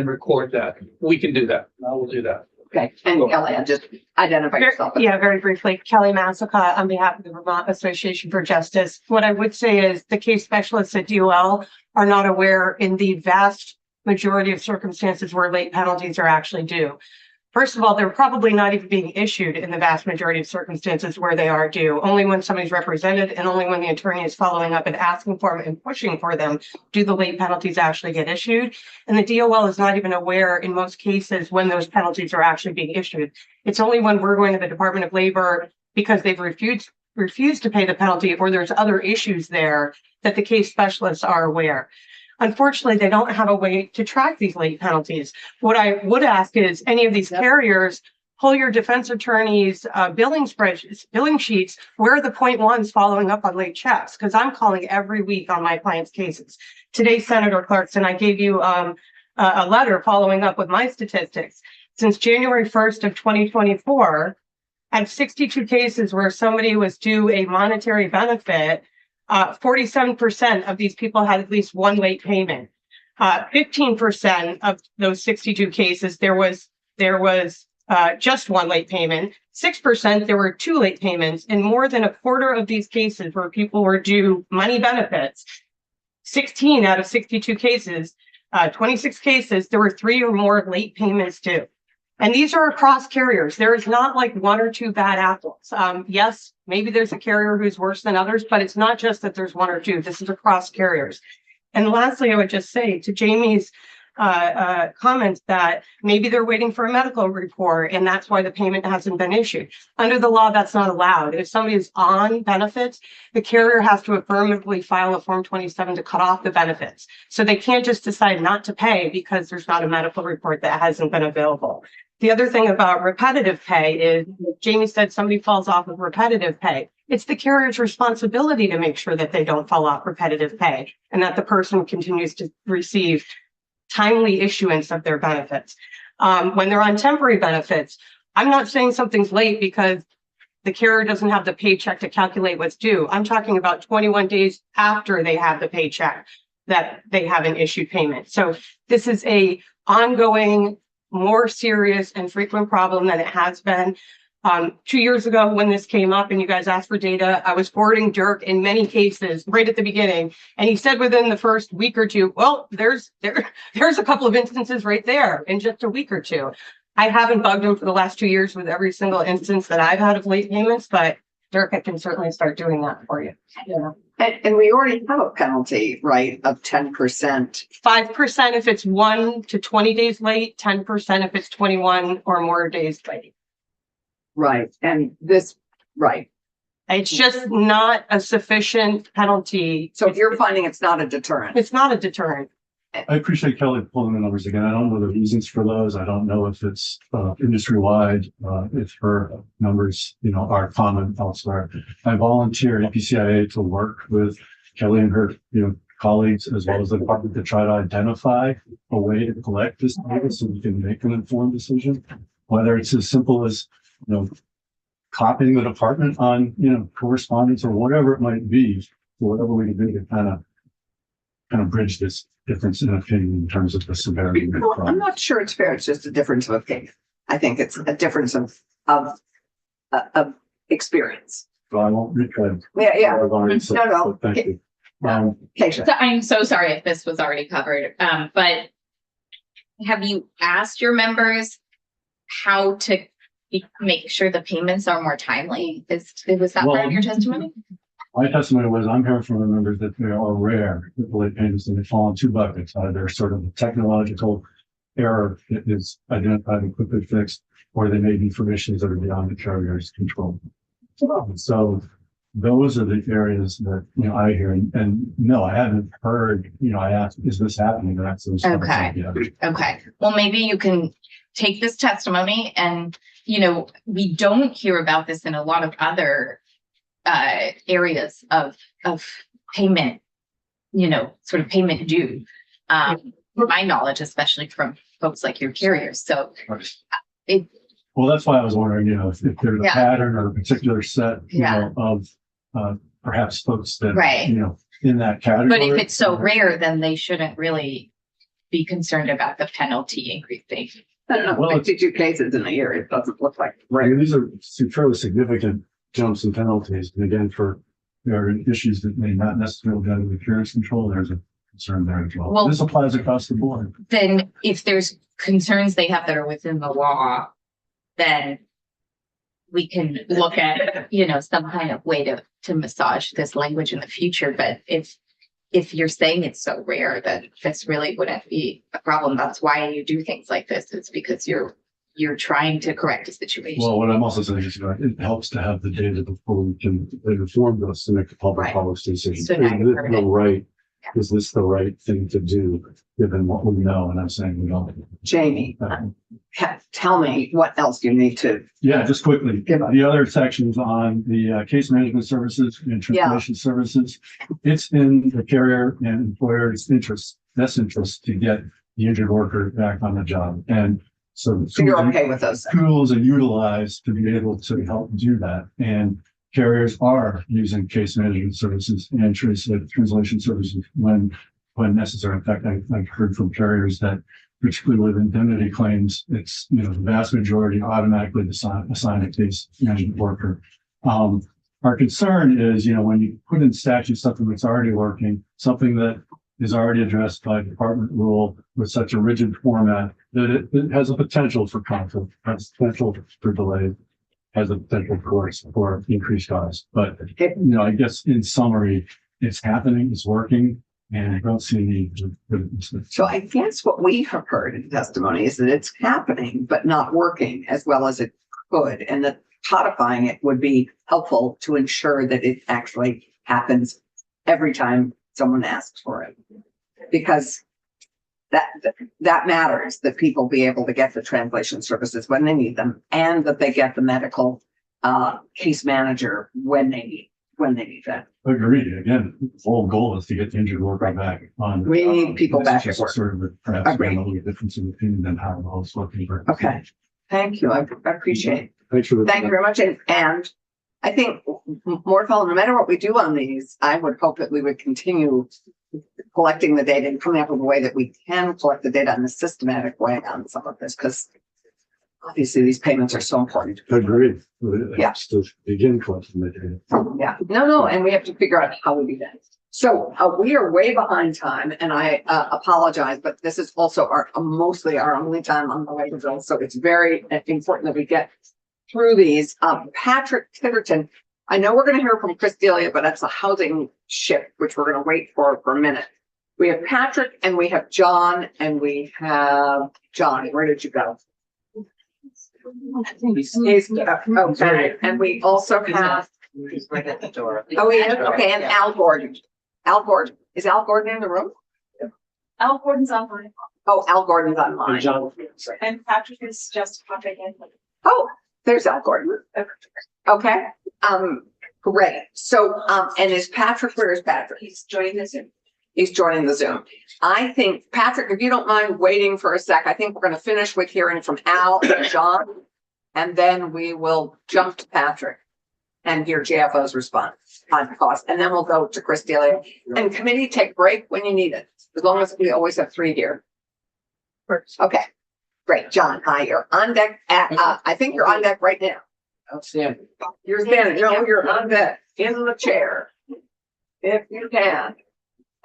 record that. We can do that. I will do that. Okay, and Kelly, just identify yourself. Yeah, very briefly, Kelly Massica on behalf of the Vermont Association for Justice. What I would say is the case specialists at DOL are not aware in the vast majority of circumstances where late penalties are actually due. First of all, they're probably not even being issued in the vast majority of circumstances where they are due. Only when somebody's represented and only when the attorney is following up and asking for them and pushing for them do the late penalties actually get issued. And the DOL is not even aware in most cases when those penalties are actually being issued. It's only when we're going to the Department of Labor because they've refused to pay the penalty or there's other issues there that the case specialists are aware. Unfortunately, they don't have a way to track these late penalties. What I would ask is any of these carriers, pull your defense attorney's billing sheets. Where are the 0.1s following up on late checks? Because I'm calling every week on my clients' cases. Today, Senator Clarkson, I gave you a letter following up with my statistics. Since January 1st of 2024, I had 62 cases where somebody was due a monetary benefit. 47% of these people had at least one late payment. 15% of those 62 cases, there was just one late payment. 6%, there were two late payments. And more than a quarter of these cases where people were due money benefits, 16 out of 62 cases, 26 cases, there were 3 or more late payments due. And these are across carriers. There is not like one or two bad apples. Yes, maybe there's a carrier who's worse than others, but it's not just that there's one or two. This is across carriers. And lastly, I would just say to Jamie's comments that maybe they're waiting for a medical report and that's why the payment hasn't been issued. Under the law, that's not allowed. If somebody is on benefits, the carrier has to affirmatively file a Form 27 to cut off the benefits. So they can't just decide not to pay because there's not a medical report that hasn't been available. The other thing about repetitive pay is Jamie said somebody falls off of repetitive pay. It's the carrier's responsibility to make sure that they don't fall off repetitive pay and that the person continues to receive timely issuance of their benefits. When they're on temporary benefits, I'm not saying something's late because the carrier doesn't have the paycheck to calculate what's due. I'm talking about 21 days after they have the paycheck that they haven't issued payment. So this is a ongoing, more serious and frequent problem than it has been. 2 years ago when this came up and you guys asked for data, I was forwarding Dirk in many cases right at the beginning. And he said within the first week or two, well, there's a couple of instances right there in just a week or two. I haven't bugged him for the last 2 years with every single instance that I've had of late payments, but Dirk, I can certainly start doing that for you. Yeah. And we already have a penalty, right, of 10%. 5% if it's 1 to 20 days late, 10% if it's 21 or more days late. Right. And this, right. It's just not a sufficient penalty. So if you're finding it's not a deterrent. It's not a deterrent. I appreciate Kelly pulling the numbers again. I don't know the reasons for those. I don't know if it's industry wide, if her numbers, are common elsewhere. I volunteer APCIA to work with Kelly and her, colleagues as well as the department to try to identify a way to collect this data so we can make an informed decision. Whether it's as simple as, copying the department on, correspondence or whatever it might be, or whatever we can do to kind of bridge this difference in opinion in terms of the severity of the Well, problem. I'm not sure it's fair. It's just a difference of opinion. I think it's a difference of experience. So I won't retread. Yeah. So, No. so thank you. Keisha. So I'm so sorry if this was already covered, but have you asked your members how to make sure the payments are more timely? Was that part of your testimony? My testimony was I'm hearing from the members that they are rare that the late payments and they fall in two buckets. Either sort of a technological error that is identified and quickly fixed, or they may be for issues that are beyond the carrier's control. So those are the areas that, I hear. And no, I haven't heard, I asked, is this happening? And that's Okay. Well, maybe you can take this testimony and, we don't hear about this in a lot of other areas of payment, sort of payment due. My knowledge, especially from folks like your carriers. So well, that's why I was wondering, if there's a pattern or a particular set, of perhaps folks that, in that category. But if it's so rare, then they shouldn't really be concerned about the penalty increasing. I don't know, Well, 52 cases in a year, it doesn't look like. I mean, these are some fairly significant jumps in penalties. And again, there are issues that may not necessarily have with appearance control, there's a concern there as well. Well- This applies across the board. Then if there's concerns they have that are within the law, then we can look at, some kind of way to massage this language in the future. But if you're saying it's so rare that this really wouldn't be a problem, that's why you do things like this. It's because you're trying to correct a situation. Well, what I'm also saying is, it helps to have the data before we can inform us to make the public Right. policy decision. So now you've heard it. Is this the right thing to do, given what we know? And I'm saying we don't. Jamie, tell me what else you need to. Yeah, just quickly, Give us. the other sections on the case management services and translation services, it's in the carrier and employer's best interest to get the injured worker back on the job. And so You're okay with those? tools are utilized to be able to help do that. And carriers are using case management services and translation services when necessary. In fact, I've heard from carriers that, particularly with indemnity claims, it's, the vast majority automatically assign a case management worker. Our concern is, when you put in statute something that's already working, something that is already addressed by department rule with such a rigid format that it has a potential for conflict, has potential for delay, has a potential for increased cost. But, I guess in summary, it's happening, it's working, and I don't see any need to. So I guess what we have heard in testimony is that it's happening, but not working as well as it could. And that codifying it would be helpful to ensure that it actually happens every time someone asks for it. Because that matters, that people be able to get the translation services when they need them, and that they get the medical case manager when they need that. Agreed. Again, the whole goal is to get the injured worker back on. We need people this back is at just work. Sort of perhaps Agreed. a little difference in opinion than how well it's working. Okay, thank you. I appreciate it. Thanks for the. Thank you very much. And I think Morfell, no matter what we do on these, I would hope that we would continue collecting the data and coming up with a way that we can collect the data in a systematic way on some of this, because obviously these payments are so important. Agreed. Yeah. It's to begin collecting the data. Yeah, no, and we have to figure out how we do that. So we are way behind time, and I apologize, but this is also mostly our only time on the labor bill. So it's very important that we get through these. Patrick Tiverton, I know we're going to hear from Chris Delia, but that's a housing shift, which we're going to wait for a minute. We have Patrick and we have John and we have John. Where did you go? Okay, and we also have. He's right at the door. Oh, okay, and Al Gordon. Al Gordon. Is Al Gordon in the room? Al Gordon's online. Oh, Al Gordon's online. And Patrick is just popping in. Oh, there's Al Gordon. Okay, great. So, and is Patrick, where is Patrick? He's joining the Zoom. He's joining the Zoom. I think, Patrick, if you don't mind waiting for a sec, I think we're going to finish with hearing from Al and John. And then we will jump to Patrick and hear JFO's response on cost. And then we'll go to Chris Delia. And committee, take break when you need it, as long as we always have 3 here. Okay, great. John, hi, you're on deck. I think you're on deck right now. Outstanding. You're standing, no, you're on deck, in the chair. If you can.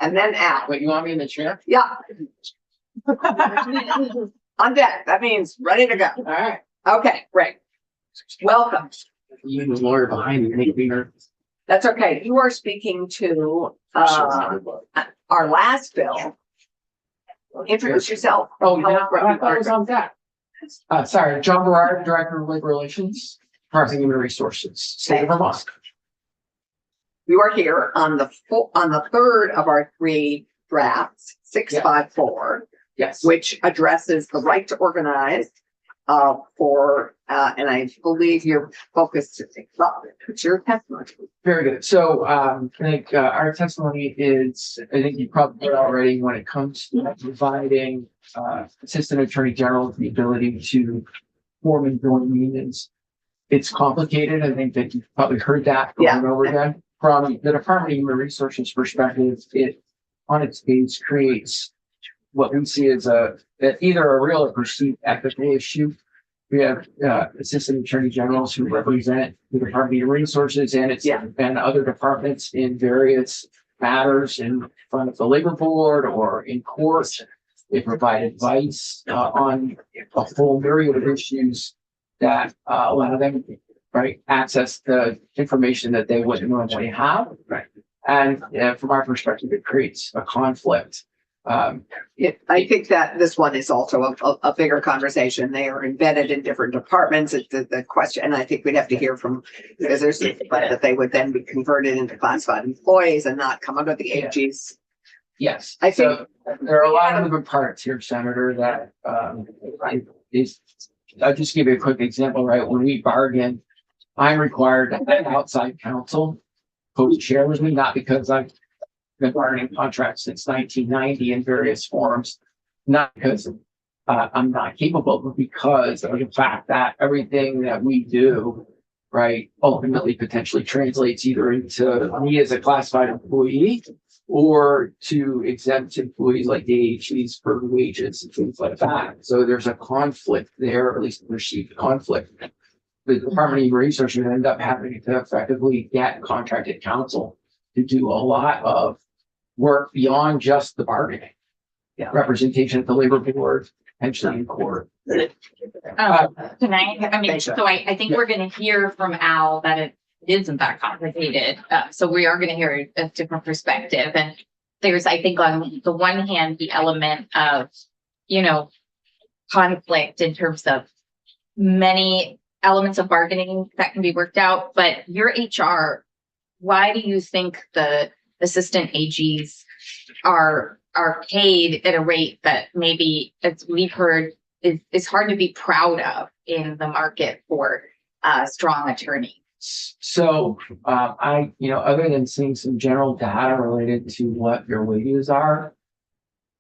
And then Al. Wait, you want me in the chair? Yeah. On deck, that means ready to go. All right. Okay, great. Welcome. You, the lawyer behind me, make me nervous. That's okay. You are speaking to our last bill. Introduce yourself. Oh, yeah, I thought it was on that. Sorry, John Berard, Director of Labor Relations, Department of Human Resources, State of Vermont. You are here on the third of our 3 drafts, 654. Yes. Which addresses the right to organize and I believe your focus is your testimony. Very good. So I think our testimony is, I think you probably heard already when it comes to providing Assistant Attorney General the ability to form and join unions. It's complicated. I think that you've probably heard that over and over again. From the Department of Human Resources perspective, it on its face creates what we see is either a real or perceived ethical issue. We have assistant attorney generals who represent the Department of Human Resources and other departments in various matters in front of the labor board or in court. They provide advice on a whole myriad of issues that allow them access the information that they wouldn't normally have. Right. And from our perspective, it creates a conflict. I think that this one is also a bigger conversation. They are embedded in different departments. It's the question, and I think we'd have to hear from visitors, but that they would then be converted into classified employees and not come under the AG's. Yes, I think there are a lot of moving parts here, Senator, that I'll just give you a quick example, right? When we bargain, I'm required to have outside counsel co-chair with me, not because I've been bargaining contracts since 1990 in various forms, not because I'm not capable, but because of the fact that everything that we do, right, ultimately potentially translates either into me as a classified employee or to exempt employees like the AHs for wages and things like that. So there's a conflict there, or at least a perceived conflict. The Department of Human Resources would end up having to effectively get contracted counsel to do a lot of work beyond just the bargaining. Yeah. Representation at the labor board, potentially in court. Can I mean, so I think we're gonna hear from Al that it isn't that complicated. So we are going to hear a different perspective. And there's, I think, on the one hand, the element of, conflict in terms of many elements of bargaining that can be worked out. But your HR, why do you think the assistant AGs are paid at a rate that maybe, as we've heard, is hard to be proud of in the market for strong attorney? So other than seeing some general data related to what your wages are,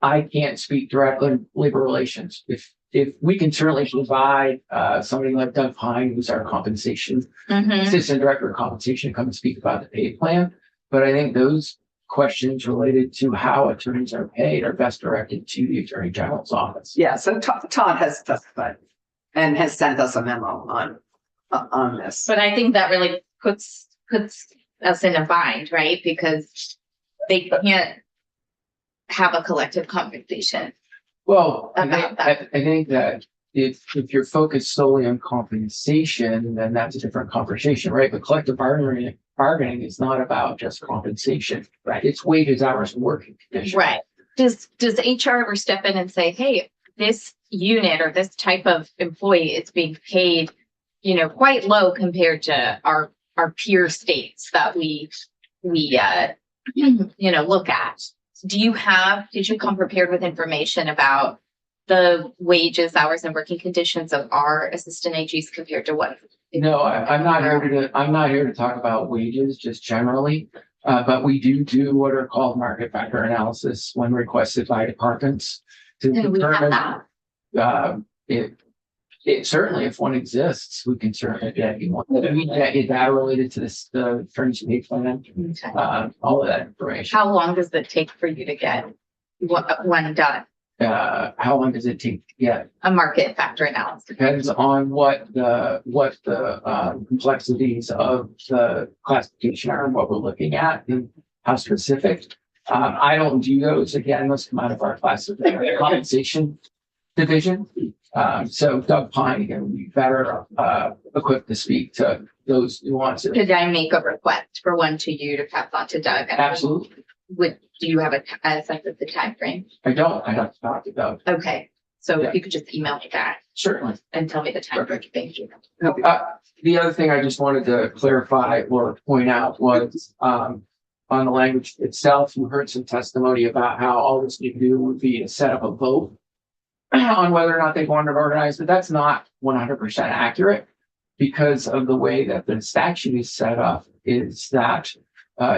I can't speak directly on labor relations. If we can certainly provide somebody like Doug Pine, who's our compensation assistant director of compensation, come and speak about the pay plan. But I think those questions related to how attorneys are paid are best directed to the Attorney General's office. Yeah, so Todd has testified and has sent us a memo on this. But I think that really puts us in a bind, right? Because they can't have a collective conversation. Well, I think that if you're focused solely on compensation, then that's a different conversation, right? But collective bargaining is not about just compensation, right? It's wages, hours, and working conditions. Right. Does HR ever step in and say, hey, this unit or this type of employee is being paid quite low compared to our peer states that we look at? Did you come prepared with information about the wages, hours, and working conditions of our assistant AGs compared to what? No, I'm not here to talk about wages just generally, but we do what are called market factor analysis when requested by departments to determine it certainly, if one exists, we can certainly get you one. We get data related to the attorney's pay plan, all of that information. How long does it take for you to get one done? How long does it take to get a market factor analysis? Depends on what the complexities of the classification are and what we're looking at and how specific. I don't do those. Again, those come out of our compensation division. So Doug Pine, again, would be better equipped to speak to those nuances. Could I make a request for one to you to pass on to Doug? Absolutely. Do you have a sense of the time frame? I don't. I have to talk to Doug. Okay. So if you could just email me that. Certainly. And tell me the time frame. Thank you. The other thing I just wanted to clarify or point out was on the language itself, you heard some testimony about how all this you do would be to set up a vote on whether or not they wanted to organize, but that's not 100% accurate because of the way that the statute is set up is that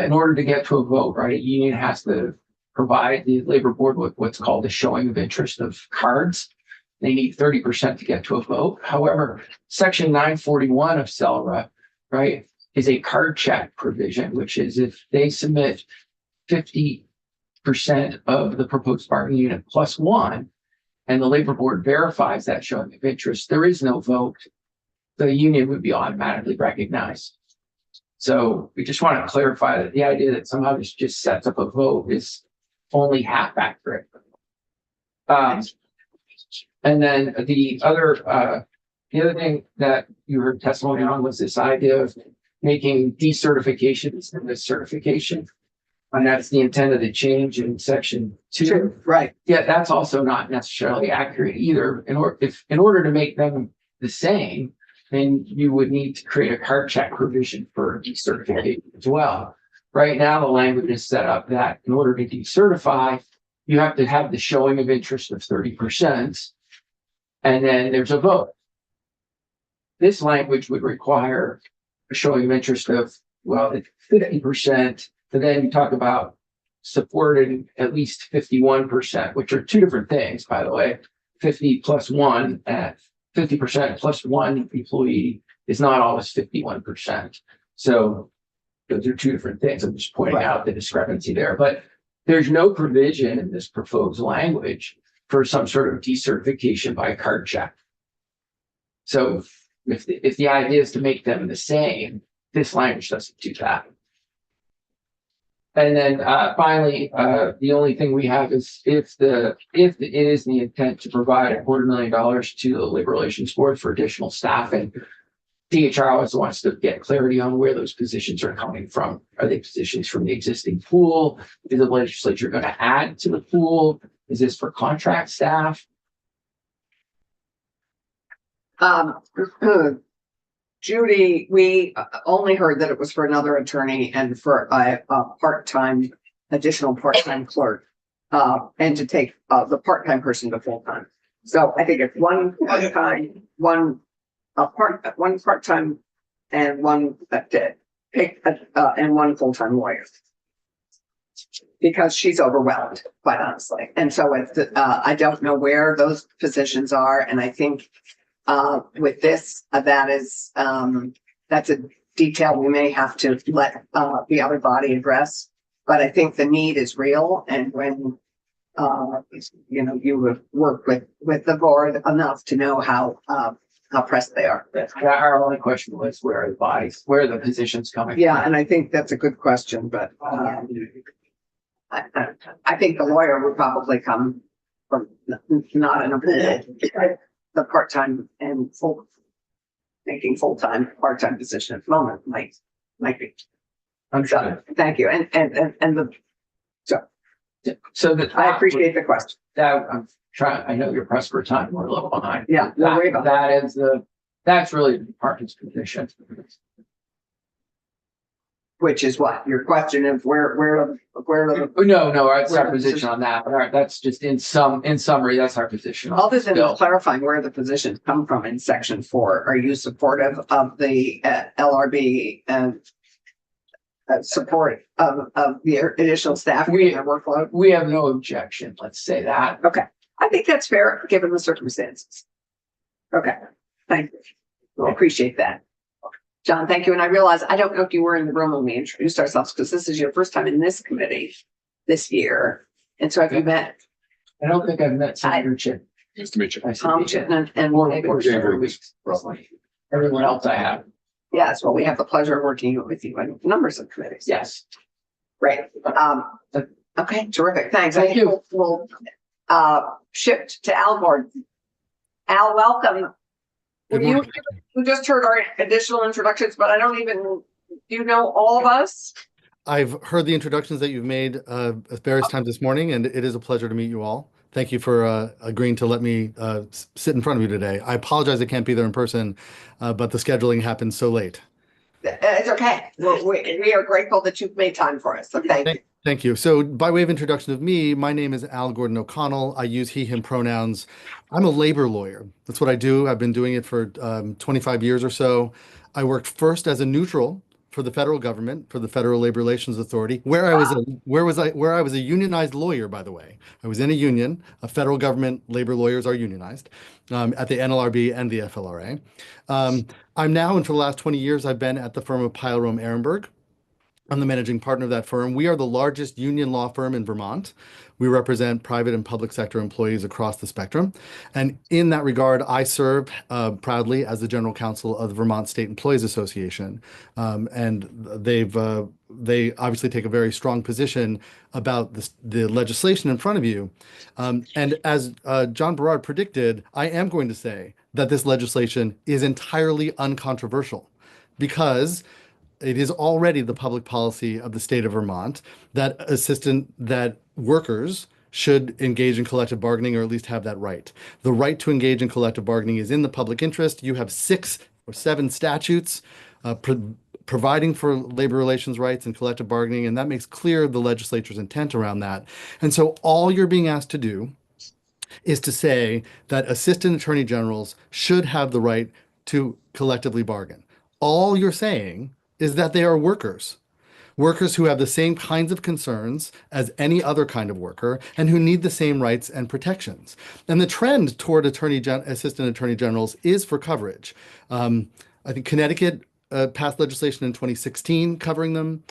in order to get to a vote, right, a union has to provide the labor board with what's called a showing of interest of cards. They need 30% to get to a vote. However, section 941 of CELRA, right, is a card check provision, which is if they submit 50 of the proposed bargaining unit plus one, and the labor board verifies that showing of interest, there is no vote. The union would be automatically recognized. So we just want to clarify that the idea that somehow this just sets up a vote is only half accurate. And then the other thing that you heard testimony on was this idea of making decertification instead of certification. And that's the intent of the change in section 2. Sure, right. Yeah, that's also not necessarily accurate either. In order to make them the same, then you would need to create a card check provision for decertification as well. Right now, the language is set up that in order to decertify, you have to have the showing of interest of 30%, and then there's a vote. This language would require a showing of interest of, well, 50%, but then you talk about supporting at least 51%, which are two different things, by the way. 50 plus 1 at 50% plus 1 employee is not always 51%. So those are two different things. I'm just pointing out the discrepancy there, but there's no provision in this proposed language for some sort of decertification by card check. So if the idea is to make them the same, this language doesn't do that. And then finally, the only thing we have is if it is the intent to provide $250,000 to the Labor Relations Board for additional staffing, DHR always wants to get clarity on where those positions are coming from. Are they positions from the existing pool? Is the legislature going to add to the pool? Is this for contract staff? Judy, we only heard that it was for another attorney and for a additional part-time clerk, and to take the part-time person to full-time. So I think it's one part-time, one part-time, and one and one full-time lawyer. Because she's overwhelmed, quite honestly. And so I don't know where those positions are, and I think with this, that's a detail we may have to let the other body address. But I think the need is real, and when you would work with the board enough to know how pressed they are. Our only question was where are the positions coming from? Yeah, and I think that's a good question, but I think the lawyer would probably come from not in a the part-time and making full-time, part-time position at the moment might be. I'm sorry. Thank you. And so that I appreciate the question. I'm trying, I know you're pressed for time. We're a little behind. Yeah. That's really the department's position. Which is what your question of where No, it's our position on that. All right, that's just in summary, that's our position. Other than clarifying where the positions come from in section 4, are you supportive of the LRB and support of the additional staff and their workload? We have no objection. Let's say that. Okay. I think that's fair given the circumstances. Okay. Thank you. I appreciate that. John, thank you. And I realize, I don't know if you were in the room when we introduced ourselves, because this is your first time in this committee this year. And so have you met? I don't think I've met Senator Chip. Nice to meet you. Tom Chittenden and everyone else I have. Yes, well, we have the pleasure of working with you on numbers of committees. Yes. Great. Okay, terrific. Thanks. Thank you. We'll shift to Al Gordon. Al, welcome. You just heard our additional introductions, but do you know all of us? I've heard the introductions that you've made at various times this morning, and it is a pleasure to meet you all. Thank you for agreeing to let me sit in front of you today. I apologize I can't be there in person, but the scheduling happened so late. It's okay. We are grateful that you've made time for us. So thank you. Thank you. So by way of introduction of me, my name is Al Gordon O'Connell. I use he, him pronouns. I'm a labor lawyer. That's what I do. I've been doing it for 25 years or so. I worked first as a neutral for the federal government, for the Federal Labor Relations Authority, where I was a unionized lawyer, by the way. I was in a union. Federal government labor lawyers are unionized at the NLRB and the FLRA. I'm now, and for the last 20 years, I've been at the firm of Pyle Rome Ehrenberg. I'm the managing partner of that firm. We are the largest union law firm in Vermont. We represent private and public sector employees across the spectrum. And in that regard, I serve proudly as the general counsel of the Vermont State Employees Association. And they obviously take a very strong position about the legislation in front of you. And as John Berard predicted, I am going to say that this legislation is entirely uncontroversial because it is already the public policy of the state of Vermont that workers should engage in collective bargaining, or at least have that right. The right to engage in collective bargaining is in the public interest. You have 6 or 7 statutes providing for labor relations rights and collective bargaining, and that makes clear the legislature's intent around that. And so all you're being asked to do is to say that assistant attorney generals should have the right to collectively bargain. All you're saying is that they are workers who have the same kinds of concerns as any other kind of worker and who need the same rights and protections. And the trend toward assistant attorney generals is for coverage. I think Connecticut passed legislation in 2016 covering them.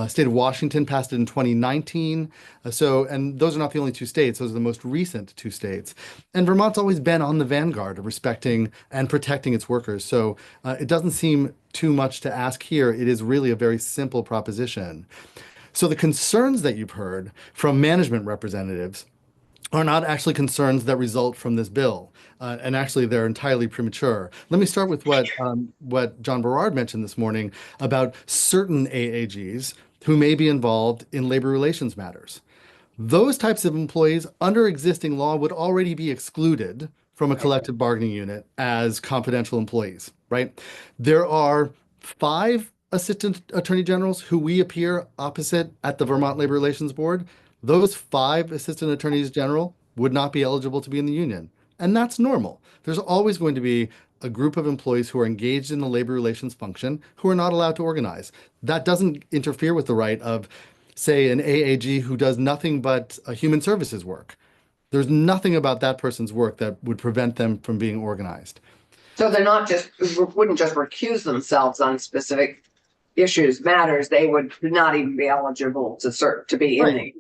State of Washington passed it in 2019. And those are not the only 2 states. Those are the most recent 2 states. And Vermont's always been on the vanguard of respecting and protecting its workers. So it doesn't seem too much to ask here. It is really a very simple proposition. So the concerns that you've heard from management representatives are not actually concerns that result from this bill. And actually, they're entirely premature. Let me start with what John Berard mentioned this morning about certain AAGs who may be involved in labor relations matters. Those types of employees under existing law would already be excluded from a collective bargaining unit as confidential employees, right? There are 5 assistant attorney generals who we appear opposite at the Vermont Labor Relations Board. Those 5 assistant attorneys general would not be eligible to be in the union. And that's normal. There's always going to be a group of employees who are engaged in the labor relations function who are not allowed to organize. That doesn't interfere with the right of, say, an AAG who does nothing but human services work. There's nothing about that person's work that would prevent them from being organized. So they're not wouldn't just recuse themselves on specific issues, matters. They would not even be eligible to be in it.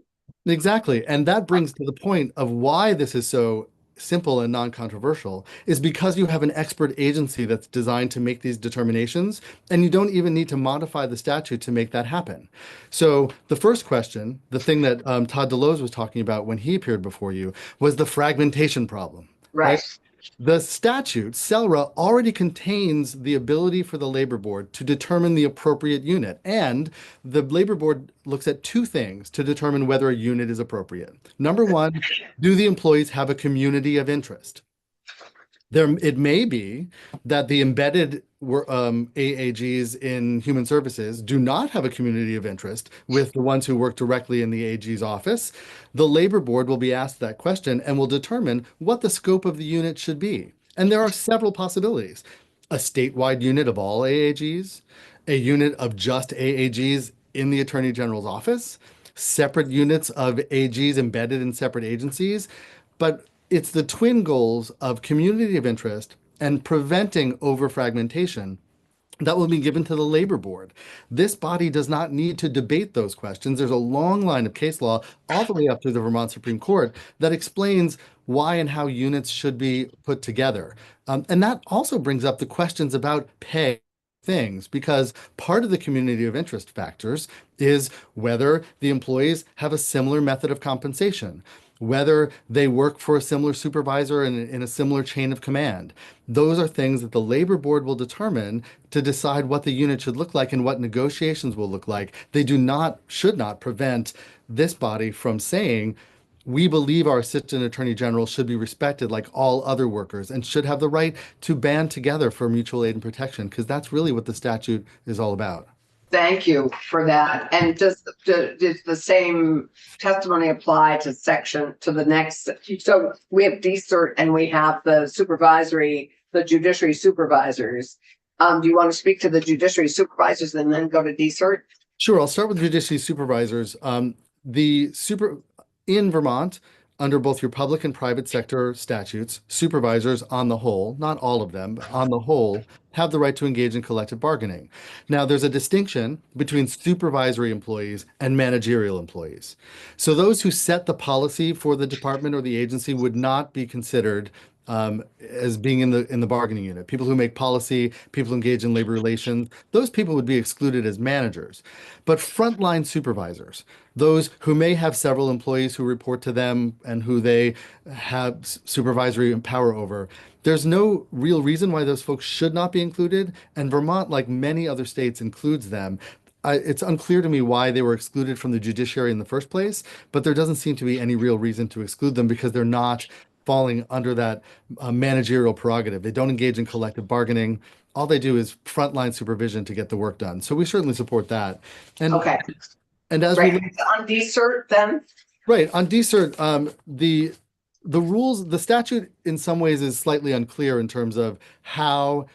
Exactly. And that brings to the point of why this is so simple and non-controversial is because you have an expert agency that's designed to make these determinations, and you don't even need to modify the statute to make that happen. So the first question, the thing that Todd Deloes was talking about when he appeared before you, was the fragmentation problem. Right. The statute, SELRA, already contains the ability for the labor board to determine the appropriate unit. And the labor board looks at 2 things to determine whether a unit is appropriate. Number 1, do the employees have a community of interest? It may be that the embedded AAGs in human services do not have a community of interest with the ones who work directly in the AG's office. The labor board will be asked that question and will determine what the scope of the unit should be. And there are several possibilities. A statewide unit of all AAGs, a unit of just AAGs in the Attorney General's office, separate units of AGs embedded in separate agencies. But it's the twin goals of community of interest and preventing over-fragmentation that will be given to the labor board. This body does not need to debate those questions. There's a long line of case law all the way up to the Vermont Supreme Court that explains why and how units should be put together. And that also brings up the questions about pay things, because part of the community of interest factors is whether the employees have a similar method of compensation, whether they work for a similar supervisor in a similar chain of command. Those are things that the labor board will determine to decide what the unit should look like and what negotiations will look like. They should not prevent this body from saying, we believe our assistant attorney general should be respected like all other workers and should have the right to band together for mutual aid and protection, because that's really what the statute is all about. Thank you for that. And does the same testimony apply to the next? So we have DCERT and we have the judiciary supervisors. Do you want to speak to the judiciary supervisors and then go to DCERT? Sure. I'll start with judiciary supervisors. In Vermont, under both your public and private sector statutes, supervisors on the whole, not all of them, but on the whole, have the right to engage in collective bargaining. Now, there's a distinction between supervisory employees and managerial employees. So those who set the policy for the department or the agency would not be considered as being in the bargaining unit. People who make policy, people who engage in labor relations, those people would be excluded as managers. But frontline supervisors, those who may have several employees who report to them and who they have supervisory power over, there's no real reason why those folks should not be included. And Vermont, like many other states, includes them. It's unclear to me why they were excluded from the judiciary in the first place, but there doesn't seem to be any real reason to exclude them because they're not falling under that managerial prerogative. They don't engage in collective bargaining. All they do is frontline supervision to get the work done. So we certainly support that. And Okay. And as Right. we On DCERT then? right on DCERT, the rules, the statute in some ways is slightly unclear in terms of how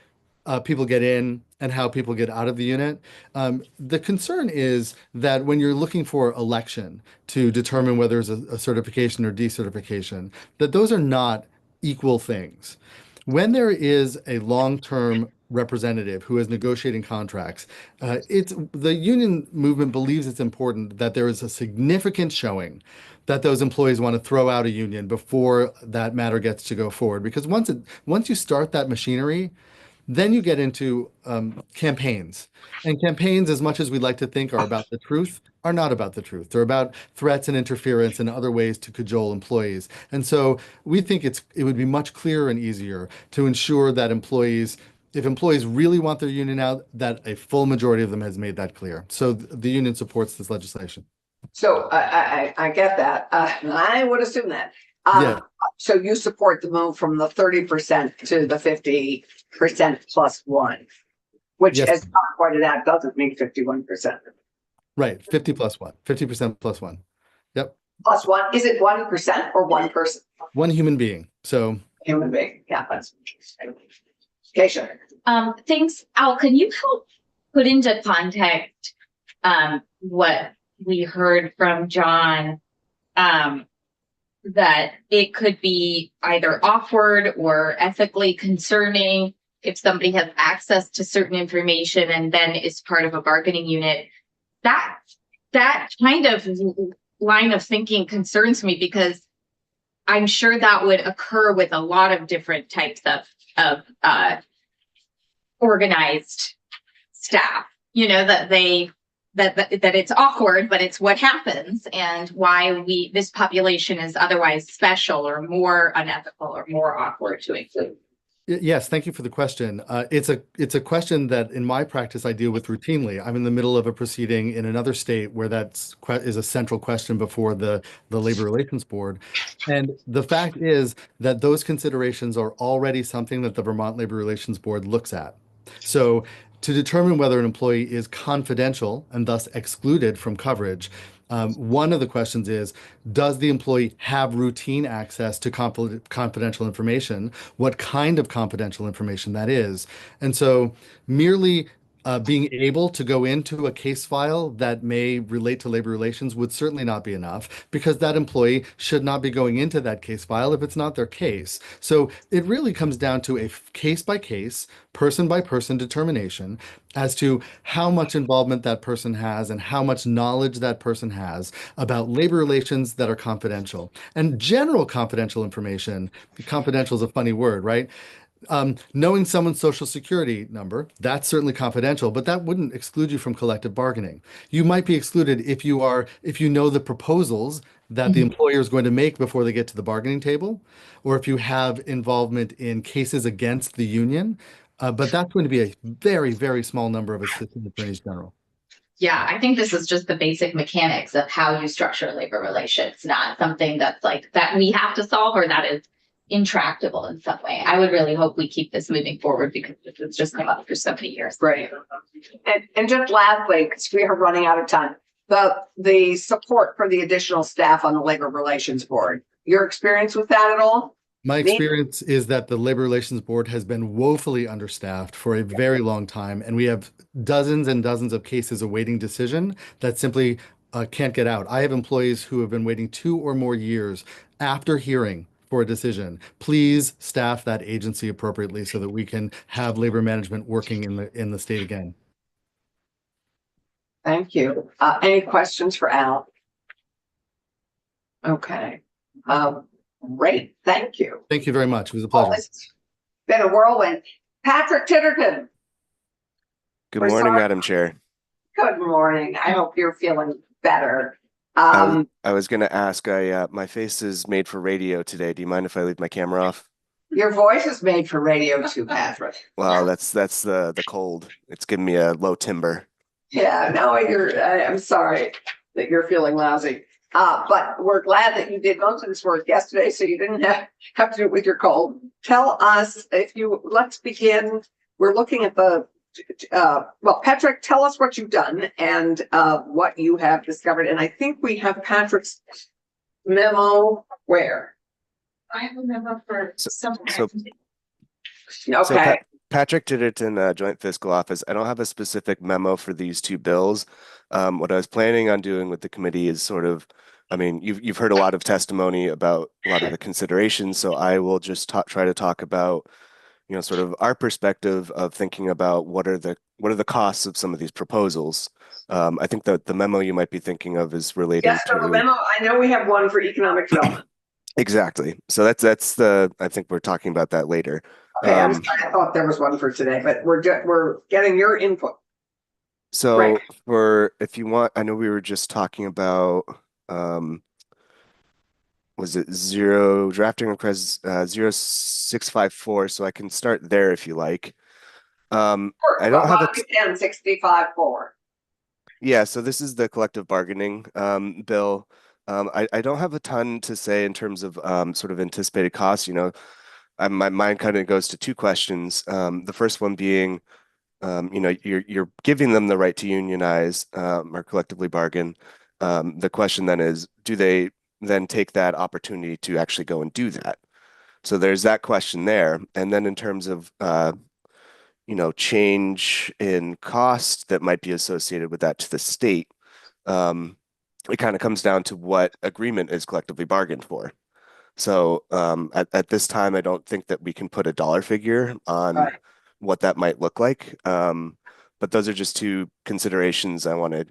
people get in and how people get out of the unit. The concern is that when you're looking for election to determine whether there's a certification or decertification, that those are not equal things. When there is a long-term representative who is negotiating contracts, the union movement believes it's important that there is a significant showing that those employees want to throw out a union before that matter gets to go forward. Because once you start that machinery, then you get into campaigns. And campaigns, as much as we like to think are about the truth, are not about the truth. They're about threats and interference and other ways to cajole employees. And so we think it would be much clearer and easier to ensure that if employees really want their union out, that a full majority of them has made that clear. So the union supports this legislation. So I get that. I would assume that. Yeah. So you support the move from the 30% to the 50% plus one, which, Yes. as Tom pointed out, doesn't make 51%. Right, 50% plus one. Yep, Plus one, is it 1% or one person? one human being. So Human being, yeah, that's interesting. Okay, sure. Thanks. Al, can you help put into context what we heard from John? That it could be either awkward or ethically concerning if somebody has access to certain information and then is part of a bargaining unit. That kind of line of thinking concerns me because I'm sure that would occur with a lot of different types of organized staff, that it's awkward, but it's what happens and why this population is otherwise special or more unethical or more awkward to include. yes, thank you for the question. It's a question that in my practice I deal with routinely. I'm in the middle of a proceeding in another state where that is a central question before the Labor Relations Board. And the fact is that those considerations are already something that the Vermont Labor Relations Board looks at. So to determine whether an employee is confidential and thus excluded from coverage, one of the questions is, does the employee have routine access to confidential information? What kind of confidential information that is? And so merely being able to go into a case file that may relate to labor relations would certainly not be enough because that employee should not be going into that case file if it's not their case. So it really comes down to a case by case, person by person determination as to how much involvement that person has and how much knowledge that person has about labor relations that are confidential. And general confidential information, confidential is a funny word, right? Knowing someone's social security number, that's certainly confidential, but that wouldn't exclude you from collective bargaining. You might be excluded if you know the proposals that the employer is going to make before they get to the bargaining table, or if you have involvement in cases against the union. But that's going to be a very, very small number of assistant attorneys general. Yeah, I think this is just the basic mechanics of how you structure labor relations, not something that's like that we have to solve or that is intractable in some way. I would really hope we keep this moving forward because it's just come up for so many years. Right. And just lastly, because we are running out of time, the support for the additional staff on the Labor Relations Board, your experience with that at all? My experience is that the Labor Relations Board has been woefully understaffed for a very long time, and we have dozens and dozens of cases awaiting decision that simply can't get out. I have employees who have been waiting 2 or more years after hearing for a decision. Please staff that agency appropriately so that we can have labor management working in the state again. Thank you. Any questions for Al? Okay. Great, thank you. Thank you very much. It was a Oh, pleasure. it's been a whirlwind. Patrick Titterton, Good We're morning, sorry. Madam Chair. good morning. I hope you're feeling better. I was gonna ask, my face is made for radio today. Do you mind if I leave my camera off? Your voice is made for radio too, Patrick. Well, that's the cold. It's giving me a low timber. Yeah, no, I'm sorry that you're feeling lousy. But we're glad that you did most of this work yesterday, so you didn't have to do it with your cold. Tell us let's begin. We're looking at well, Patrick, tell us what you've done and what you have discovered. And I think we have Patrick's memo where? I have a memo for someone. Okay. Patrick Titterton, Joint Fiscal Office. I don't have a specific memo for these two bills. What I was planning on doing with the committee is sort of, I mean, you've heard a lot of testimony about a lot of the considerations, so I will just try to talk about, sort of our perspective of thinking about what are the costs of some of these proposals. I think that the memo you might be thinking of is related Yes, so the memo, I know we have one for economic development. Exactly. So that's I think we're talking about that later. Okay, I thought there was one for today, but we're getting your input. So Right. if you want, I know we were just talking about, was it drafting request 0654? So I can start there if you like. I don't have a 1065-4. Yeah, so this is the collective bargaining bill. I don't have a ton to say in terms of sort of anticipated costs. My mind kind of goes to two questions. The first one being, you're giving them the right to unionize or collectively bargain. The question then is, do they then take that opportunity to actually go and do that? So there's that question there. And then in terms of change in cost that might be associated with that to the state, it kind of comes down to what agreement is collectively bargained for. So at this time, I don't think that we can put a dollar figure on what that might look like. But those are just two considerations I want to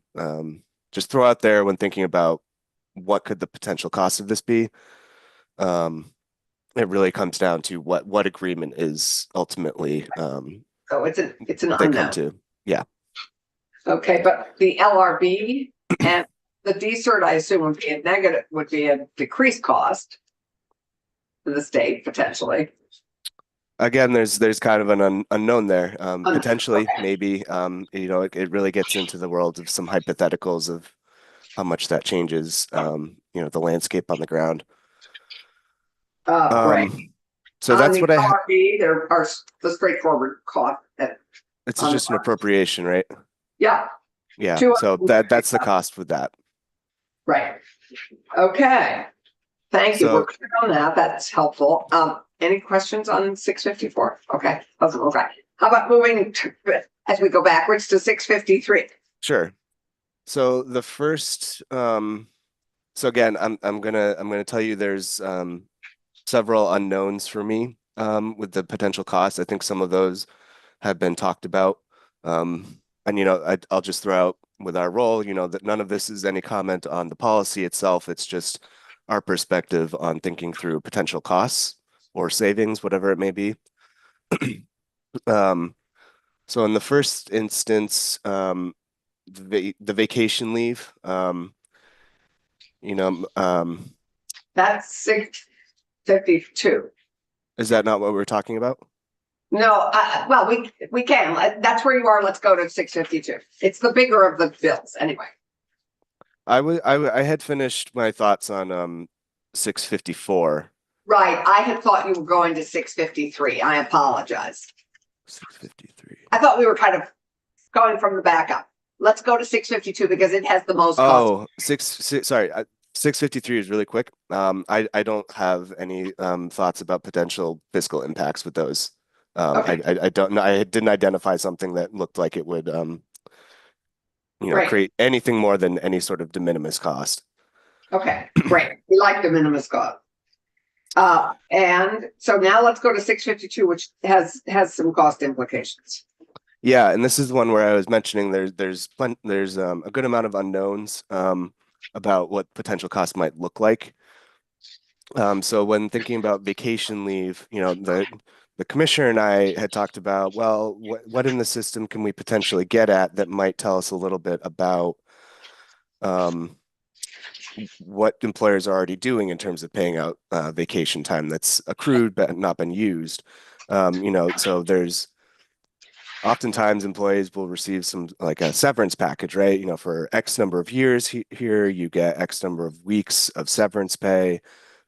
just throw out there when thinking about what could the potential cost of this be. It really comes down to what agreement is ultimately So it's an they come unknown. to. Yeah. Okay, but the LRB and the DCERT, I assume would be a decreased cost to the state potentially. Again, there's kind of an unknown there. Potentially, maybe, it really gets into the world of some hypotheticals of how much that changes, the landscape on the ground. Right. So that's what I have. There are the straightforward cost. It's just an appropriation, right? Yeah. Yeah. So that's the cost with that. Right. Okay. Thank you. So- We're clear on that. That's helpful. Any questions on 654? Okay. Okay. How about moving as we go backwards to 653? Sure. So the first, so again, I'm gonna tell you there's several unknowns for me with the potential costs. I think some of those have been talked about, and I'll just throw out with our role, that none of this is any comment on the policy itself. It's just our perspective on thinking through potential costs or savings, whatever it may be. So in the first instance, the vacation leave, That's 652. is that not what we're talking about? No, well, we can. That's where you are. Let's go to 652. It's the bigger of the bills anyway. I had finished my thoughts on 654. Right. I had thought you were going to 653. I apologize. 653. I thought we were kind of going from the back up. Let's go to 652 because it has the most cost. Oh, 653 is really quick. I don't have any thoughts about potential fiscal impacts with those. Okay. I don't know. I didn't identify something that looked like it would Right. create anything more than any sort of de minimis cost. Okay, great. We like the minimus cost. And so now let's go to 652, which has some cost implications. Yeah, and this is the one where I was mentioning there's a good amount of unknowns about what potential costs might look like. So when thinking about vacation leave, the commissioner and I had talked about, well, what in the system can we potentially get at that might tell us a little bit about what employers are already doing in terms of paying out vacation time that's accrued but not been used. So there's oftentimes employees will receive some like a severance package, right? For X number of years here, you get X number of weeks of severance pay.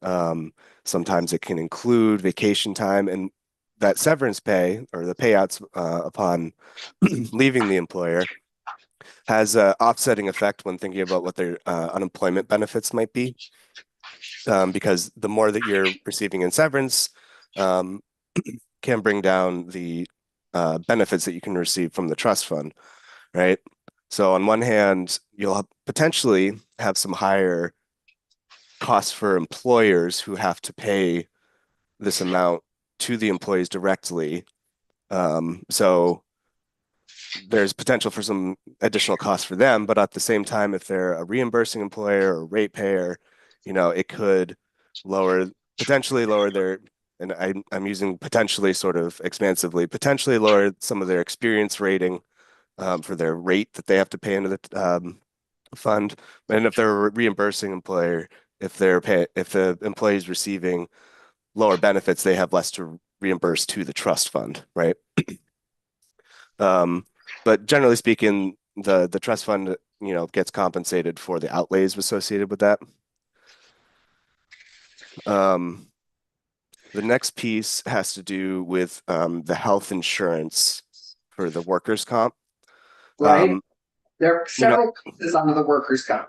Sometimes it can include vacation time, and that severance pay or the payouts upon leaving the employer has an offsetting effect when thinking about what their unemployment benefits might be. Because the more that you're receiving in severance can bring down the benefits that you can receive from the trust fund, right? So on one hand, you'll potentially have some higher costs for employers who have to pay this amount to the employees directly. So there's potential for some additional costs for them, but at the same time, if they're a reimbursing employer or ratepayer, it could potentially lower their, and I'm using potentially sort of expansively, potentially lower some of their experience rating for their rate that they have to pay into the fund. And if they're a reimbursing employer, if the employee is receiving lower benefits, they have less to reimburse to the trust fund, right? But generally speaking, the trust fund, gets compensated for the outlays associated with that. The next piece has to do with the health insurance for the workers' comp. Right. There are several pieces under the workers' comp.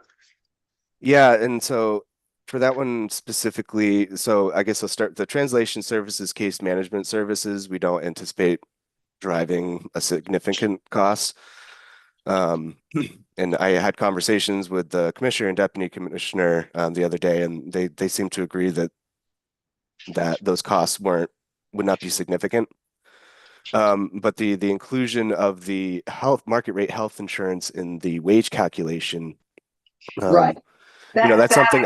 Yeah, and so for that one specifically, so I guess I'll start the translation services, case management services. We don't anticipate driving a significant cost. And I had conversations with the commissioner and deputy commissioner the other day, and they seem to agree that those costs would not be significant. But the inclusion of the market rate health insurance in the wage calculation, right? That's something.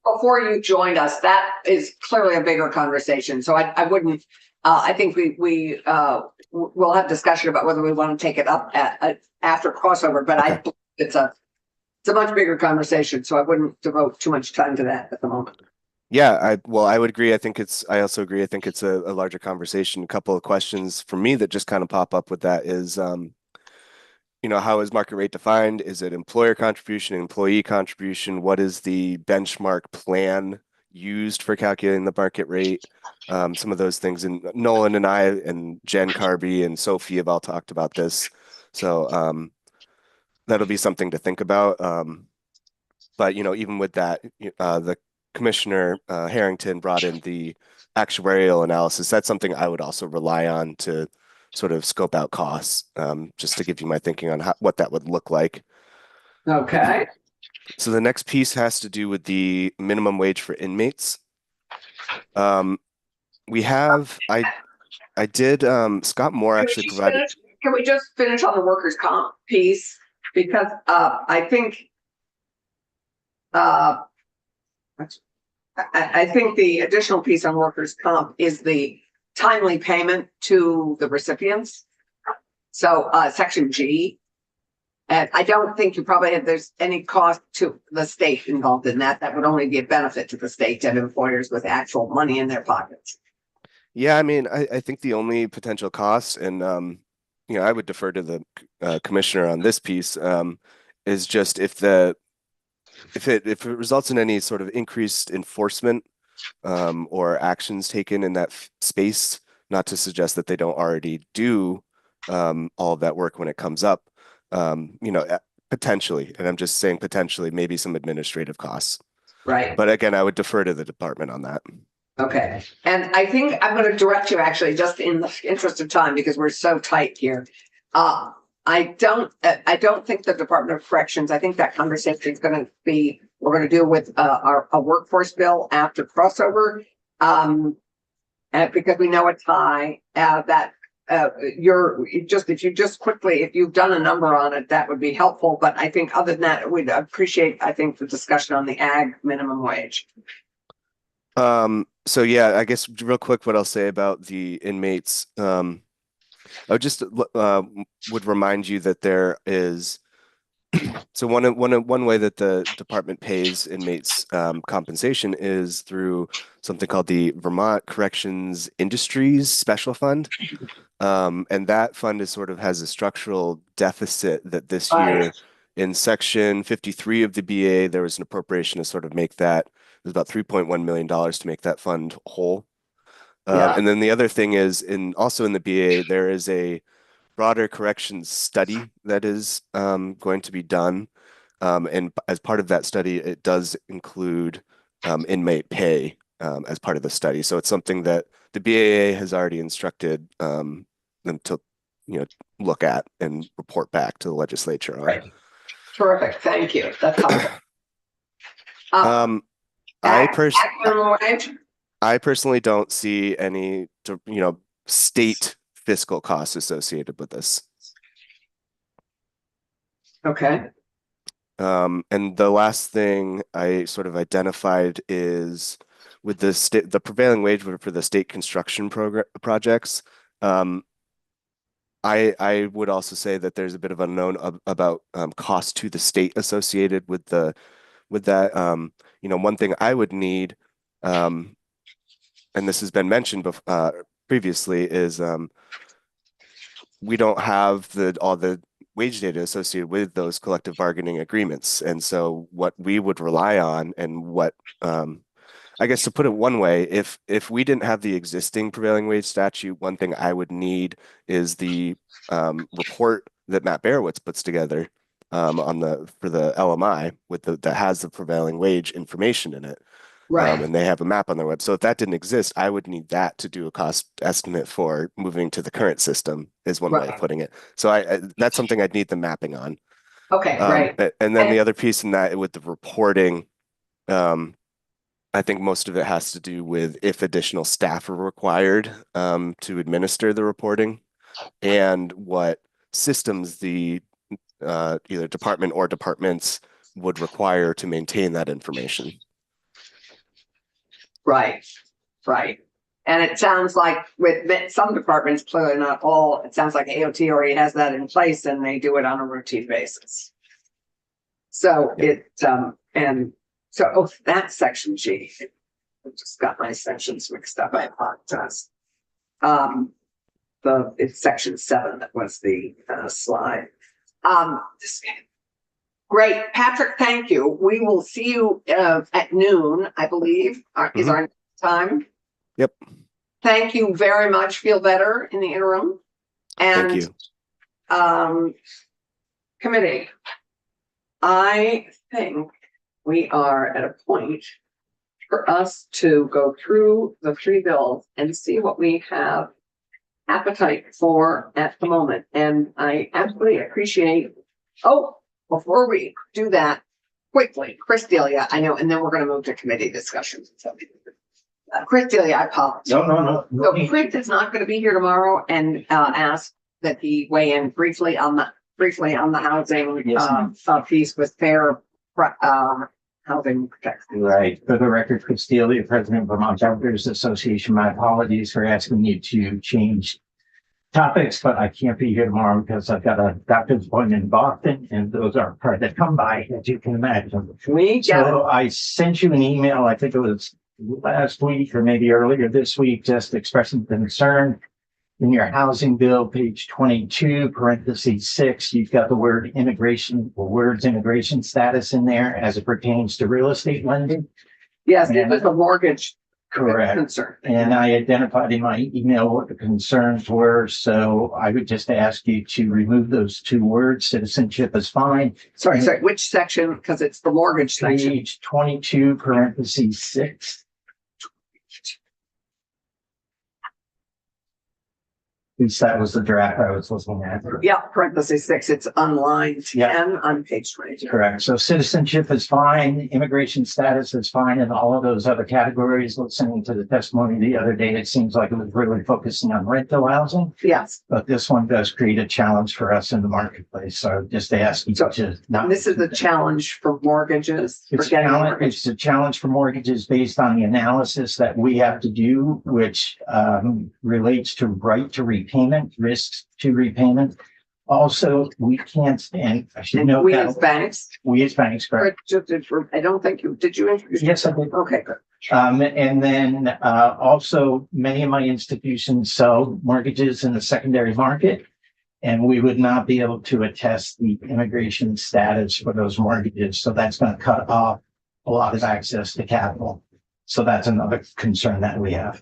Before you joined us, that is clearly a bigger conversation. So I wouldn't. I think we'll have discussion about whether we want to take it up after crossover. But I believe it's a much bigger conversation. So I wouldn't devote too much time to that at the moment. Yeah, I would agree. I also agree. I think it's a larger conversation. A couple of questions for me that just kind of pop up with that is, how is market rate defined? Is it employer contribution, employee contribution? What is the benchmark plan used for calculating the market rate? Some of those things. And Nolan and I and Jen Carby and Sophie have all talked about this. So that'll be something to think about. But, even with that, the Commissioner Harrington brought in the actuarial analysis. That's something I would also rely on to sort of scope out costs, just to give you my thinking on what that would look like. Okay. So the next piece has to do with the minimum wage for inmates. Scott Moore actually provided. Can we just finish on the workers' comp piece? Because I think the additional piece on workers' comp is the timely payment to the recipients. So section G. And I don't think there's any cost to the state involved in that. That would only be a benefit to the state and employers with actual money in their pockets. Yeah, I mean, I think the only potential cost, and I would defer to the commissioner on this piece, is just if it results in any sort of increased enforcement or actions taken in that space, not to suggest that they don't already do all of that work when it comes up, potentially, and I'm just saying potentially, maybe some administrative costs. Right. But again, I would defer to the department on that. Okay. And I think I'm going to direct you actually just in the interest of time because we're so tight here. I don't think the Department of Corrections, I think that conversation is gonna be, we're gonna deal with, a workforce bill after crossover. And because we know it's high, that, if you just quickly, if you've done a number on it, that would be helpful. But I think other than that, we'd appreciate, I think, the discussion on the ag minimum wage. So yeah, I guess real quick, what I'll say about the inmates, I would just would remind you that there is so one way that the department pays inmates compensation is through something called the Vermont Corrections Industries Special Fund. And that fund is sort of has a structural deficit that this year in section 53 of the BA, there was an appropriation to sort of make that, it was about $3.1 million to make that fund whole. And then the other thing is also in the BA, there is a broader corrections study that is going to be done. And as part of that study, it does include inmate pay as part of the study. So it's something that the BAA has already instructed them to, look at and report back to the legislature on. Right. Terrific. Thank you. That's helpful. I personally don't see any, state fiscal costs associated with this. Okay. And the last thing I sort of identified is with the prevailing wage for the state construction projects. I would also say that there's a bit of unknown about cost to the state associated with that. One thing I would need, and this has been mentioned previously, is we don't have all the wage data associated with those collective bargaining agreements. And so what we would rely on, and what I guess to put it one way, if we didn't have the existing prevailing wage statute, one thing I would need is the report that Matt Barowitz puts together for the LMI that has the prevailing wage information in it. Right. And they have a map on their web. So if that didn't exist, I would need that to do a cost estimate for moving to the current system, is one way of putting it. So that's something I'd need the mapping on. Okay, great. And then the other piece in that with the reporting, I think most of it has to do with if additional staff are required to administer the reporting, and what systems the either department or departments would require to maintain that information. Right. And it sounds like with some departments, clearly not all, it sounds like AOT already has that in place and they do it on a routine basis. So that's section G. I just got my sections mixed up. I apologize. It's section 7 that was the slide. Great, Patrick, thank you. We will see you at noon, I believe, is our time. Yep. Thank you very much. Feel better in the interim. And thank you. Committee, I think we are at a point for us to go through the 3 bills and see what we have appetite for at the moment. And I absolutely appreciate, before we do that, quickly, Chris Delia, I know, and then we're going to move to committee discussions. So, Chris Delia, I apologize. No. So Chris is not going to be here tomorrow, and ask that he weigh in briefly on the housing piece with fair housing protection. Right. For the record, Chris Delia, President of Vermont Doctors Association. My apologies for asking you to change topics, but I can't be here tomorrow because I've got a doctor's appointment in Boston, and those are hard to come by, as you can imagine. So I sent you an email, I think it was last week or maybe earlier this week, just expressing concern. In your housing bill, page 22, parentheses 6, you've got the word integration, or words integration status in there as it pertains to real estate lending. Yes, it was a mortgage. Correct. Concern. And I identified in my email what the concerns were. So I would just ask you to remove those 2 words. Citizenship is fine. Sorry, which section? Because it's the mortgage section. Page 22, parentheses 6. At least that was the draft I was looking at. Yeah, parentheses 6, it's on line Yeah. 10 on page 22. Correct. So citizenship is fine, immigration status is fine, and all of those other categories. Listening to the testimony the other day, it seems like it was really focusing on rental housing. Yes. But this one does create a challenge for us in the marketplace. So just ask you to not. This is the challenge for mortgages. For It's getting challenge, mortgages. it's a challenge for mortgages based on the analysis that we have to do, which relates to right to repayment, risks to repayment. Also, we can't, and I should note We that as banks. we as banks, correct? I don't think did you introduce? Yes, I did. Okay, good. And then also many of my institutions sell mortgages in the secondary market. And we would not be able to attest the immigration status for those mortgages. So that's going to cut off a lot of access to capital. So that's another concern that we have.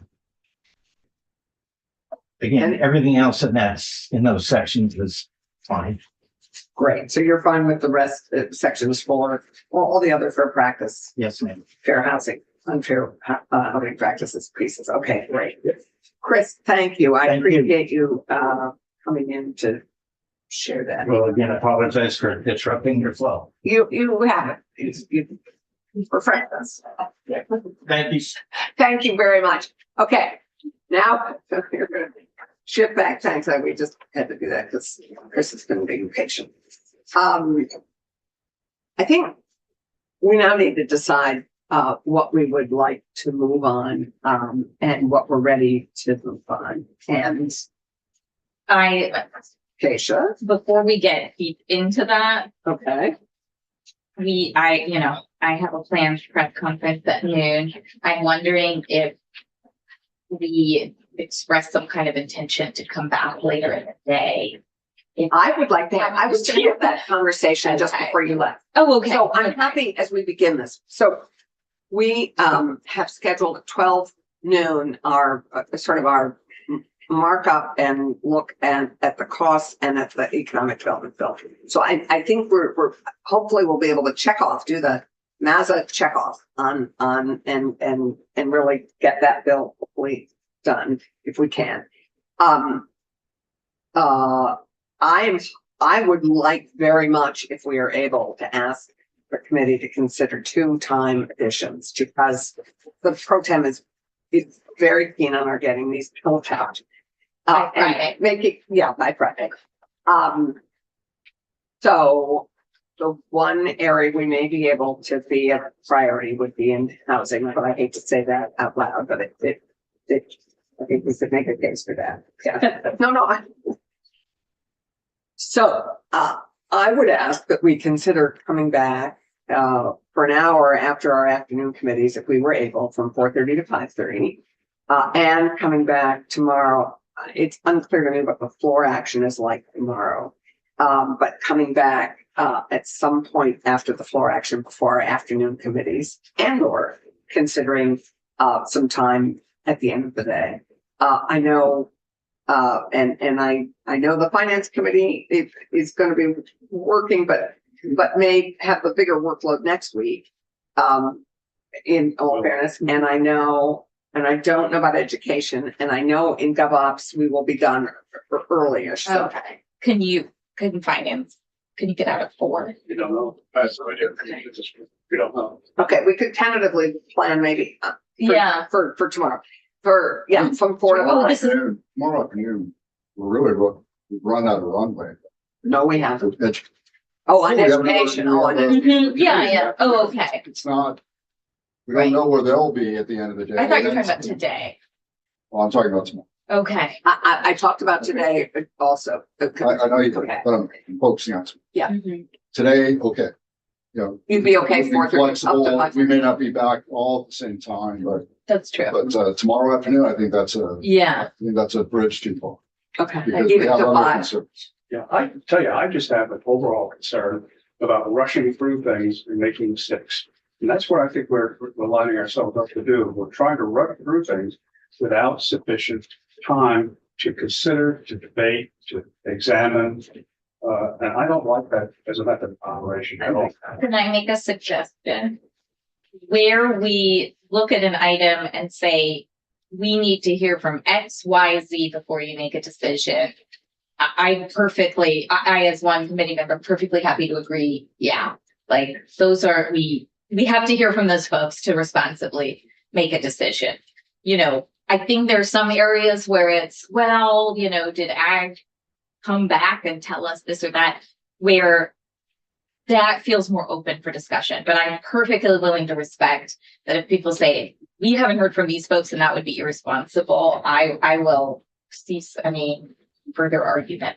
Again, everything else in those sections is fine. Great. So you're fine with the rest sections for all the other fair practice, Yes, ma'am. fair housing, unfair housing practices pieces. Okay, great. Chris, thank you. I Thank you. appreciate you coming in to share that. Well, again, I apologize for disrupting your flow. You have it. You refreshed us. Thank you. Thank you very much. Okay, now we're gonna shift back. Thanks. We just had to do that because Chris has been being patient. I think we now need to decide what we would like to move on and what we're ready to move on. And Keisha, before we get deep into that, okay. I have a planned press conference at noon. I'm wondering if we express some kind of intention to come back later in the day. I would like to have, I was going to have that conversation just Okay. before you left. Oh, okay. So I'm happy as we begin this. So we have scheduled at 12 noon our sort of our markup and look at the costs and at the economic development bill. So I think we're hopefully we'll be able to do the MAZA check off on and really get that bill hopefully done if we can. I would like very much if we are able to ask the committee to consider 2 time additions because the pro tem is very keen on our getting these built out. By Friday. By Friday. So the one area we may be able to be a priority would be in housing, but I hate to say that out loud, but I think we could make a case for that. Yeah. No. So I would ask that we consider coming back for an hour after our afternoon committees, if we were able, from 4:30 to 5:30, and coming back tomorrow. It's unclear to me what the floor action is like tomorrow, but coming back at some point after the floor action before our afternoon committees, and/or considering some time at the end of the day. I know. I know the finance committee is going to be working, but may have a bigger workload next week. In all fairness, and I don't know about education, and I know in GovOps we will be done early-ish. So. Okay. Can finance? Can you get out at 4? You don't know. That's what I do. We don't know. Okay, we could tentatively plan maybe. For tomorrow. From 4 to 5. Tomorrow afternoon, we've run out of runway. No, we haven't. On Education. Yeah. Oh, okay. It's not, we don't know where they'll be at the end of the day. I thought you were talking about today. Well, I'm talking about tomorrow. Okay. I talked about today also. I know you did, Okay. but I'm focusing on tomorrow. Yeah. Today, okay. You know, You'd be okay we'll 4:30, flexible. up to 5:30. We may not be back all at the same time, but That's true. tomorrow afternoon, I think that's a bridge too far. Okay. Because Give we it have to other 5. concerns. Yeah, I can tell you, I just have an overall concern about rushing through things and making mistakes. And that's what I think we're lining ourselves up to do. We're trying to rush through things without sufficient time to consider, to debate, to examine. And I don't like that as a method of operation at all. Can I make a suggestion? Where we look at an item and say, we need to hear from X, Y, Z before you make a decision. I as one committee member, perfectly happy to agree. Yeah, like those are, we have to hear from those folks to responsibly make a decision. You know, I think there's some areas where it's, well, you know, did ag come back and tell us this or that, where that feels more open for discussion. But I'm perfectly willing to respect that if people say, we haven't heard from these folks and that would be irresponsible, I will cease any further argument.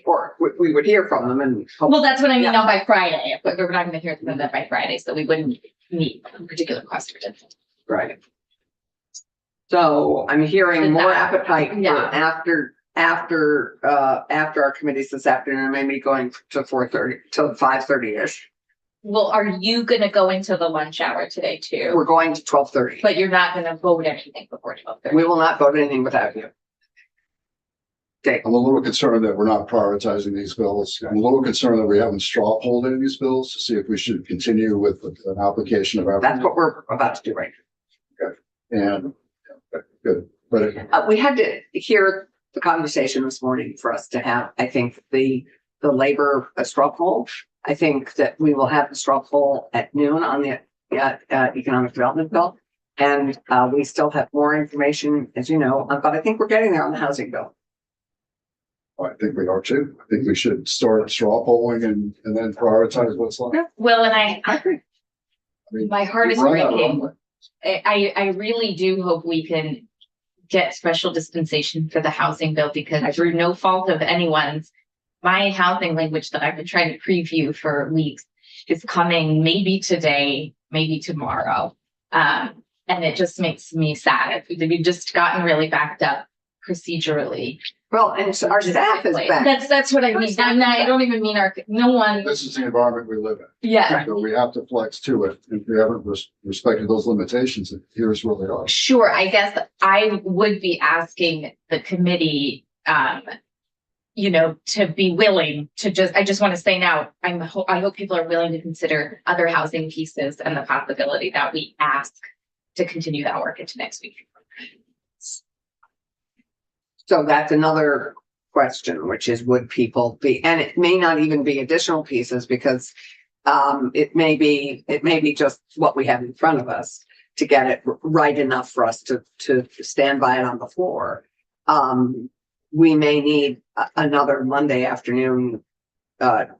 Or we would hear from them and. Well, that's what I mean, not by Friday, but we're not gonna hear from them by Friday, so we wouldn't meet a particular question. Right. So I'm hearing more appetite for Yeah. after our committees this afternoon, maybe going to 4:30 to 5:30-ish. Well, are you gonna go into the lunch hour today too? We're going to 12:30. But you're not gonna vote anything before 12:30? We will not vote anything without you. Okay. I'm a little concerned that we're not prioritizing these bills. I'm a little concerned that we haven't straw polled any of these bills to see if we should continue with an application of. That's what we're about to do right now. And, good, but. We had to hear the conversation this morning for us to have, I think, the labor straw poll. I think that we will have the straw poll at noon on the economic development bill. And we still have more information, as you know, but I think we're getting there on the housing bill. I think we are too. I think we should start straw polling and then prioritize what's left. Well, and I agree. My heart is we've run out of breaking. runway. I really do hope we can get special dispensation for the housing bill, because through no fault of anyone's, my housing language that I've been trying to preview for weeks is coming maybe today, maybe tomorrow. And it just makes me sad. We've just gotten really backed up procedurally. Well, and so our staff is back. That's what I mean. I don't even mean no one. This is the environment we live in. Yeah. So we have to flex to it. If we haven't respected those limitations, here's where they are. Sure. I guess I would be asking the committee, you know, to be willing to I just want to say now, I hope people are willing to consider other housing pieces and the possibility that we ask to continue that work into next week. So that's another question, which is, would people be, and it may not even be additional pieces, because it may be just what we have in front of us to get it right enough for us to stand by it on the floor. We may need another Monday afternoon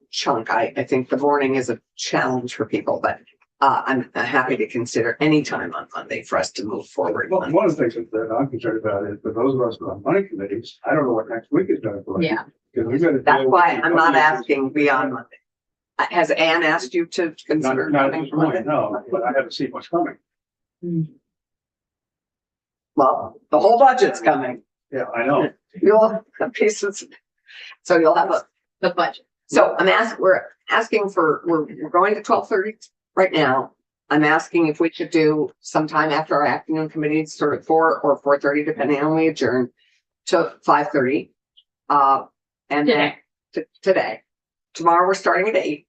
chunk. I think the morning is a challenge for people, but I'm happy to consider any time on Monday for us to move forward. Well, one of the things that I'm concerned about is for those of us who are on money committees, I don't know what next week is going to be. Yeah. Because we've got to. That's why I'm not asking beyond Monday. Has Anne asked you to consider? Not at this point, no, but I haven't seen what's coming. Well, the whole budget's coming. Yeah, I know. You'll have pieces. So you'll have the budget. So we're going to 12:30 right now. I'm asking if we could do sometime after our afternoon committee, sort of 4 or 4:30, depending on when we adjourn, to 5:30. And then today. Tomorrow we're starting at 8.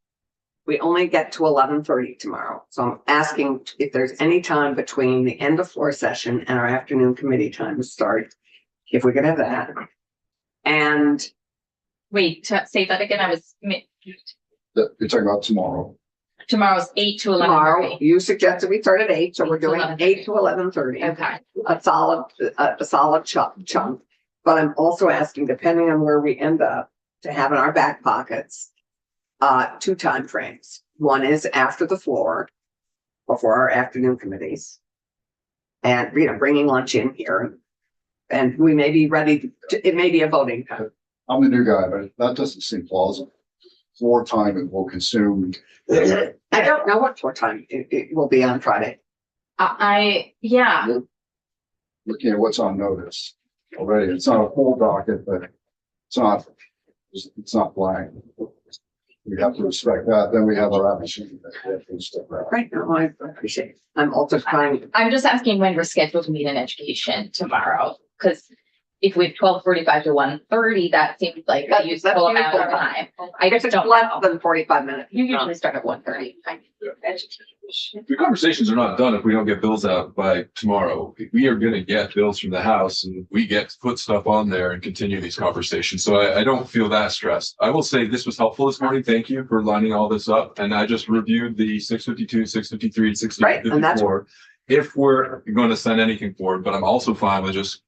We only get to 11:30 tomorrow. So I'm asking if there's any time between the end of floor session and our afternoon committee time to start, if we could have that. And wait, say that again. You're talking about tomorrow. Tomorrow's 8 to 11. Tomorrow, you suggested we start at 8, so we're doing 8 to 11:30. Okay. A solid chunk. But I'm also asking, depending on where we end up, to have in our back pockets 2 time frames. One is after the floor, before our afternoon committees, and bringing lunch in here, and we may be ready. It may be a voting time. I'm the new guy, but that doesn't seem plausible. Floor time it will consume. I don't know what floor time it will be on Friday. Yeah. Looking at what's on notice already, it's not a full docket, but it's not blank. We have to respect that. Then we have our opportunity. Right now, I appreciate it. I'm also trying. I'm just asking when we're scheduled to meet in education tomorrow, because if we have 12:45 to 1:30, that seems like a useful amount of time. I just don't less than 45 minutes. You usually start at 1:30. The conversations are not done if we don't get bills out by tomorrow. We are gonna get bills from the House and we get to put stuff on there and continue these conversations. So I don't feel that stressed. I will say this was helpful this morning. Thank you for lining all this up. And I just reviewed the 652, 653, and Right, and that's- 654. If we're going to send anything forward, but I'm also fine with just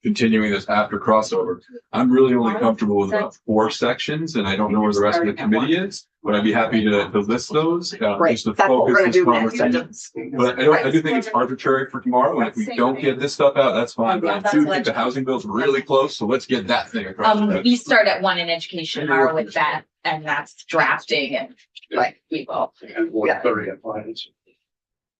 continuing this after crossover. I'm really only comfortable with about 4 sections and I don't know where the rest of the committee is, but I'd be happy to list those. Right, Just to that's what we're focus gonna this do next. conversation. But I do think it's arbitrary for tomorrow. And if we don't get this stuff out, that's fine. But I do think the housing bill's really close. So let's get that thing across. We start at 1 in education tomorrow with that, and that's drafting and like we will. And 1:30 on finance.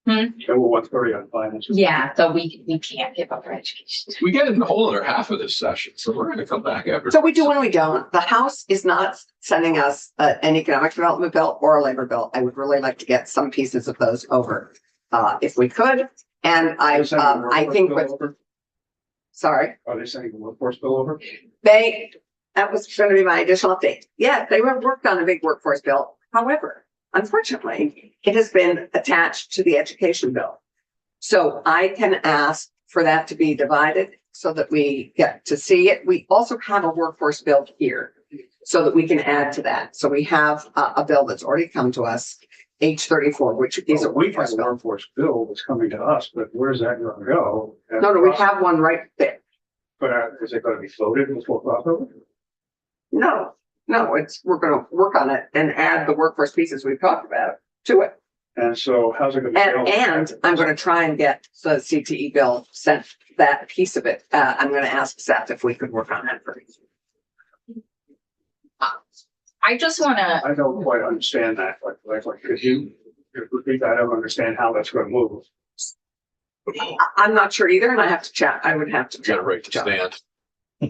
Hmm? And 1:30 on finance. Yeah, so we can't give up our education. We get in the whole other half of this session, so we're gonna come back after. So we do and we don't. The House is not sending us an economic development bill or a labor bill. I would really like to get some pieces of those over, if we could. And I think with, sorry, Are they sending the workforce bill over? that was going to be my additional update. Yeah, they were worked on a big workforce bill. However, unfortunately, it has been attached to the education bill. So I can ask for that to be divided so that we get to see it. We also have a workforce bill here so that we can add to that. So we have a bill that's already come to us, H34, which is a We have workforce a bill. workforce bill that's coming to us, but where's that gonna go? No, we have one right there. But is it gonna be voted before crossover? No, we're going to work on it and add the workforce pieces we've talked about to it. And so how's it gonna be? And I'm going to try and get the CTE bill sent, that piece of it. I'm going to ask Seth if we could work on that for you. I just wanna, I don't quite understand that, like, could you repeat that? I don't understand how that's gonna move. I'm not sure either, and I have to chat. I would have to Got a chat. right to stand.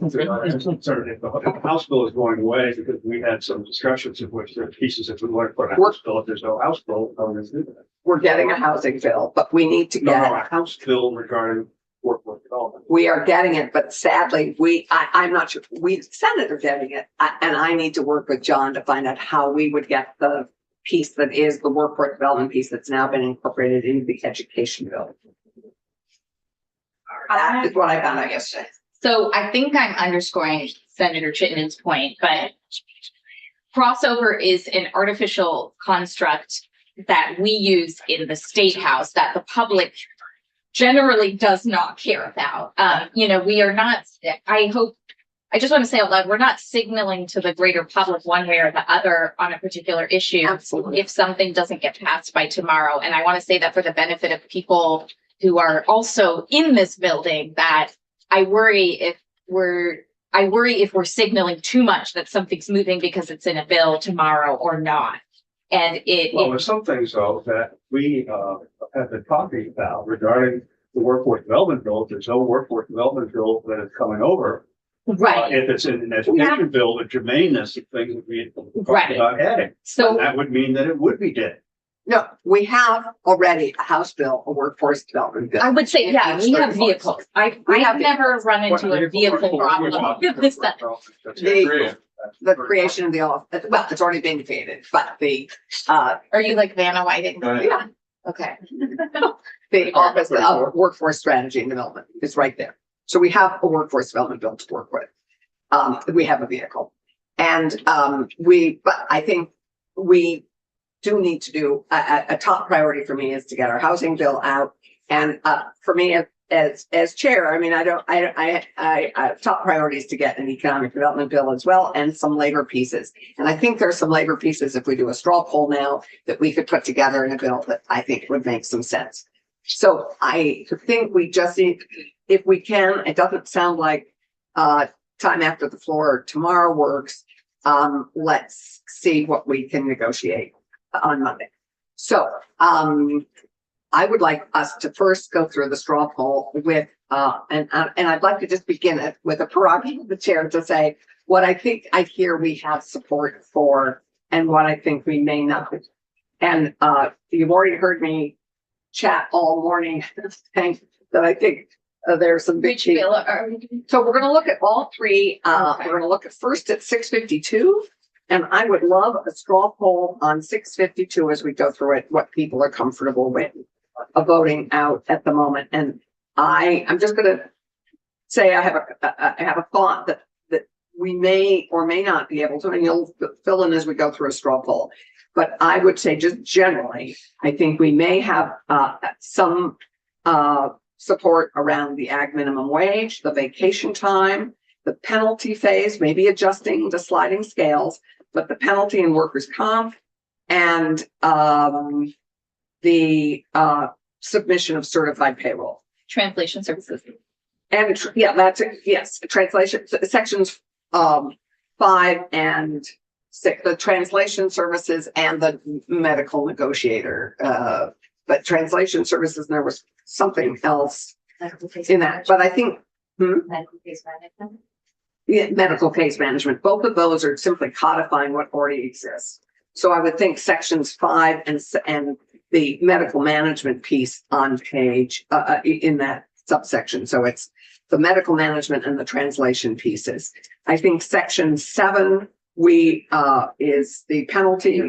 Certainly, if the House bill is going away, because we had some discussions of which there are pieces if we want to put a House bill, if there's no House bill, how are we gonna do that? We're getting a housing bill, but we need to No, get, a House bill regarding workforce development. we are getting it, but sadly, I'm not sure. We, Senate are getting it. And I need to work with John to find out how we would get the piece that is the workforce development piece that's now been incorporated into the education bill. That is what I found out yesterday. so I think I'm underscoring Senator Chittenden's point, but crossover is an artificial construct that we use in the state house that the public generally does not care about. We are not, I just want to say out loud, we're not signaling to the greater public one way or the other on a particular issue. Absolutely. If something doesn't get passed by tomorrow. And I want to say that for the benefit of people who are also in this building, that I worry if we're signaling too much that something's moving because it's in a bill tomorrow or not. And Well, there's some things though that we have been talking about regarding the workforce development bill. If there's no workforce development bill that is coming over. right. If it's in an education bill, the germaneness of things that we talked Right. about adding. So And that would mean that it would be dead. No, we have already a House bill, a workforce development bill. I would say, yeah, we have vehicles. I've never run into a vehicle problem with this. The creation of the office, well, it's already been created, but Are you like Vanna Whiting? yeah, Okay. the Office of Workforce Strategy and Development is right there. So we have a workforce development bill to work with. We have a vehicle. And but I think we do need to do, a top priority for me is to get our housing bill out. And for me, as chair, I mean, top priority is to get an economic development bill as well and some labor pieces. And I think there's some labor pieces, if we do a straw poll now, that we could put together in a bill that I think would make some sense. So I think we just need, if we can, it doesn't sound like time after the floor tomorrow works. Let's see what we can negotiate on Monday. So I would like us to first go through the straw poll with, and I'd like to just begin it with a prerogative of the chair to say what I think I hear we have support for and what I think we may not. And you've already heard me chat all morning saying that I think there's some big. So we're going to look at all three. We're going to look at first at 652. And I would love a straw poll on 652 as we go through it, what people are comfortable with voting out at the moment. And I'm just gonna say I have a thought that we may or may not be able to, and you'll fill in as we go through a straw poll. But I would say just generally, I think we may have some support around the ag minimum wage, the vacation time, the penalty phase, maybe adjusting the sliding scales, but the penalty and workers' comp, and the submission of certified payroll. Translation services. And yeah, that's it. Yes, translation sections 5 and 6, the translation services and the medical negotiator. But translation services, and there was something else in that. But I think Medical case management. yeah, medical case management, both of those are simply codifying what already exists. So I would think sections 5 and the medical management piece on page in that subsection. So it's the medical management and the translation pieces. I think section 7 is the penalty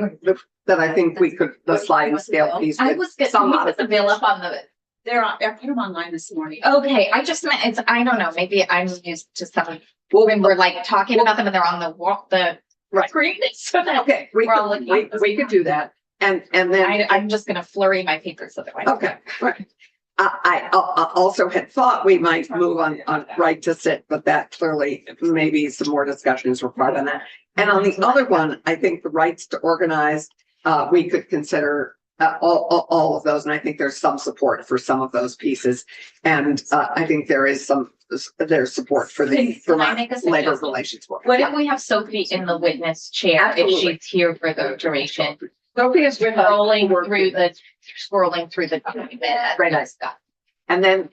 that I think we could, the sliding scale piece. I was getting the bill up on the. I put them online this morning. Okay, I just meant it's, I don't know, maybe I'm used to some, when we're like talking about them and they're on the screen. So that Okay, we could do that. And then I'm just gonna flurry my papers otherwise. okay, right. I also had thought we might move on right to sit, but that clearly maybe some more discussion is required on that. And on the other one, I think the rights to organize, we could consider all of those. And I think there's some support for some of those pieces. And I think there's support for the Vermont Labor Relations Board. What if we have Sophie in the witness chair Absolutely. if she's here for the duration? Sophie is scrolling through the document. Very nice. And then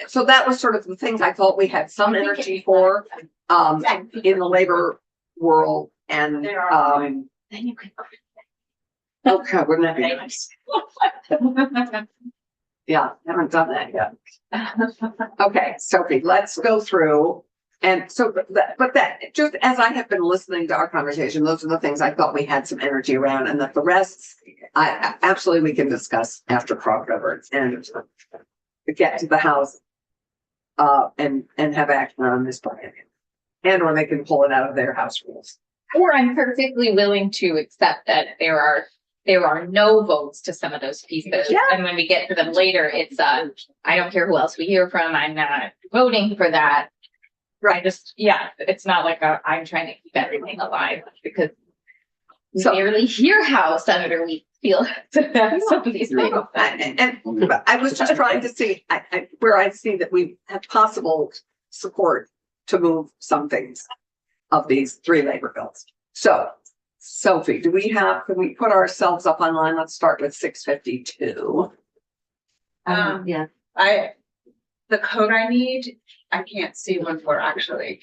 so that was sort of the things I thought we had some energy for, in the labor world and, Then you could. okay, wouldn't that be nice? Yeah, haven't done that yet. Okay, Sophie, let's go through. And so, but that, just as I have been listening to our conversation, those are the things I thought we had some energy around, and that the rest, absolutely we can discuss after Cross River and get to the House and have action on this part. And or they can pull it out of their House rules. Or I'm perfectly willing to accept that there are no votes to some of those pieces. Yeah. And when we get to them later, it's I don't care who else we hear from. I'm not voting for that. Right. It's not like I'm trying to keep everything alive because we barely hear how Senator we feel some of these things. And I was just trying to see where I see that we have possible support to move some things of these 3 labor bills. So, Sophie, can we put ourselves up online? Let's start with 652. Yeah. The code I need, I can't see when we're actually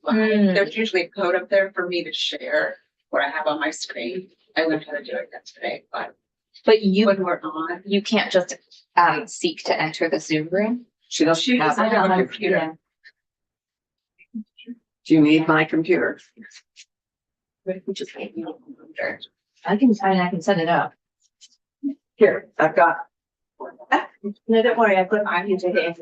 there's usually a code up there for me to share what I have on my screen. I learned how to do it yesterday, but when we're on, you can't just seek to enter the Zoom room. She doesn't have I don't a have computer. Do you need my computer? I can set it up. Here, I've got. No, don't worry, I've got it.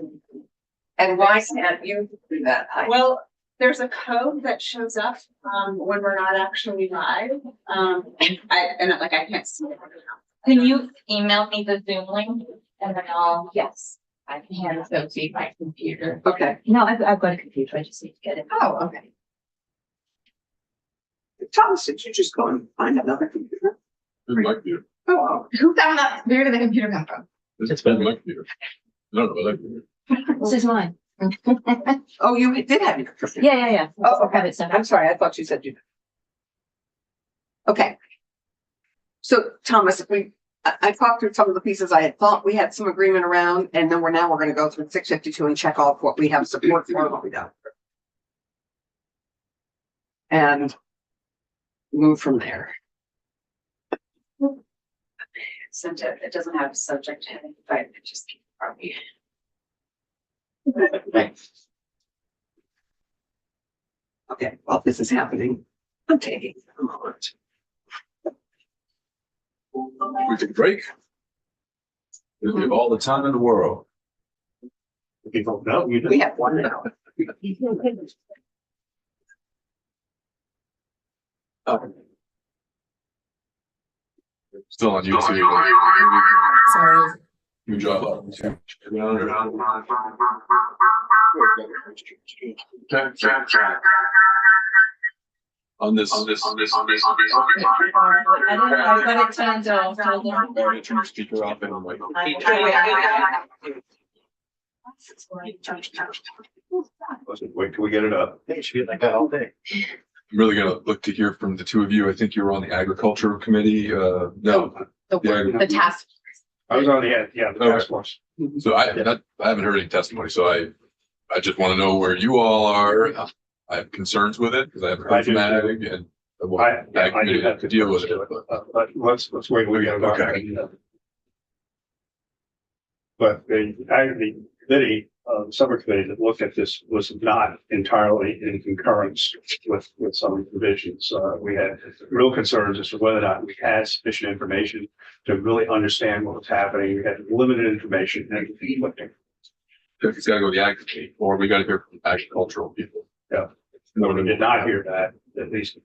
And why can't you do that? well, there's a code that shows up when we're not actually live. I can't see it. Can you email me the Zoom link and then I can hand Sophie my computer. Okay. No, I've got a computer, I just need to get it. Oh, okay. Thomas, did you just go and find another computer? Oh, Who found that? Where did the computer come from? It's been my computer. No, This is mine. oh, you did have your computer. Yeah. Oh, okay. I'm sorry. I thought you said you. Okay. So Thomas, I talked through some of the pieces I had thought we had some agreement around, and then we're going to go through 652 and check off what we have support for and what we don't. And move from there. It doesn't have a subject heading, but it just probably. Okay, well, this is happening I'm taking a moment. We take a break. We have all the time in the world. People know you. We have 1 hour. Still on YouTube. Sorry. You drop off. On this. I don't know, I got it turned off. Hold on. Turn your speaker off and I'm like. Wait till we get it up. They should be like that all day. I'm really gonna look to hear from the two of you. I think you were on the agriculture committee, no. The task. I was on the task force. So I haven't heard any testimony, so I just want to know where you all are. I have concerns with it because I haven't heard from ag and. I do have to deal with it. But let's wait till we get it up. Okay. But the committee, summer committee that looked at this was not entirely in concurrence with some provisions. We had real concerns as to whether or not we had sufficient information to really understand what was happening. We had limited information and conflicting. It's gotta go to the ag committee, or we gotta hear from agricultural people. Yeah. No, we did not hear that, at least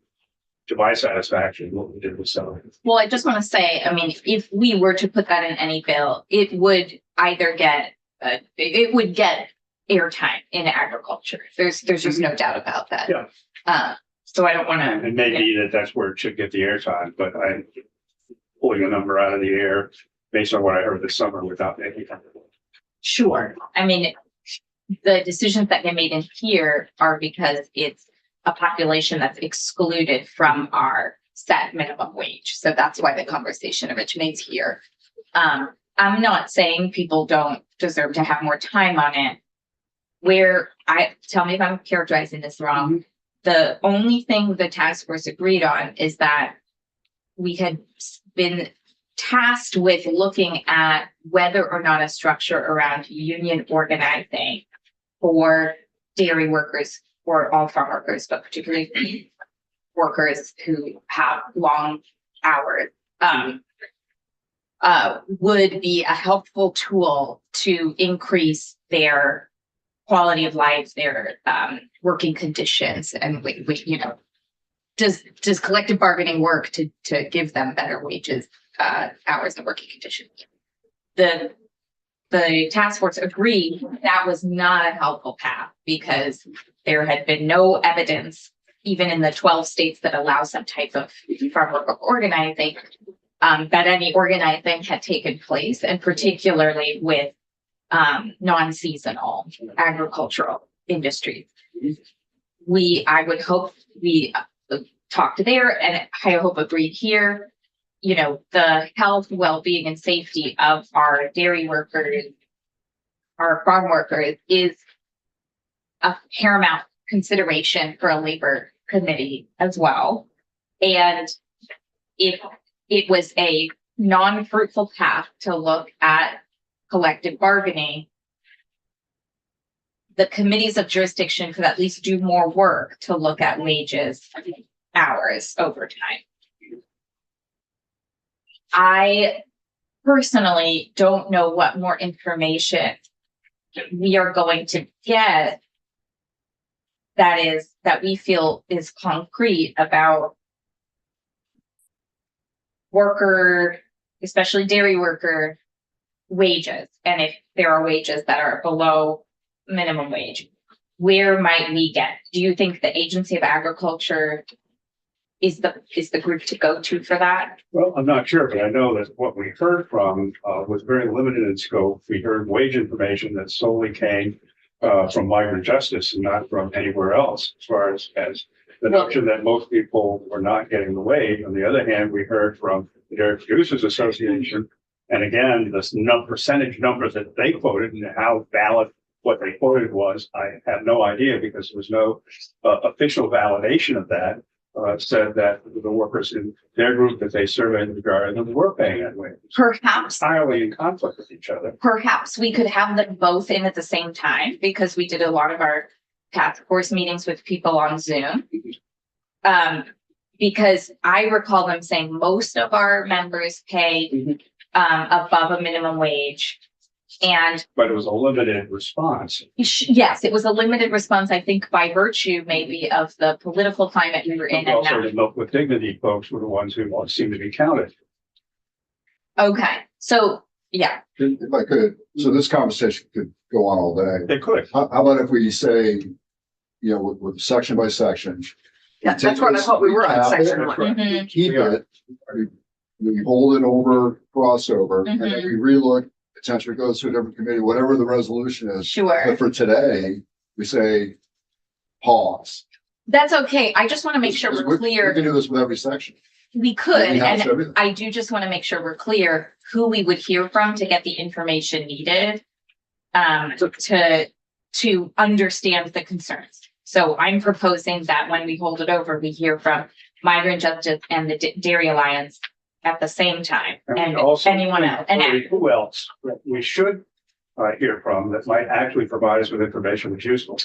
to my satisfaction, what we did was so. Well, I just want to say, I mean, if we were to put that in any bill, it would either get, it would get airtime in agriculture. There's just no doubt about that. Yeah. So I don't want to. It may be that that's where it should get the airtime, but I'm pulling a number out of the air based on what I heard this summer without making it. Sure. I mean, the decisions that get made in here are because it's a population that's excluded from our set minimum wage. So that's why the conversation originates here. I'm not saying people don't deserve to have more time on it. Tell me if I'm characterizing this wrong. The only thing the task force agreed on is that we had been tasked with looking at whether or not a structure around union organizing for dairy workers or all farm workers, but particularly workers who have long hours, would be a helpful tool to increase their quality of life, their working conditions, and does collective bargaining work to give them better wages, hours, and working conditions? The task force agreed that was not a helpful path because there had been no evidence, even in the 12 states that allow some type of farm worker organizing, that any organizing had taken place, and particularly with non-seasonal agricultural industries. I would hope we talked there, and I hope agreed here. You know, the health, well-being, and safety of our dairy workers, our farm workers, is a paramount consideration for a labor committee as well. And if it was a non-fruitful path to look at collective bargaining, the committees of jurisdiction could at least do more work to look at wages, hours, overtime. I personally don't know what more information we are going to get that we feel is concrete about worker, especially dairy worker wages. And if there are wages that are below minimum wage, where might we get? Do you think the Agency of Agriculture is the group to go to for that? Well, I'm not sure, but I know that what we heard from was very limited in scope. We heard wage information that solely came from Migrant Justice and not from anywhere else, as far as the notion that most people were not getting the wage. On the other hand, we heard from the Dairy Producers Association, and again, this percentage numbers that they quoted and how valid what they quoted was, I have no idea because there was no official validation of that. Said that the workers in their group that they surveyed regarding them were paying that wage. Perhaps Entirely in conflict with each other. Perhaps we could have them both in at the same time, because we did a lot of our task force meetings with people on Zoom. because I recall them saying most of our members pay above a minimum wage. And But it was a limited response. yes, it was a limited response, I think, by virtue maybe of the political climate we were in. And Also, now, the Milk with Dignity folks were the ones who seemed to be counted. okay, so yeah, If I could, so this conversation could go on all day. It could. How about if we say, you know, with section by section? Yeah, that's what I thought we were on, section one. Mhm. Keep it, we hold it over, crossover, and then we relook, potentially goes to a different committee, whatever the resolution is. sure. But for today, we say pause. That's okay. I just want to make sure we're We clear. can do this with every section. We could, We have and everything. I do just want to make sure we're clear who we would hear from to get the information needed. To understand the concerns. So I'm proposing that when we hold it over, we hear from Migrant Justice and the Dairy Alliance at the same time, and also anyone else. And who else we should hear from that might actually provide us with information that's useful.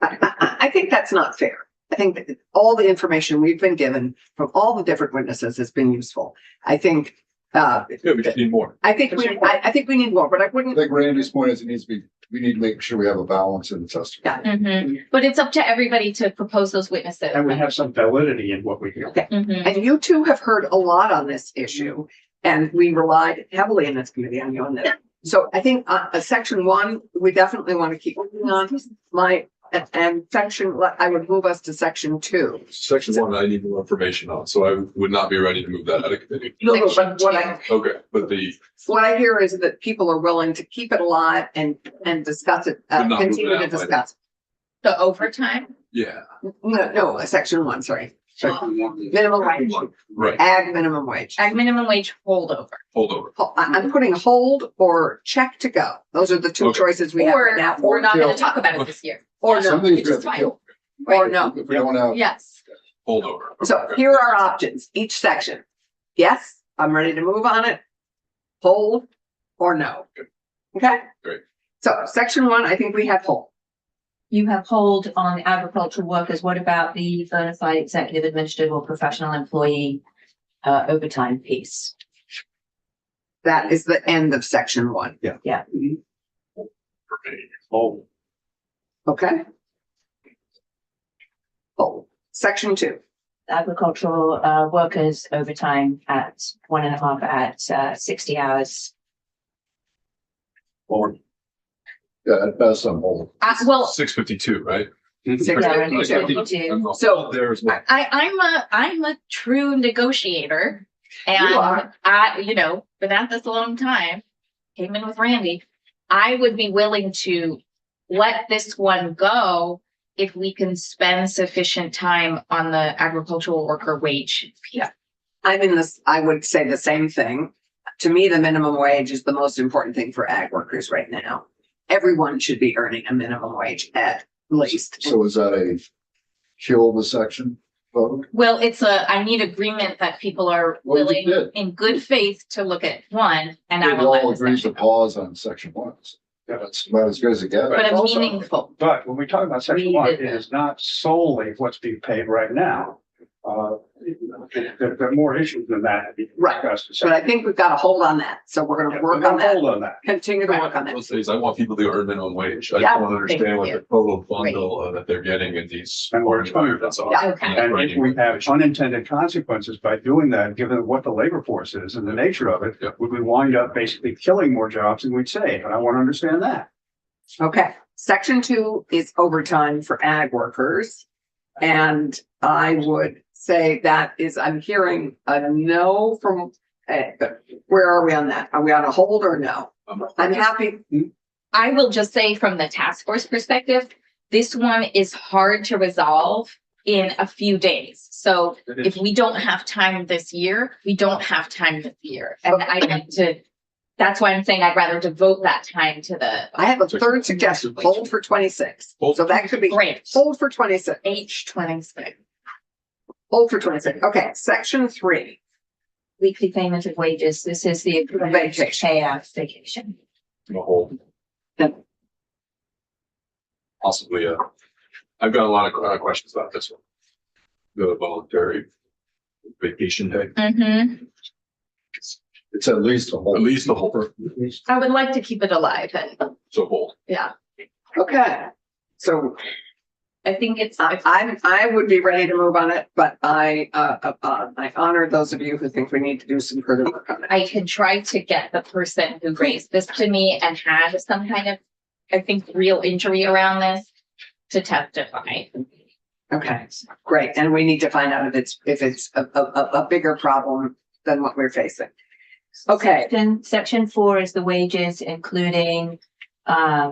I think that's not fair. I think that all the information we've been given from all the different witnesses has been useful. I think, Yeah, we just need more. I think we need more, but I I wouldn't. think Randy's point is it needs to be, we need to make sure we have a balance in the testimony. But it's up to everybody to propose those witnesses. And we have some validity in what we hear. Okay. And you two have heard a lot on this issue, and we relied heavily in this committee on you on this. So I think section one, we definitely want to keep working on and section, I would move us to section two. Section one, I need more information on, so I would not be ready to move that out of committee. No, but Okay, but what I hear is that people are willing to keep it alive and discuss it, Would not move continue it to out, discuss. The overtime? yeah, No, section one, sorry. Section one. Minimum wage, right, ag minimum wage. Ag minimum wage holdover. hold over. I'm putting hold or check to go. Those are the two Okay. choices we have Or right now. we're not kill. gonna talk about it this year. Or no, Some things which we have is to fine. kill. Or no. If we don't have. Yes. Hold over. So here are our options, each section. Yes, I'm ready to move on it. Hold or no. Okay? Great. So section one, I think we have hold. You have hold on agricultural workers. What about the bona fide executive, administrative or professional employee overtime piece? That is the end of section one. Yeah. Oh, Okay? Hold. Section two. Agricultural workers overtime at 1.5 at 60 hours. Or, yeah, at best I'm hold. Well, 652, right? 652. So There's one. I'm a true negotiator. You And are. been at this a long time, came in with Randy. I would be willing to let this one go if we can spend sufficient time on the agricultural worker wage. Yeah. I'm in this, I would say the same thing. To me, the minimum wage is the most important thing for ag workers right now. Everyone should be earning a minimum wage at least. So is that a kill the section vote? Well, I need agreement that people are Well, you willing did. in good faith to look at one, and I We will let all the agreed to section go. pause on section one. Yeah, that's about as good as it gets. But a Also- meaningful. but when we talk about section We one, did it that. is not solely what's being paid right now. There are more issues than that. to be Right. discussed. But I think we've got to hold on that. So we're going to work on that. Hold on that. Continue to work on that. Those days, I want people to earn minimum wage. I Yeah, just want to understand what thank the total bundle that they're getting in these. And we're- That's all. Yeah. Okay. And if we have unintended consequences by doing that, given what the labor force is and the nature of it, Yeah. would we wind up basically killing more jobs than we'd save? And I want to understand that. Okay, section two is overtime for ag workers. And I would say that is, I'm hearing a no from, where are we on that? Are we on a hold or no? I'm happy. I will just say from the task force perspective, this one is hard to resolve in a few days. So It if is. we don't have time this year, we don't have time this year. And I like to, that's why I'm saying I'd rather devote that time to the I have a third suggestion, hold for 26. So that could be great. hold for 26. H26. Hold for 26. Okay, section three. Weekly payment of wages. This is the equivalent to payout vacation. The whole. Possibly, I've got a lot of questions about this one. The voluntary vacation day. Mhm. It's at least a whole. At least the whole, I would like to keep it alive and, so whole. yeah, Okay. So I think it's, I would be ready to move on it, but I honor those of you who think we need to do some further work on it. I can try to get the person who raised this to me and had some kind of, I think, real injury around this to testify. Okay, great. And we need to find out if it's a bigger problem than what we're facing. Okay. Then section 4 is the wages, including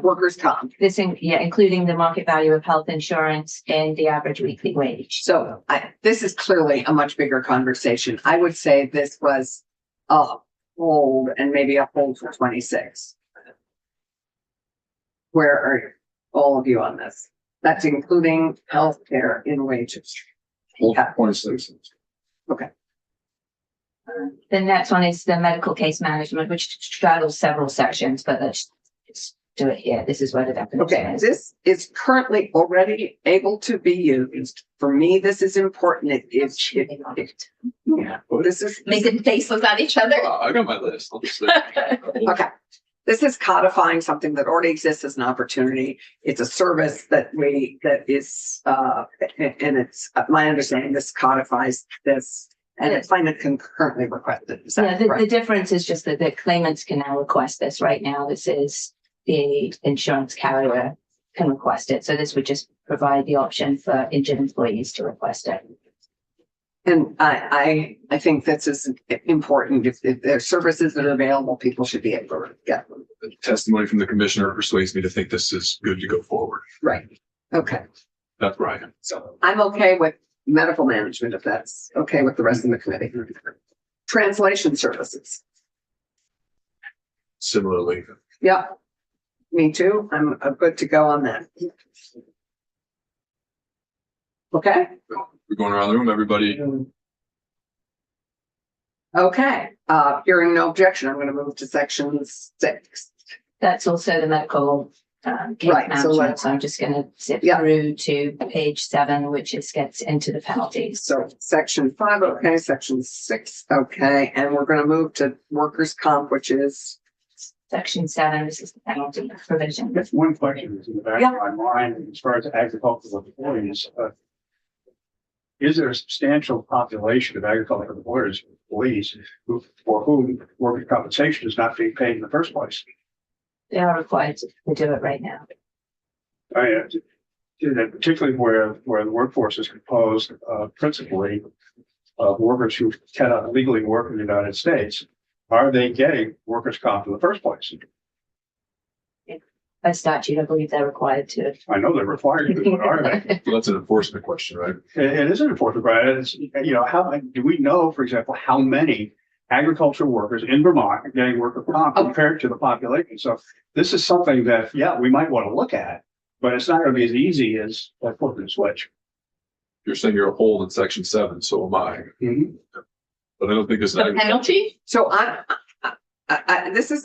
workers' comp. Including the market value of health insurance and the average weekly wage. So this is clearly a much bigger conversation. I would say this was a hold and maybe a hold for 26. Where are all of you on this? That's including healthcare in wages. Hold 26. Okay. The next one is the medical case management, which straddles several sections, but let's just do it here. This is where the definition Okay, is. this is currently already able to be used. For me, this is important. Yeah, this is Making faces at each other. I got my list. I'll just okay. This is codifying something that already exists as an opportunity. It's a service that is and it's my understanding this codifies this and the claimant can currently request it. Is that Yeah, the correct? difference is just that the claimants can now request this. Right now, this is the insurance carrier can request it. So this would just provide the option for injured employees to request it. And I think this is important. If there are services that are available, people should be able to get them. The testimony from the commissioner persuades me to think this is good to go forward. Right. Okay. That's Brian. So I'm okay with medical management if that's okay with the rest of the committee. Translation services. Similarly, Yeah. Me too. I'm good to go on that. Okay. we're going around the room, everybody. Okay. Hearing no objection, I'm going to move to section 6. That's also the medical case Right, so management. let's- So I'm just going to zip Yeah. through to page 7, which is gets into the penalties. So section 5, okay, section 6, okay, and we're going to move to workers' comp, which is Section 7, this is the penalty provision. That's one question that's in the back of my mind as far as agricultural employees. Is there a substantial population of agricultural employees for whom workers' compensation is not being paid in the first place? They are required to do it right now. Particularly where the workforce is composed principally of workers who cannot legally work in the United States. Are they getting workers' comp in the first place? By statute, I believe they're required to. I know they're required to, but are they? Well, that's an enforcement question, right? It is an enforcement, right? It's, how do we know, for example, how many agricultural workers in Vermont are getting workers' comp compared to the population? So this is something that, we might want to look at, but it's not going to be as easy as flipping a switch. You're saying you're a hold in section 7, so am I. But I don't think it's The penalty? So this is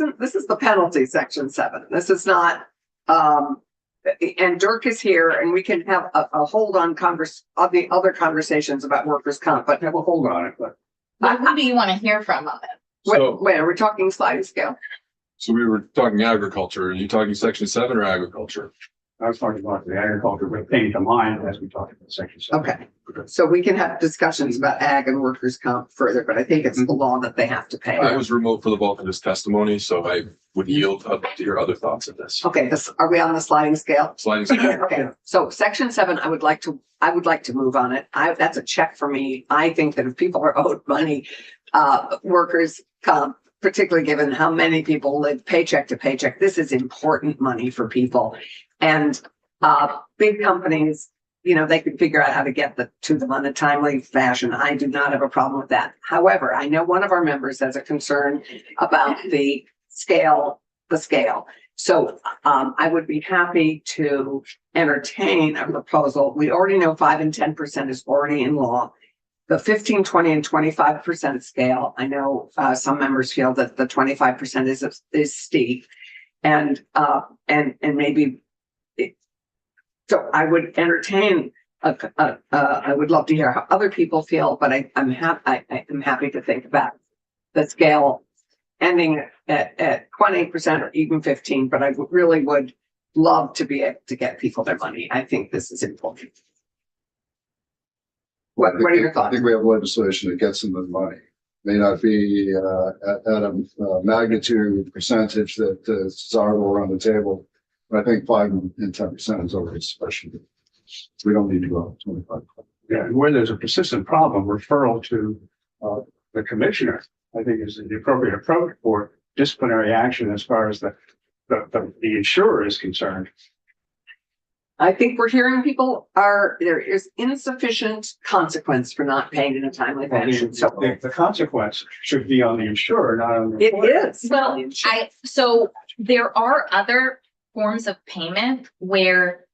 the penalty section 7. This is not, and Dirk is here and we can have a hold on the other conversations about workers' comp, but have a hold on it. But Who do you want to hear from on it? wait, are we talking sliding scale? So we were talking agriculture. Are you talking section 7 or agriculture? I was talking about the agriculture, but came to mind as we talked about section 7. Okay. So we can have discussions about ag and workers' comp further, but I think it's the law that they have to pay. I was remote for the bulk of this testimony, so I would yield up to your other thoughts in this. Okay, are we on the sliding scale? Sliding scale. Okay, so section 7, I would like to move on it. That's a check for me. I think that if people are owed money, workers comp, particularly given how many people live paycheck to paycheck, this is important money for people. And big companies, they can figure out how to get to them on a timely fashion. I do not have a problem with that. However, I know one of our members has a concern about the scale. So I would be happy to entertain a proposal. We already know 5 and 10% is already in law. The 15, 20, and 25% scale. I know some members feel that the 25% is steep, and maybe. So I would entertain I would love to hear how other people feel, but I'm happy to think about the scale ending at 20% or even 15, but I really would love to be able to get people their money. I think this is important. What are your I thoughts? think we have legislation that gets them the money. May not be at a magnitude percentage that is desirable around the table, but I think 5 and 10% is already sufficient. We don't need to go up to 25. Yeah, and where there's a persistent problem, referral to the commissioner, I think is the appropriate approach for disciplinary action as far as the insurer is concerned. I think we're hearing there is insufficient consequence for not paying in a timely fashion. So The consequence should be on the insurer, not on the. it is. Well, so there are other forms of payment where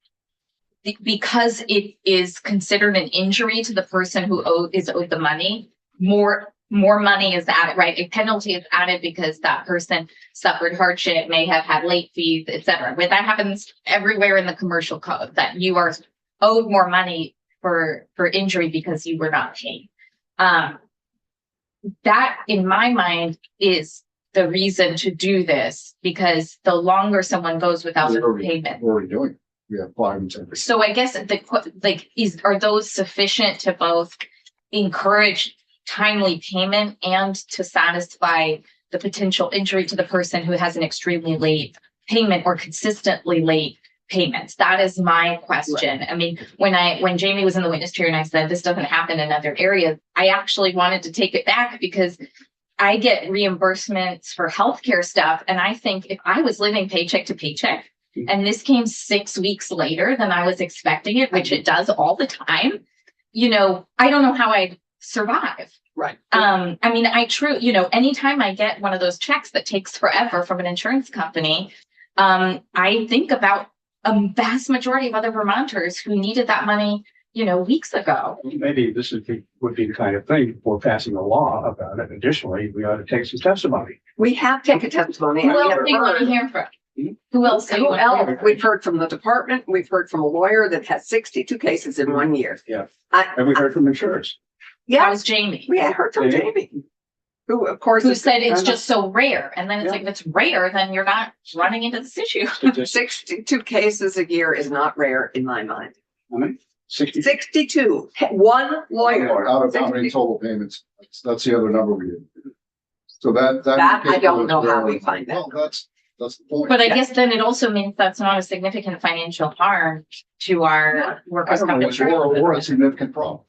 because it is considered an injury to the person who is owed the money, more money is added, right? A penalty is added because that person suffered hardship, may have had late fees, etc. But that happens everywhere in the commercial code, that you are owed more money for injury because you were not paid. That, in my mind, is the reason to do this, because the longer someone goes without payment. We're already doing it. We have 5 and 10%. So I guess are those sufficient to both encourage timely payment and to satisfy the potential injury to the person who has an extremely late payment or consistently late payments? That is my question. Right. I mean, when Jamie was in the witness chair and I said this doesn't happen in other areas, I actually wanted to take it back because I get reimbursements for healthcare stuff. And I think if I was living paycheck to paycheck and this came 6 weeks later than I was expecting it, which it does all the time, I don't know how I'd survive. Right. I mean, anytime I get one of those checks that takes forever from an insurance company, I think about a vast majority of other Vermonters who needed that money, weeks ago. Maybe this would be the kind of thing for passing a law about it. Additionally, we ought to take some testimony. We have taken testimony. Who else do you want to hear from? Who else? We've heard from the department. We've heard from a lawyer that has 62 cases in 1 year. Yeah. And we heard from insurers. Yeah. That was Jamie. We had heard from Jamie. Who, of course, said it's just so rare. And then it's like, if it's rare, then you're not running into this issue. 62 cases a year is not rare in my mind. How many? 62. One lawyer. Out of how many total payments? That's the other number we did. So that I don't know how we find that. Well, that's the point. But I guess then it also means that's not a significant financial harm to our workers' compensation. Or a significant problem.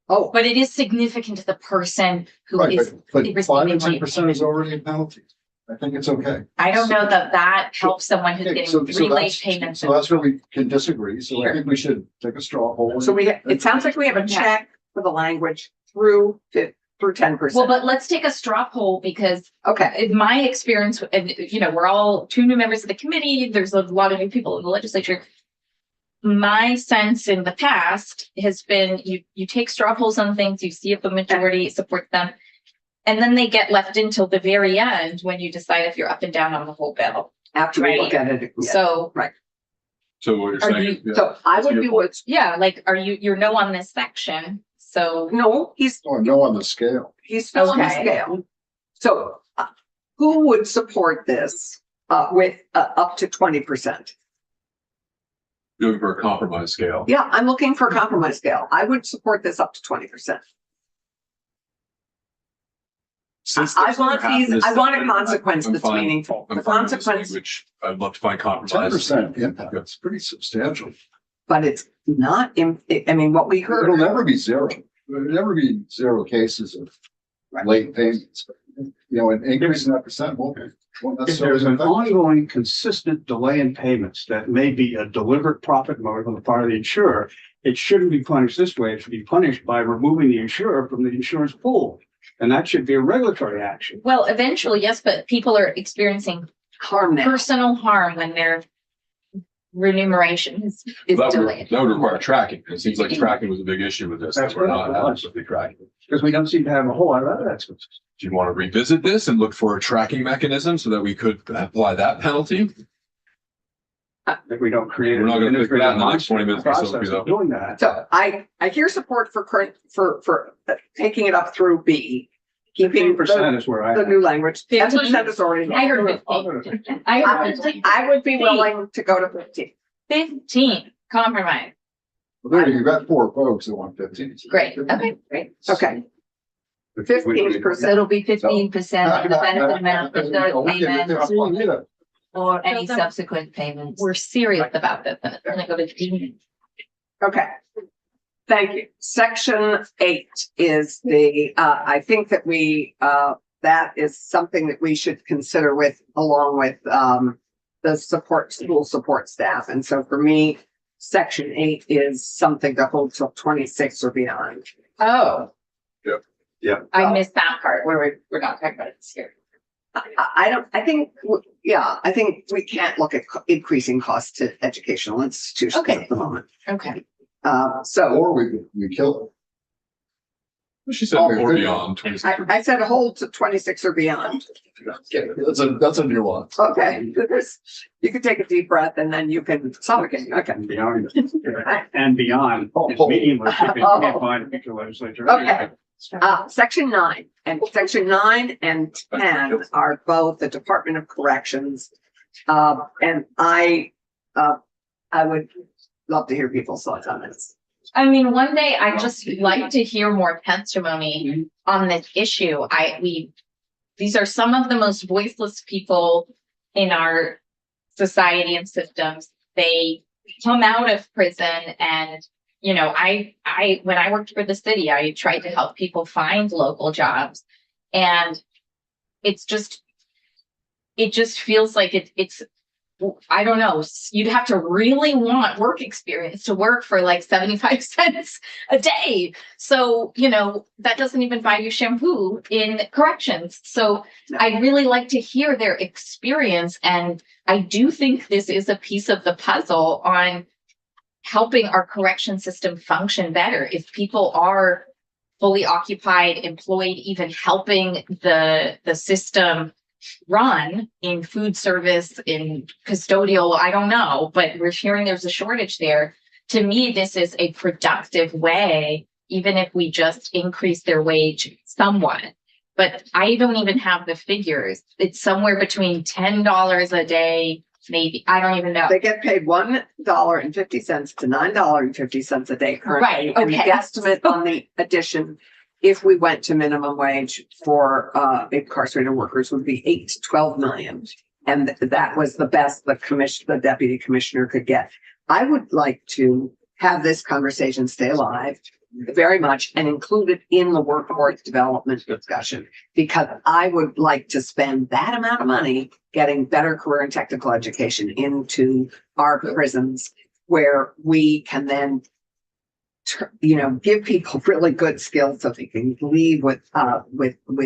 Oh, but it is significant to the person who Right, is but 5 receiving and late 10% is payment. already a penalty. I think it's okay. I don't know that helps someone who's Okay, getting three late that's- payments. So that's where we can disagree. So I Sure. think we should take a straw poll. So it sounds like we have a check for the language through 10%. Well, but let's take a straw poll because in my experience, and we're all 2 new members of the committee. There's a lot of new people in the legislature. My sense in the past has been you take straw polls on things, you see if the majority supports them, and then they get left until the very end when you decide if you're up and down on the whole bill. After we look at it. Yeah. So right. So what you're saying? So I would be what's you're no on this section. So no, he's no on the scale. He's still on the scale. So who would support this with up to 20%? Looking for a compromise scale. Yeah, I'm looking for a compromise scale. I would support this up to 20%. I want a consequence that's meaningful. The consequence, which I'd love to find compromise. 10% impact. It's pretty substantial. But it's not. I mean, what we heard. It'll never be zero. There'll never be 0 cases of late payments. An increase in that percent won't be. If there's an ongoing consistent delay in payments that may be a deliberate profit motive on the part of the insurer, it shouldn't be punished this way. It should be punished by removing the insurer from the insurance pool. And that should be a regulatory action. Well, eventually, yes, but people are experiencing personal harm when their remuneration is delayed. That would require tracking. It seems like tracking was a big issue with this. That's We're right. not adequately tracking. Because we don't seem to have a whole lot of other experts. Do you want to revisit this and look for a tracking mechanism so that we could apply that penalty? That we don't create. We're not gonna figure it out in the next an 20 minutes, so process we of doing that. So I hear support for current, for taking it up through B. Keeping 15% is where the new language. 10% is already. I heard 15. I heard 15. I would be willing to go to 15. 15, compromise. Well, there you got 4 folks that want 15. Great, okay, great. Okay. 15%. It'll be 15% of the benefit amount, the third payment, or any subsequent payments. We're serious about this, and it's gonna go to D. Okay. Thank you. Section 8 is the, I think that that is something that we should consider along with, the school support staff. And so for me, section 8 is something to hold till 26 or beyond. Oh. Yeah. I missed that part where we're not talking about it this year. I think we can't look at increasing costs to educational institutions at the moment. Okay. Or we kill She said or beyond 26. I said hold to 26 or beyond. it. That's a nuance. Okay, you can take a deep breath and then you can suffocate. Okay. Beyond and beyond, it's meaningless if you can't find a future legislature. Okay. Section 9 and 10 are both the Department of Corrections. And I would love to hear people's thoughts on this. I mean, one day I just like to hear more testimony on this issue. These are some of the most voiceless people in our society and systems. They come out of prison and, you know, when I worked for the city, I tried to help people find local jobs, and it just feels like it's I don't know, you'd have to really want work experience to work for like 75 cents a day. So, you know, that doesn't even buy you shampoo in corrections. So I really like to hear their experience. And I do think this is a piece of the puzzle on helping our correction system function better. If people are fully occupied, employed, even helping the system run in food service, in custodial, I don't know, but we're hearing there's a shortage there. To me, this is a productive way, even if we just increase their wage somewhat. But I don't even have the figures. It's somewhere between $10 a day, maybe. I don't even know. They get paid $1.50 to $9.50 a day currently. Right, And the okay. estimate on the addition, if we went to minimum wage for incarcerated workers, would be 8 to 12 million. And that was the best the deputy commissioner could get. I would like to have this conversation stay alive very much and include it in the workforce development discussion, because I would like to spend that amount of money getting better career and technical education into our prisons, where we can then give people really good skills so they can leave with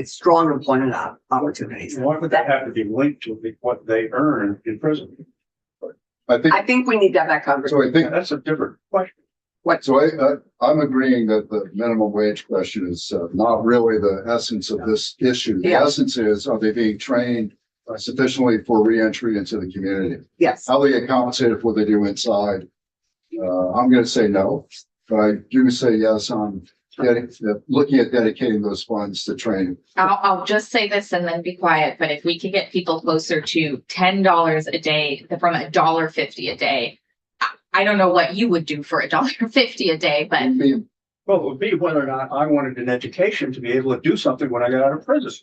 strong employment opportunities. Why would that have to be linked to what they earn in prison? I think we need to have that conversation. So I think That's a different question. So I'm agreeing that the minimum wage question is not really the essence of this issue. The Yeah. essence is, are they being trained sufficiently for reentry into the community? Yes. How they get compensated for what they do inside? I'm going to say no, but I do say yes on looking at dedicating those funds to training. I'll just say this and then be quiet, but if we could get people closer to $10 a day from $1.50 a day, I don't know what you would do for $1.50 a day, but Well, it would be whether or not I wanted an education to be able to do something when I got out of prison.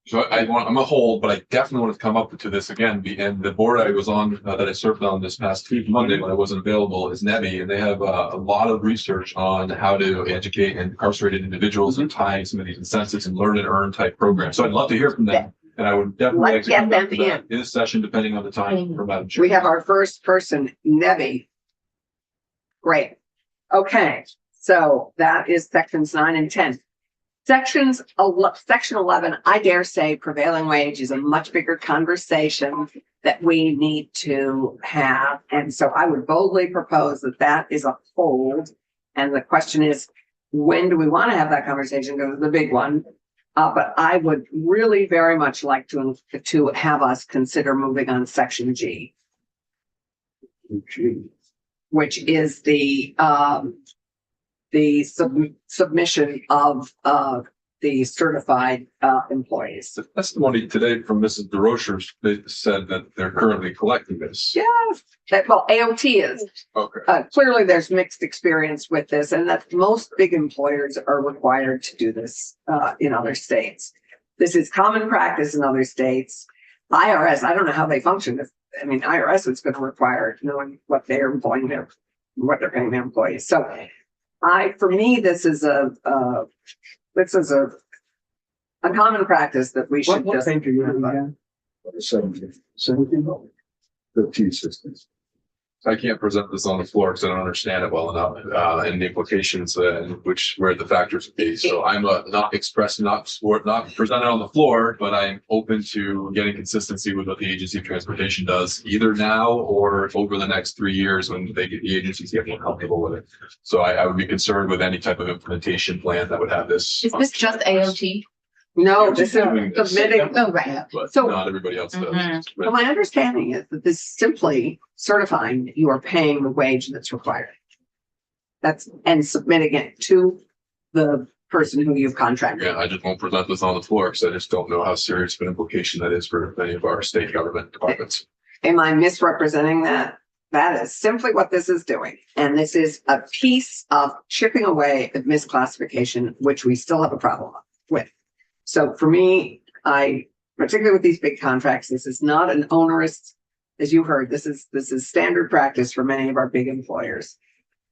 So I'm a hold, but I definitely want to come up to this again. And the board I was on, that I served on this past Monday when I wasn't available, is NEVI, and they have a lot of research on how to educate incarcerated individuals and tying some of these incentives and learn and earn type programs. So I'd love to hear from them. And I would definitely like Let's to come get back them to that in this session, depending on the time for Madam Chair. We have our first person, NEVI. Great. Okay, so that is sections 9 and 10. Section 11, I dare say prevailing wage is a much bigger conversation that we need to have. And so I would boldly propose that is a hold. And the question is, when do we want to have that conversation? Because the big one. But I would really very much like to have us consider moving on section G. which is the submission of the certified employees. The testimony today from Mrs. DeRocher, they said that they're currently collecting this. Yes, well, AOT is. Okay. Clearly, there's mixed experience with this, and that most big employers are required to do this in other states. This is common practice in other states. IRS, I don't know how they function. IRS is going to require knowing what they're employing their, what they're paying their employees. So, for me, this is a common practice that we should just. 17, 15 systems. I can't present this on the floor because I don't understand it well enough, and the implications where the factors would be. So I'm not presented on the floor, but I'm open to getting consistency with what the Agency of Transportation does, either now or over the next 3 years when the agencies get more comfortable with it. So I would be concerned with any type of implementation plan that would have this. Is this just AOT? No, this is Doing this. submitting. Oh, right. But So- not everybody else does. So my understanding is that this is simply certifying that you are paying the wage that's required. And submitting it to the person who you've contracted. Yeah, I just won't present this on the floor because I just don't know how serious of an implication that is for many of our state government departments. Am I misrepresenting that? That is simply what this is doing. And this is a piece of chipping away at misclassification, which we still have a problem with. So for me, particularly with these big contracts, this is not an onerous, as you heard, this is standard practice for many of our big employers,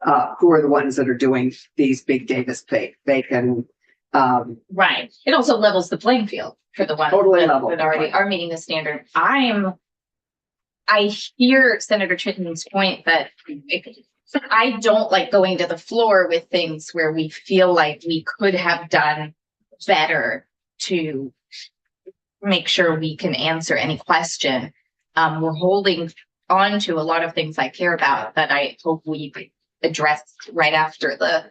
who are the ones that are doing these big Davis-Bacon. Right. It also levels the playing field for the ones Totally that level. already are meeting the standard. I hear Senator Chitten's point that I don't like going to the floor with things where we feel like we could have done better to make sure we can answer any question. We're holding on to a lot of things I care about that I hope we addressed right after the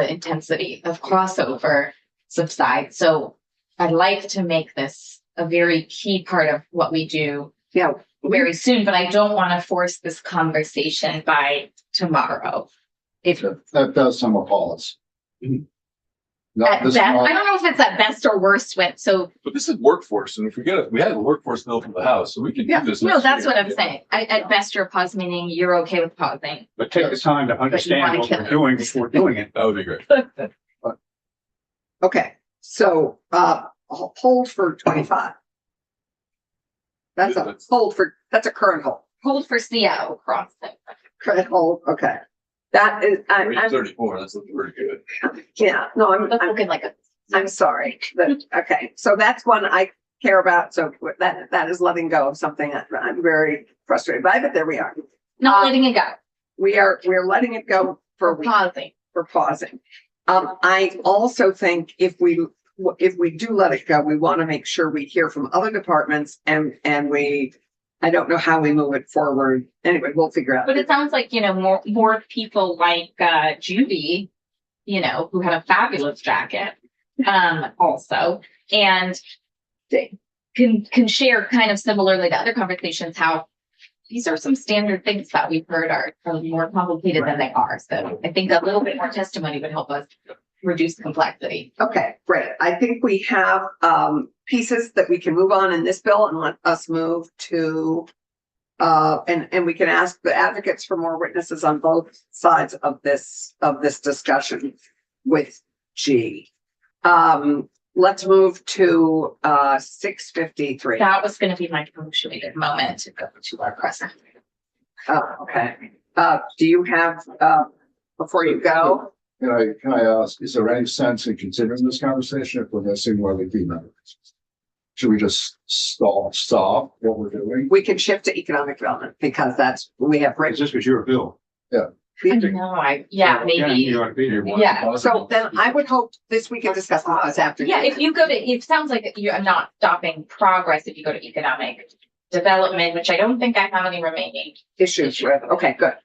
intensity of crossover subsides. So I'd like to make this a very key part of what we do very soon, but I don't want to force this conversation by tomorrow. That does some of Paula's. At best, I don't know if it's at best or worst when, so. But this is workforce, and if we had a workforce bill from the House, so we could do this. No, next that's year. what I'm saying. At best, you're pause, meaning you're okay with pausing. But take the time to understand what we're doing before doing it. That would be great. Okay, so hold for 25. That's a hold for, that's a current hold. Hold for Seattle crossing. Current hold, okay. That is, I'm 34, that's looking pretty good. yeah, no, That's looking like a. I'm sorry. Okay, so that's one I care about. So that is letting go of something that I'm very frustrated by, but there we are. Not letting it go. We're letting it go for pausing. For pausing. I also think if we do let it go, we want to make sure we hear from other departments and I don't know how we move it forward. Anyway, we'll figure out. But it sounds like, more people like Judy, who had a fabulous jacket, also, and they can share kind of similarly to other conversations how these are some standard things that we've heard are more complicated than they are. So I think a little bit more testimony would help us reduce complexity. Okay, great. I think we have pieces that we can move on in this bill and let us move to and we can ask the advocates for more witnesses on both sides of this discussion with G. Let's move to 653. That was going to be my punctuated moment to go to our present. Oh, okay. Do you have before you go? Can I ask, is there any sense in considering this conversation if we're missing one of the key members? Should we just stop what we're doing? We can shift to economic development because we have. This was your bill. Yeah. Maybe. Yeah. So then I would hope this we can discuss this afternoon. Yeah, if you go to, it sounds like you're not stopping progress if you go to economic development, which I don't think I have any remaining issues with. Okay, good.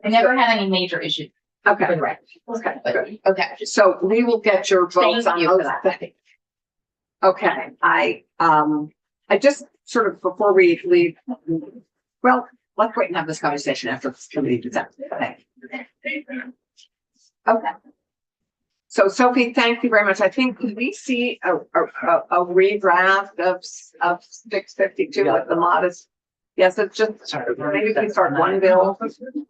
I never had any major issues. Okay. Okay. Good. Okay. So we will get your votes Thank on you those for that. things. Okay, I just sort of before we leave, well, let's wait and have this conversation after this committee is out. Okay. Okay. So Sophie, thank you very much. I think we see a redraft of 652 with the modest. Yes, it's just, maybe we can start one bill,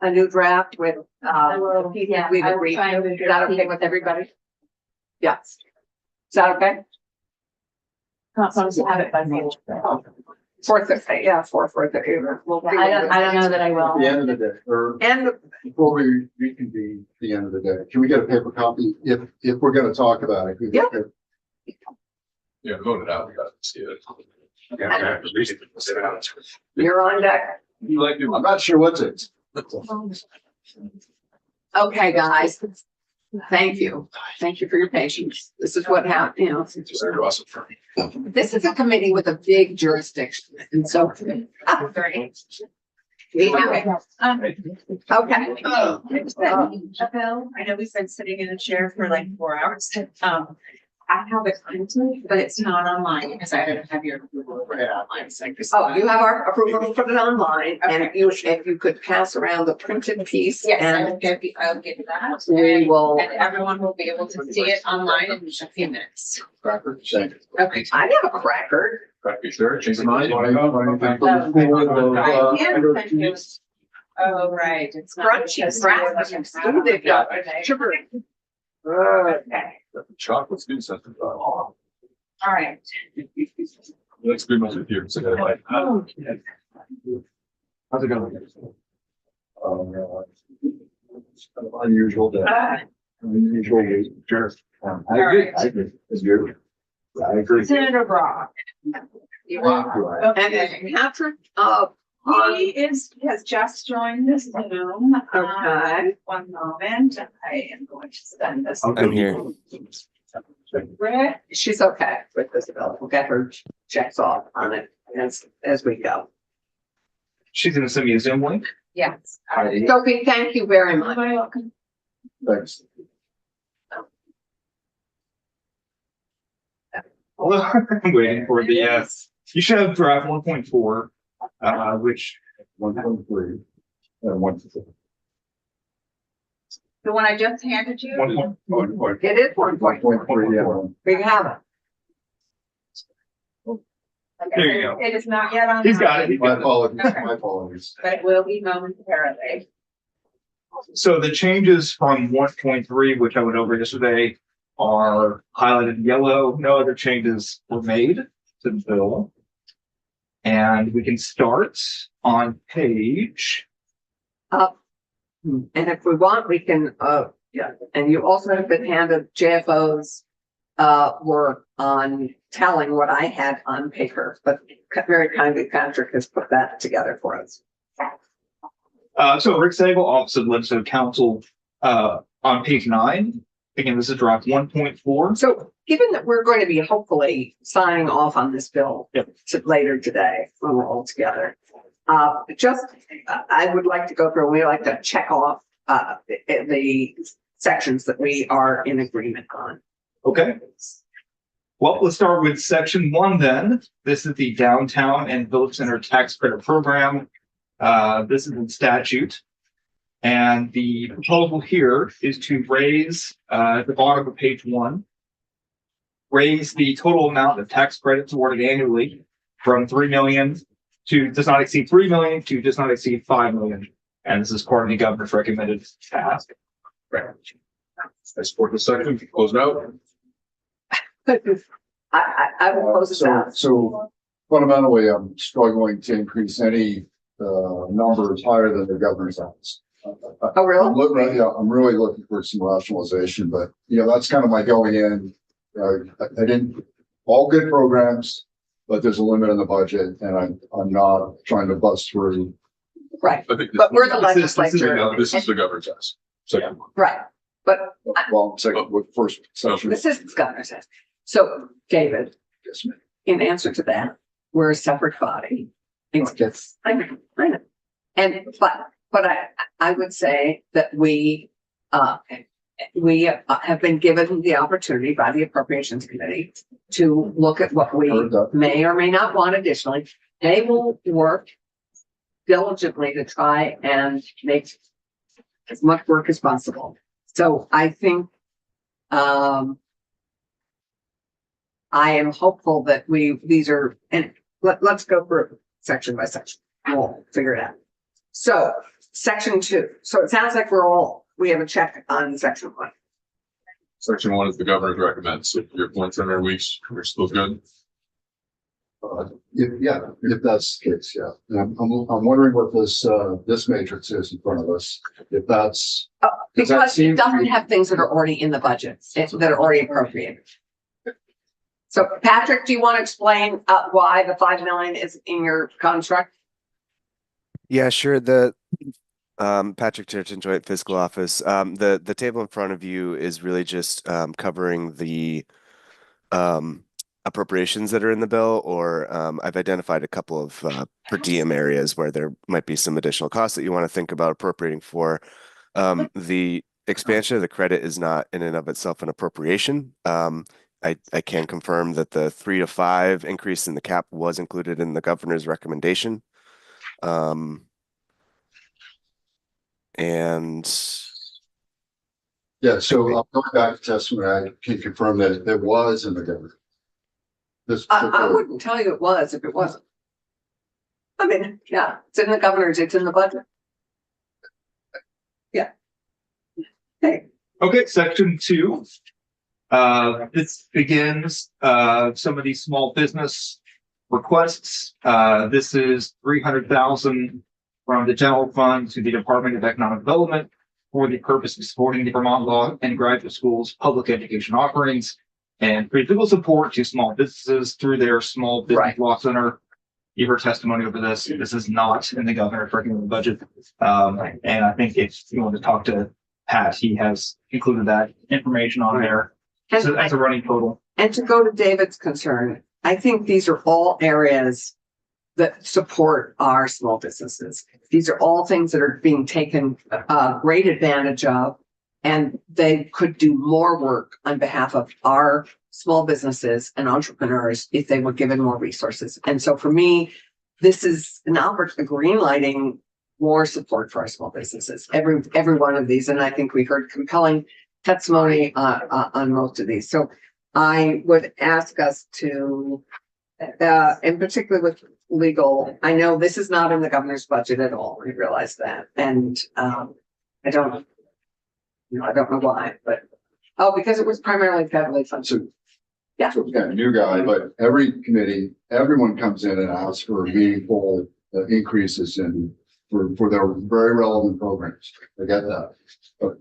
a new draft with, we've agreed. Is that okay with everybody? Yes. Is that okay? Not supposed to have it by May. 4:30, yeah, 4:30. I don't know that I will. At the end of the day, or And before we reconvene at the end of the day, can we get a paper copy? If we're gonna talk about it. Can we get a- Yeah, vote it out. We got to see it. you're on deck. I'm not sure what's it. Okay, guys. Thank you. Thank you for your patience. This is what happened, you know. Very awesome. This is a committee with a big jurisdiction, and so. We have it. Okay. I know we've been sitting in a chair for like 4 hours. I have it printed, but it's not online because I don't have your approval for it online. So I just. Oh, you have our approval to put it online, and if you could pass around the printed piece Yes, and I'll get that. we will. And everyone will be able to see it online in a few minutes. Cracker, thank you. Okay, I have a cracker. You sure? Change your mind? Oh, right. It's not- Crunchy, raspberry, they've got sugar. Okay. Chocolate's doing something. All right. Let's be much with you. So like, Oh. how's it going? Unusual day. Unusual week. Sure. I agree. It's good. I agree. Senator Brock. You are. And then Patrick, He has just joined the Zoom. Okay. One moment, I am going to send this. I'm here. Rick, she's okay with this bill. We'll get her checks off on it as we go. She's gonna send me a Zoom link. yes. Sophie, thank you very much. You're welcome. Thanks. I'm waiting for the, you should have draft 1.4, which 1.3 and 1.4. The one I just handed you? 1.3, It is 1.4. yeah. We have it. There you go. It is not yet on. He's got it. My apologies, my apologies. But it will be momentarily. So the changes from 1.3, which I went over yesterday, are highlighted in yellow. No other changes were made to the bill. And we can start on page. And if we want, we can, yeah, and you also have been handed JFO's work on telling what I had on paper, but very kindly Patrick has put that together for us. So Rick Sable, Office of Legislative Counsel, on page 9. Again, this is draft 1.4. So given that we're going to be hopefully signing off on this bill later today when we're all together, I would like to go through, we like to check off the sections that we are in agreement on. Okay. Well, let's start with section 1 then. This is the Downtown and Village Center Tax Credit Program. This is in statute. And the proposal here is to raise, at the bottom of page 1, raise the total amount of tax credits awarded annually from 3 million to does not exceed 3 million to does not exceed 5 million. And this is part of the governor's recommended task. Right. I support this section. Close it out. I will close this out. So fundamentally, I'm struggling to increase any numbers higher than the governor's office. Oh, really? Yeah, I'm really looking for some rationalization, but that's kind of my going in. I didn't, all good programs, but there's a limit on the budget and I'm not trying to bust through. Right, I think but we're the legislature. This is the governor's house. Second one. Right, but Well, second, with first section. this is the governor's house. So David, Yes, ma'am. in answer to that, we're a separate body. It's just, I know. And, but I would say that we have been given the opportunity by the Appropriations Committee to look at what we may or may not want additionally. They will work diligently to try and make as much work as possible. So I think, I am hopeful that let's go through section by section. We'll figure it out. So section 2. So it sounds like we have a check on section 1. Section 1 is the governor's recommends. So your points in our weeks, we're still good. If that's the case, yeah. And I'm wondering what this matrix is in front of us. If that's. Because it doesn't have things that are already in the budget, that are already appropriated. So Patrick, do you want to explain why the 5 million is in your contract? Yeah, sure. The Patrick Churton, Joint Fiscal Office. The table in front of you is really just covering the appropriations that are in the bill, or I've identified a couple of per diem areas where there might be some additional costs that you want to think about appropriating for. The expansion of the credit is not in and of itself an appropriation. I can confirm that the 3 to 5 increase in the cap was included in the governor's recommendation. Yeah, so going back to testimony, I can confirm that it was in the government. I wouldn't tell you it was if it wasn't. I mean, yeah, it's in the governor's, it's in the budget. Yeah. Hey. Okay, section 2. This begins some of these small business requests. This is 300,000 from the general fund to the Department of Economic Development for the purpose of supporting the Vermont Law and Graduate Schools public education offerings and physical support to small businesses through their Small Business Law Center. You heard testimony over this. This is not in the governor's recommended budget. And I think if you want to talk to Pat, he has included that information on there. So that's a running total. And to go to David's concern, I think these are all areas that support our small businesses. These are all things that are being taken great advantage of, and they could do more work on behalf of our small businesses and entrepreneurs if they were given more resources. And so for me, this is an opportunity, green lighting more support for our small businesses, every one of these. And I think we heard compelling testimony on most of these. So I would ask us to, in particular with legal, I know this is not in the governor's budget at all. We realize that. And I don't know why, but because it was primarily federally funded. Yeah. So again, new guy, but every committee, everyone comes in and asks for meaningful increases for their very relevant programs. I get that. But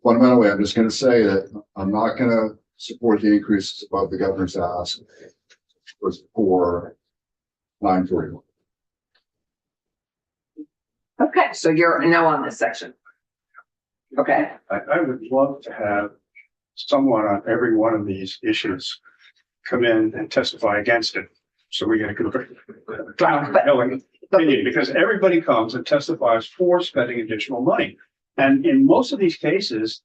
fundamentally, I'm just going to say that I'm not going to support the increases above the governor's ask for 941. Okay, so you're a no on this section. Okay. I would love to have someone on every one of these issues come in and testify against it. So we get a good opinion, because everybody comes and testifies for spending additional money. And in most of these cases,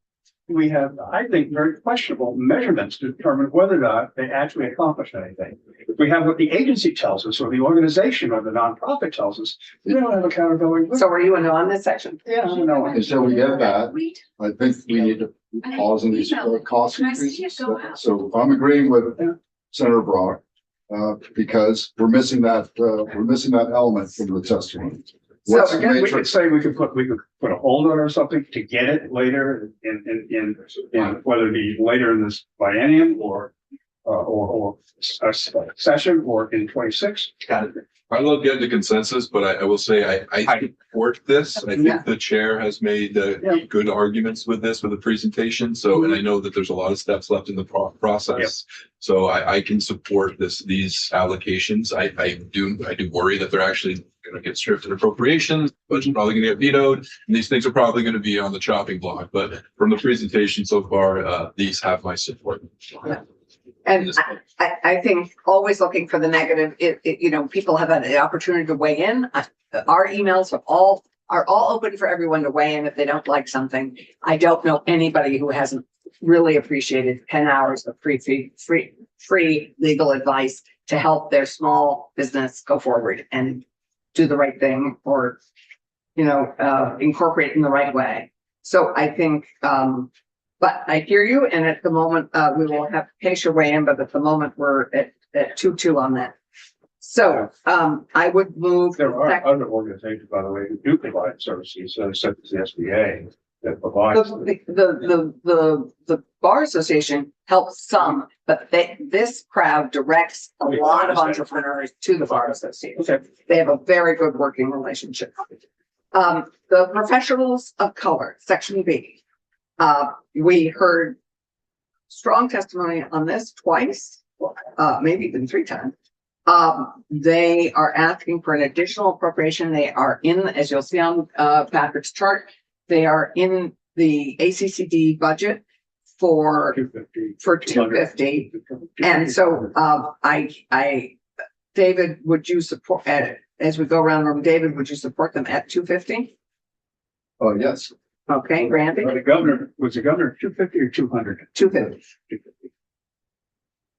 we have, I think, very questionable measurements to determine whether or not they actually accomplish anything. If we have what the agency tells us, or the organization or the nonprofit tells us, we don't have accountability. So are you a no on this section? Yeah, I'm a no. Until we get that, I think we need to pause in these cost increases. So I'm agreeing with Senator Brock, because we're missing that element from the testimony. What's the matrix? We could say we could put a hold on or something to get it later in whether it be later in this biennium or a session or in 26. Got it. I love getting to consensus, but I will say I support this. I think the chair has made good arguments with this, with the presentation. So, and I know that there's a lot of steps left in the process. So I can support these allocations. I do worry that they're actually going to get stripped in appropriations, budget's probably going to get vetoed, and these things are probably going to be on the chopping block. But from the presentation so far, these have my support. Yeah. And I think always looking for the negative, people have an opportunity to weigh in. Our emails are all open for everyone to weigh in if they don't like something. I don't know anybody who hasn't really appreciated 10 hours of free legal advice to help their small business go forward and do the right thing or, incorporate in the right way. So I think, but I hear you, and at the moment, we will have Keisha weigh in, but at the moment, we're at 2-2 on that. So, I would move. There are other organizations, by the way, who do provide services, such as the SBA, that provides. The Bar Association helps some, but this crowd directs a lot of entrepreneurs to the Bar Association. Okay. They have a very good working relationship. The professionals of color, section B. We heard strong testimony on this twice, maybe even 3 times. They are asking for an additional appropriation. They are in, as you'll see on Patrick's chart, they are in the ACCD budget for 250. And so David, would you support, as we go around the room, David, would you support them at 250? Oh, yes. Okay, Randy? Was the governor 250 or 200? 250.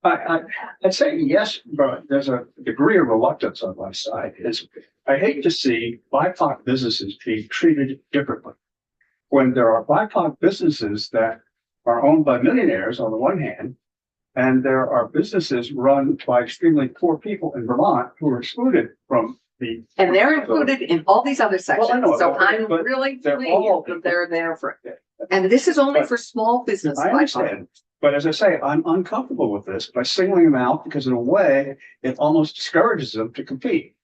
I'd say yes, but there's a degree of reluctance on my side. I hate to see BIPOC businesses being treated differently. When there are BIPOC businesses that are owned by millionaires on the one hand, and there are businesses run by extremely poor people in Vermont who are excluded from the. And they're included in all these other sections. Well, I know, So I'm but really they're pleased all- that they're there for, and this is only for small business. I understand. But as I say, I'm uncomfortable with this by singling them out because in a way, it almost discourages them to compete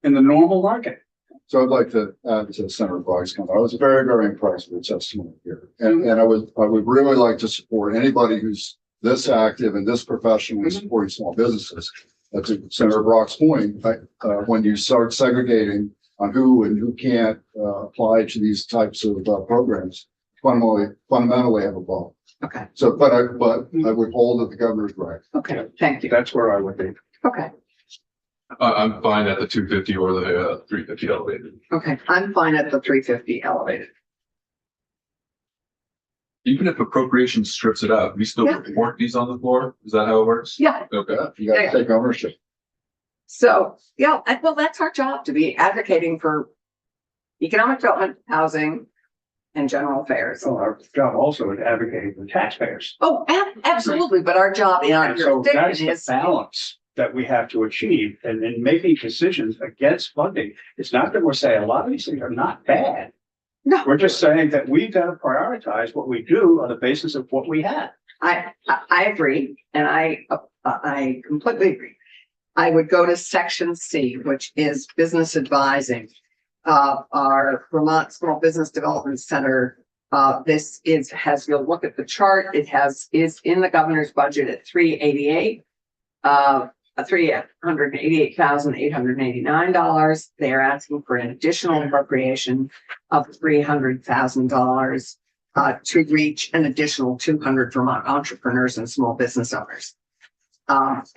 in the normal market. So I'd like to add to Senator Brock's comment. I was very, very impressed with the testimony here. And I would really like to support anybody who's this active and this professional in supporting small businesses. To Senator Brock's point, when you start segregating on who and who can't apply to these types of programs, fundamentally have a problem. Okay. So, but I would hold that the governor's right. Okay, thank you. That's where I would be. Okay, I'm fine at the 250 or the 350 elevated. okay, I'm fine at the 350 elevated. Even if appropriation strips it out, we still report these on the floor? Is that how it works? Yeah. Okay. You gotta take ownership. So, well, that's our job, to be advocating for economic development, housing, and general affairs. So our job also is advocating for taxpayers. Oh, absolutely, but our job in our And so that's jurisdiction the is. balance that we have to achieve and in making decisions against funding. It's not that we're saying a lot of these things are not bad. No. We're just saying that we've got to prioritize what we do on the basis of what we have. I agree, and I completely agree. I would go to section C, which is business advising. Our Vermont Small Business Development Center, you'll look at the chart, is in the governor's budget at 388. $388,889. They're asking for an additional appropriation of $300,000 to reach an additional 200 Vermont entrepreneurs and small business owners.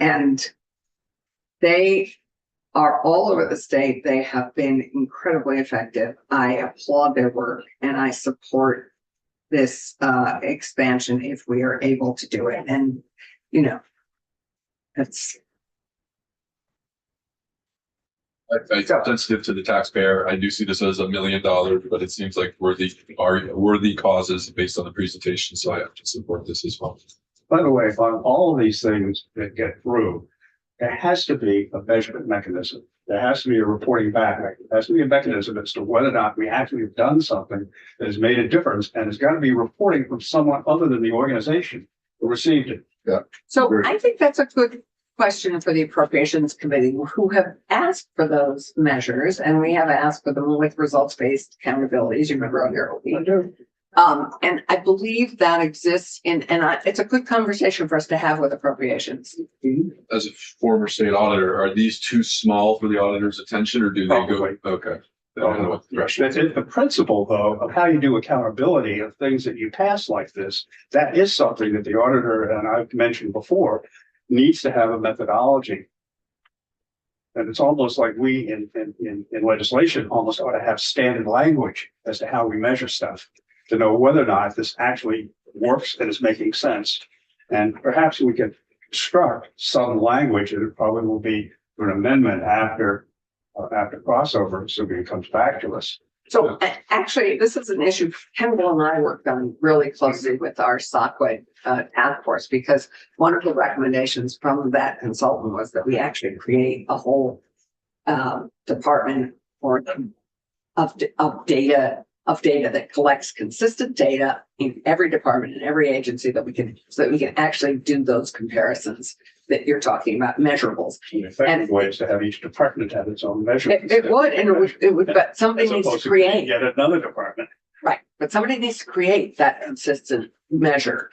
And they are all over the state. They have been incredibly effective. I applaud their work and I support this expansion if we are able to do it. And, it's. I'm sensitive to the taxpayer. I do see this as $1 million, but it seems like worthy causes based on the presentation. So I have to support this as well. By the way, on all of these things that get through, there has to be a measurement mechanism. There has to be a reporting back. There has to be a mechanism as to whether or not we actually have done something that has made a difference. And it's got to be reporting from someone other than the organization who received it. Yeah. So I think that's a good question for the Appropriations Committee, who have asked for those measures, and we have asked for them with results-based accountability, as you remember earlier. And I believe that exists it's a good conversation for us to have with Appropriations. As a former state auditor, are these too small for the auditor's attention or do they go? Okay. I don't know what the threshold is. The principle, though, of how you do accountability of things that you pass like this, that is something that the auditor, and I've mentioned before, needs to have a methodology. And it's almost like we in legislation almost ought to have standard language as to how we measure stuff to know whether or not this actually works and is making sense. And perhaps we can construct some language, and it probably will be an amendment after after crossover, assuming it comes back to us. So actually, this is an issue Kendall and I worked on really closely with our SOCWID task force, because one of the recommendations from that consultant was that we actually create a whole department of data that collects consistent data in every department and every agency so that we can actually do those comparisons that you're talking about, measurables. The effective way is to have each department have its own measurements. It would, but somebody As needs to opposed create. Yet another department. Right, but somebody needs to create that consistent measure.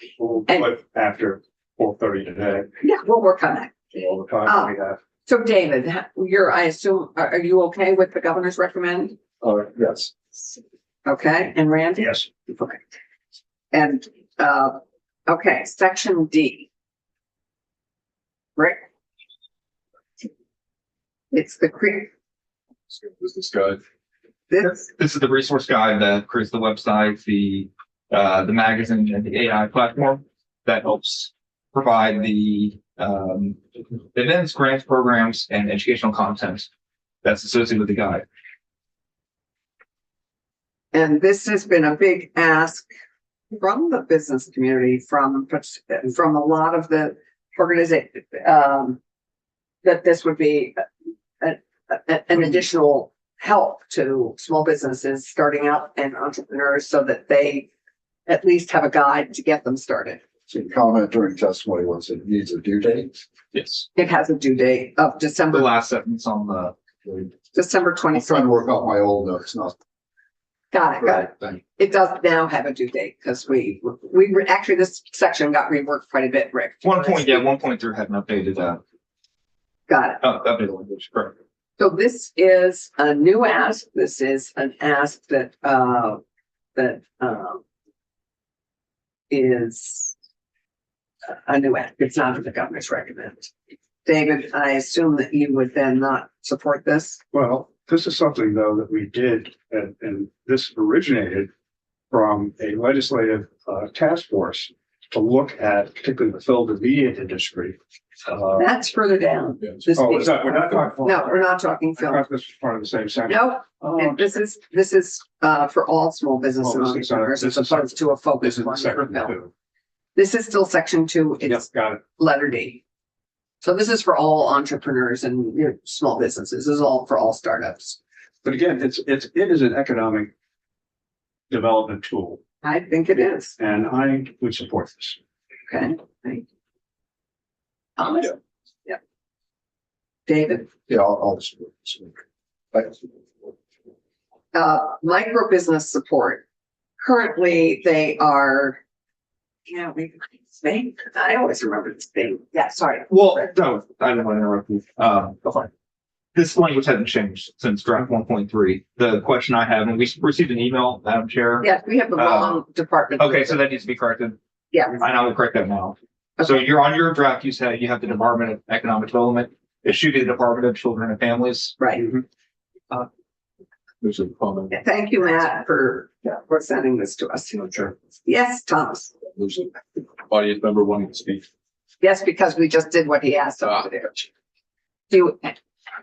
And After 4:30 today, yeah, we'll work on that. all the time we have. So David, I assume, are you okay with the governor's recommend? Yes. Okay, and Randy? Yes. Okay. And, okay, section D. Rick? It's the creek. Business guide. This, This is the resource guide that creates the website, the magazine and the AI platform that helps provide the events, grants, programs, and educational content that's associated with the guide. and this has been a big ask from the business community, from a lot of the organization, that this would be an additional help to small businesses starting out and entrepreneurs, so that they at least have a guide to get them started. So your comment during testimony was it needs a due date? Yes. It has a due date of The December last sentence on the December I'm trying 26th. to work out my old notes, not. Got it. Thank you. It does now have a due date, because actually, this section got reworked quite a bit, Rick. 1.3 hadn't updated that. Got it. Updated language, correct. So this is a new ask. This is an ask that is a new ask. It's not what the governor's recommend. David, I assume that you would then not support this? Well, this is something though that we did, and this originated from a legislative task force to look at particularly the film and media industry. That's further down. This Oh, page. is that, we're not talking. No, we're not talking I film. thought this was part of the same section. No, and this is for all small businesses and Oh, this is, entrepreneurs, as this is- opposed to a focus This is one for section film. 2. This is still section 2. Yep, It's got it. letter D. So this is for all entrepreneurs and small businesses. This is all for all startups. But again, it is an economic development tool, I think it is. and I would support this. Okay. Thank you. Thomas? Yeah. David? Yeah, I'll support this. Thank you. Micro business support. Currently, they are, I always remember this thing. Yeah, sorry. Well, no, I don't want to interrupt you. Go fine. This language hasn't changed since draft 1.3. The question I have, and we received an email, Madam Chair. Yeah, we have the wrong department. Okay, so that needs to be corrected. Yeah. And I will correct that now. So you're on your draft, you said you have the Department of Economic Development. It should be the Department of Children and Families. Right. There's a comment. Yeah, thank you, Matt, for sending this to us. Sure. Yes, Thomas. There's an audience member wanting to speak. Yes, because we just did what he asked us to do. Do you,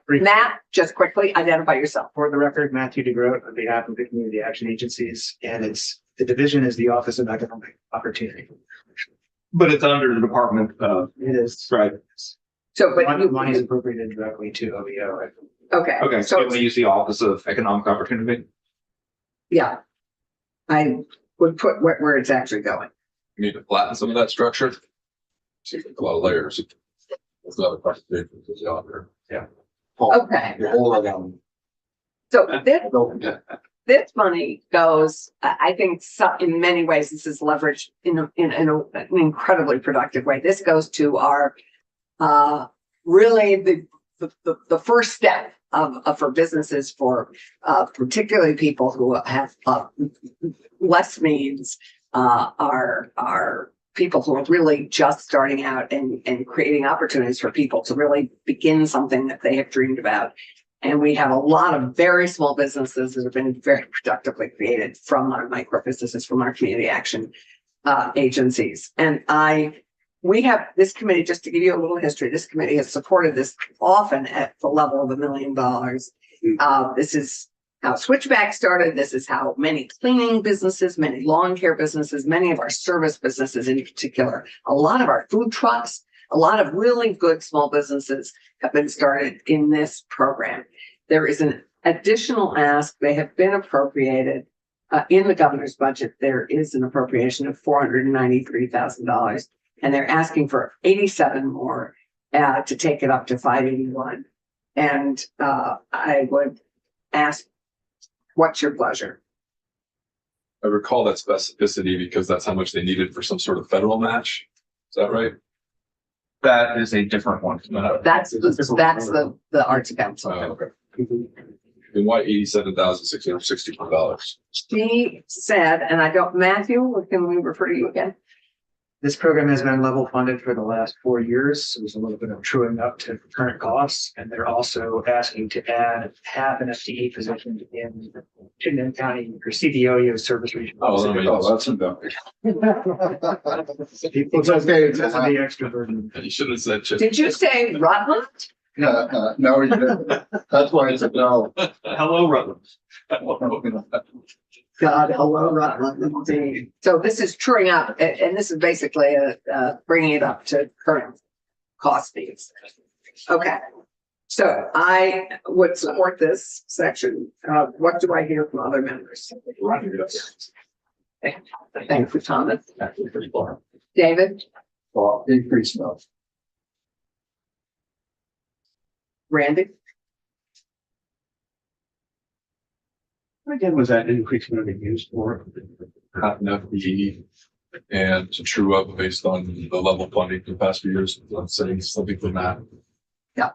Matt, just quickly identify yourself. For the record, Matthew DeGroat on behalf of the Community Action Agencies, and the division is the Office of Economic Opportunity. But it's under the Department of. It is. Right. So, but money is appropriated directly to OEO. Okay. Okay, So so we use the Office of Economic Opportunity. yeah, I would put where it's actually going. You need to flatten some of that structure. See, a lot of layers. It's not a question for the author. Yeah. Okay. So this money goes, I think in many ways, this is leveraged in an incredibly productive way. This goes to our, really the first step for businesses, for particularly people who have less means, are people who are really just starting out and creating opportunities for people to really begin something that they have dreamed about. And we have a lot of very small businesses that have been very productively created from our micro businesses, from our community action agencies. And we have this committee, just to give you a little history, this committee has supported this often at the level of $1 million. This is how Switchback started. This is how many cleaning businesses, many lawn care businesses, many of our service businesses in particular, a lot of our food trucks, a lot of really good small businesses have been started in this program. There is an additional ask. They have been appropriated in the governor's budget. There is an appropriation of $493,000, and they're asking for 87 more to take it up to 581. And I would ask, what's your pleasure? I recall that specificity because that's how much they needed for some sort of federal match. Is that right? That is a different one. That's the Arts Council. Oh, okay. Then why $87,664? She said, and I don't, Matthew, can we refer to you again? This program has been level funded for the last 4 years. So there's a little bit of truing up to current costs. And they're also asking to add half an FTE position in Chittenden County or CDOU service region. That's enough. It's okay. That's the extra burden. You shouldn't have said Did you say Rutland? No, you didn't. That's why it's a no. Hello, Rutland. God, hello, Rutland. Indeed. So this is truing up, and this is basically bringing it up to current cost needs. Okay. So I would support this section. What do I hear from other members? Thank you, Thomas. David? Well, increase no. Randy? Again, was that increase going to be used for? Half an FTE and to true up based on the level of funding for the past few years. I'm saying something from that. Yeah.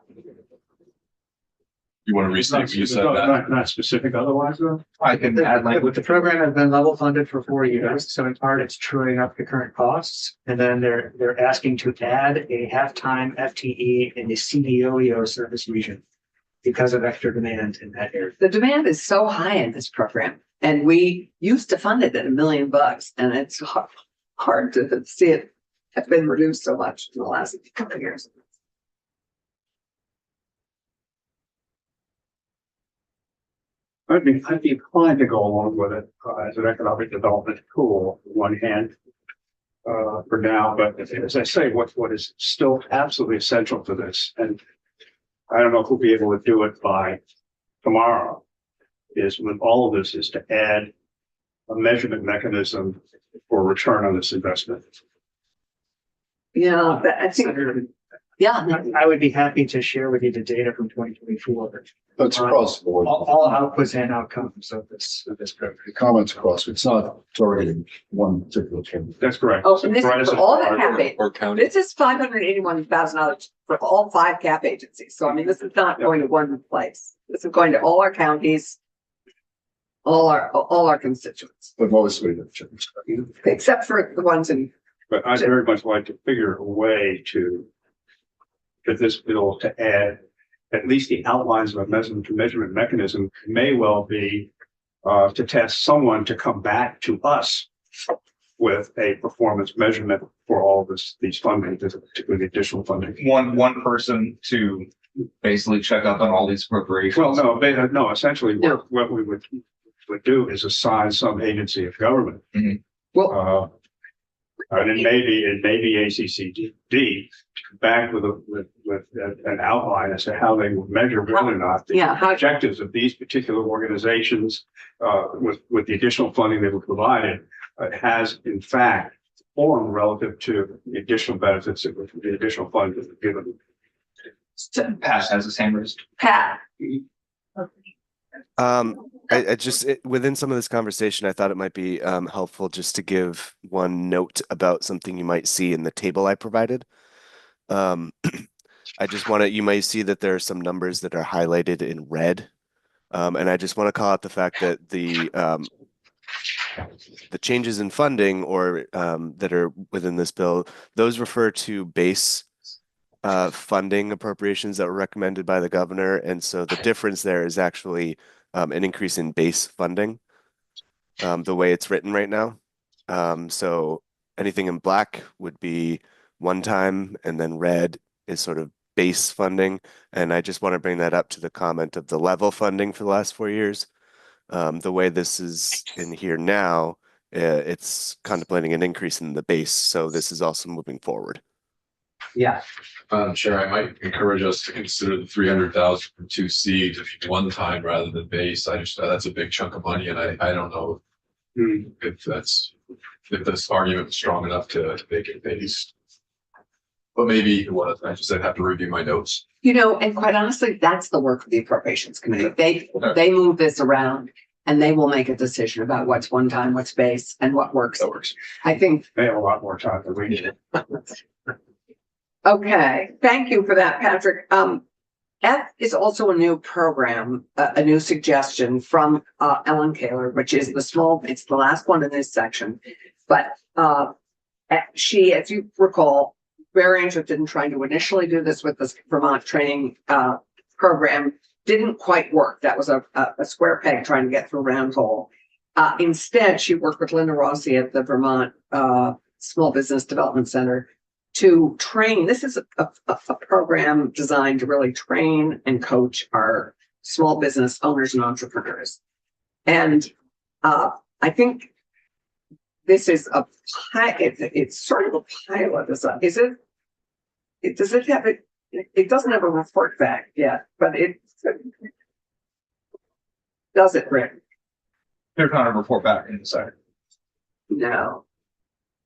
You want to restate what you said that? Not specific otherwise though? I can add language. The program has been level funded for 4 years, so in part it's truing up the current costs. And then they're asking to add a half-time FTE in the CDOEO service region because of extra demand in that area. The demand is so high in this program, and we used to fund it at $1 million, and it's hard to see it have been reduced so much in the last couple of years. I'd be inclined to go along with it as an economic development tool on one hand for now, but as I say, what is still absolutely essential to this, and I don't know if we'll be able to do it by tomorrow, is with all of this is to add a measurement mechanism for return on this investment. Yeah, I think, yeah. I would be happy to share with you the data from 2024. That's across the board. All outputs and outcomes of this program. The comments across, it's not targeting one particular thing. That's correct. Oh, and this is for all the cap Or county. This is $581,000 for all 5 cap agencies. So I mean, this is not going to one place. This is going to all our counties, all our constituents, But mostly the chickens. except for the ones in. But I'd very much like to figure a way to get this bill to add at least the outlines of a measurement mechanism may well be to test someone to come back to us with a performance measurement for all these funding, particularly additional funding. One person to basically check up on all these appropriations. Well, no, essentially what we would do is assign some agency of government. Well, and it may be ACCD to come back with an outline as to how they would measure whether or not the objectives of these particular organizations, with the additional funding that were provided, has in fact formed relative to the additional benefits that the additional funds that were given. Pat has the same risk. Pat. I just within some of this conversation, I thought it might be helpful just to give one note about something you might see in the table I provided. I just want to, you might see that there are some numbers that are highlighted in red. And I just want to call out the fact that the changes in funding or that are within this bill, those refer to base funding appropriations that were recommended by the governor. And so the difference there is actually an increase in base funding, the way it's written right now. So anything in black would be one time, and then red is sort of base funding. And I just want to bring that up to the comment of the level funding for the last 4 years. The way this is in here now, it's contemplating an increase in the base. So this is also moving forward. Yeah. Chair, I might encourage us to consider the 300,000 from 2C to be one time rather than base. I just, that's a big chunk of money, and I don't know if this argument was strong enough to make it base. But maybe it was. I'd have to review my notes. You know, and quite honestly, that's the work of the appropriations committee. They move this around and they will make a decision about what's one time, what's base, and what works. That works. I think. They have a lot more time than we do. Okay, thank you for that, Patrick. F is also a new program, a new suggestion from Ellen Kaler, which is it's the last one in this section. But she, as you recall, very interested in trying to initially do this with the Vermont training program. Didn't quite work. That was a square peg trying to get through a round hole. Instead, she worked with Linda Rossi at the Vermont Small Business Development Center to train. This is a program designed to really train and coach our small business owners and entrepreneurs. And I think this is it's sort of a pilot. Does it have it? It doesn't have a report back yet, but it does it, Rick? There's not a report back in the site. No,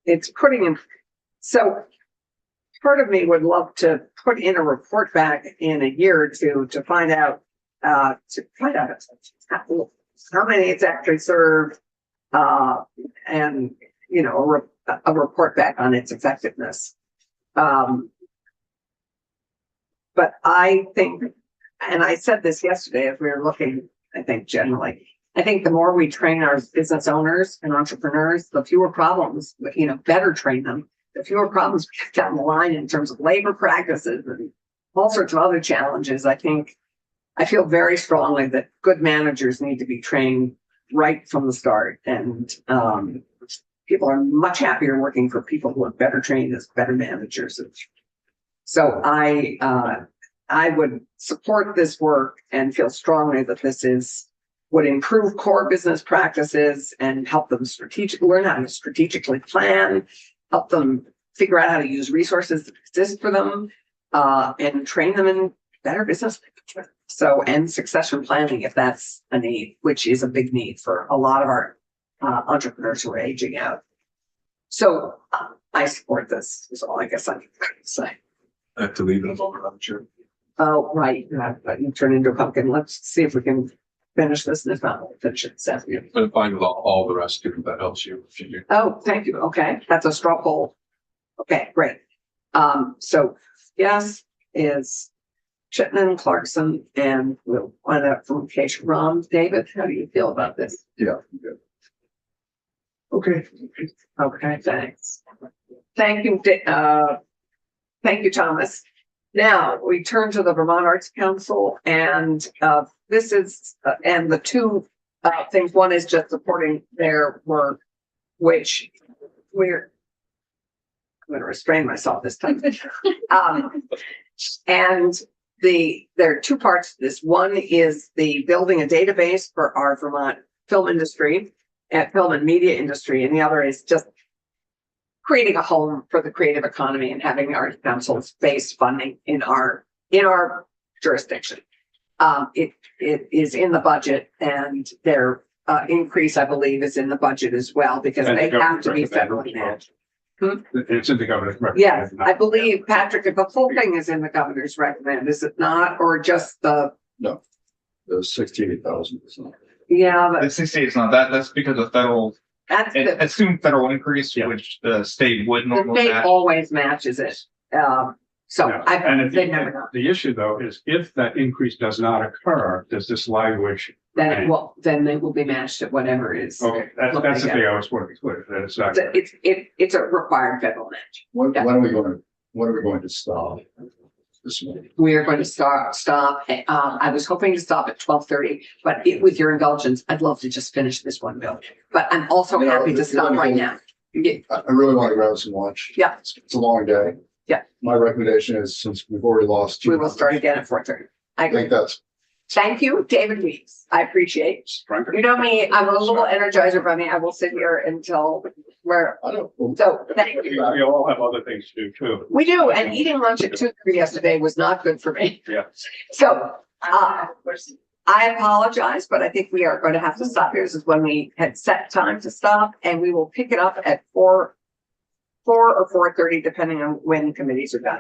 it's putting in. So part of me would love to put in a report back in a year or two to find out how many it's actually served, and you know, a report back on its effectiveness. But I think, and I said this yesterday as we were looking, I think generally, I think the more we train our business owners and entrepreneurs, the fewer problems, you know, better train them, the fewer problems we get down the line in terms of labor practices and all sorts of other challenges. I feel very strongly that good managers need to be trained right from the start. And people are much happier working for people who are better trained as better managers. So I would support this work and feel strongly that this would improve core business practices and help them learn how to strategically plan, help them figure out how to use resources that exist for them, and train them in better business management. So, and succession planning, if that's a need, which is a big need for a lot of our entrepreneurs who are aging out. So I support this, is all I guess I can say. I have to leave in a moment, I'm sure. Oh, right. You turn into a pumpkin. Let's see if we can finish this. If not, we'll finish it. I'm fine with all the rest if that helps you. Oh, thank you. Okay. That's a straw poll. Okay, great. So yes is Chittenden, Clarkson, and we'll find out from Keisha. Ron, David, how do you feel about this? Yeah. Good. Okay. Okay, thanks. Thank you. Thank you, Thomas. Now we turn to the Vermont Arts Council, and this is and the two things. One is just supporting their work, which I'm going to restrain myself this time. And there are two parts to this. One is the building a database for our Vermont film industry and film and media industry, and the other is just creating a home for the creative economy and having our councils base funding in our jurisdiction. It is in the budget, and their increase, I believe, is in the budget as well, because they have to be federally matched. It's in the governor's recommend. Yes, I believe, Patrick, the full thing is in the governor's recommend, is it not? Or just the? No, the 68,000 is not. Yeah, but The 68 is not that. That's because of federal. that's the Assume federal increase, which the state would normally state match. always matches it. So Yeah. I, And they never know. the issue though is if that increase does not occur, does this language? Then they will be matched at whatever is. Okay, that's the thing I was wanting to be clear, that it's not. It's a required federal match. When are we going to stop this one? We are going to stop. I was hoping to stop at 12:30, but with your indulgence, I'd love to just finish this one bill. But I'm also happy to stop right now. I really want to grab some lunch. Yeah. It's a long day. Yeah. My recommendation is, since we've already lost. We will start again at 4:30. I I agree. think that's. Thank you, David Weeks. I appreciate. You know me, I'm a little energizer bunny. I will sit here until we're, so thank you. We all have other things to do too. We do, and eating lunch at 2:30 yesterday was not good for me. Yeah. So, I apologize, but I think we are going to have to stop here. This is when we had set time to stop, and we will pick it up at 4 or 4:30, depending on when committees are done.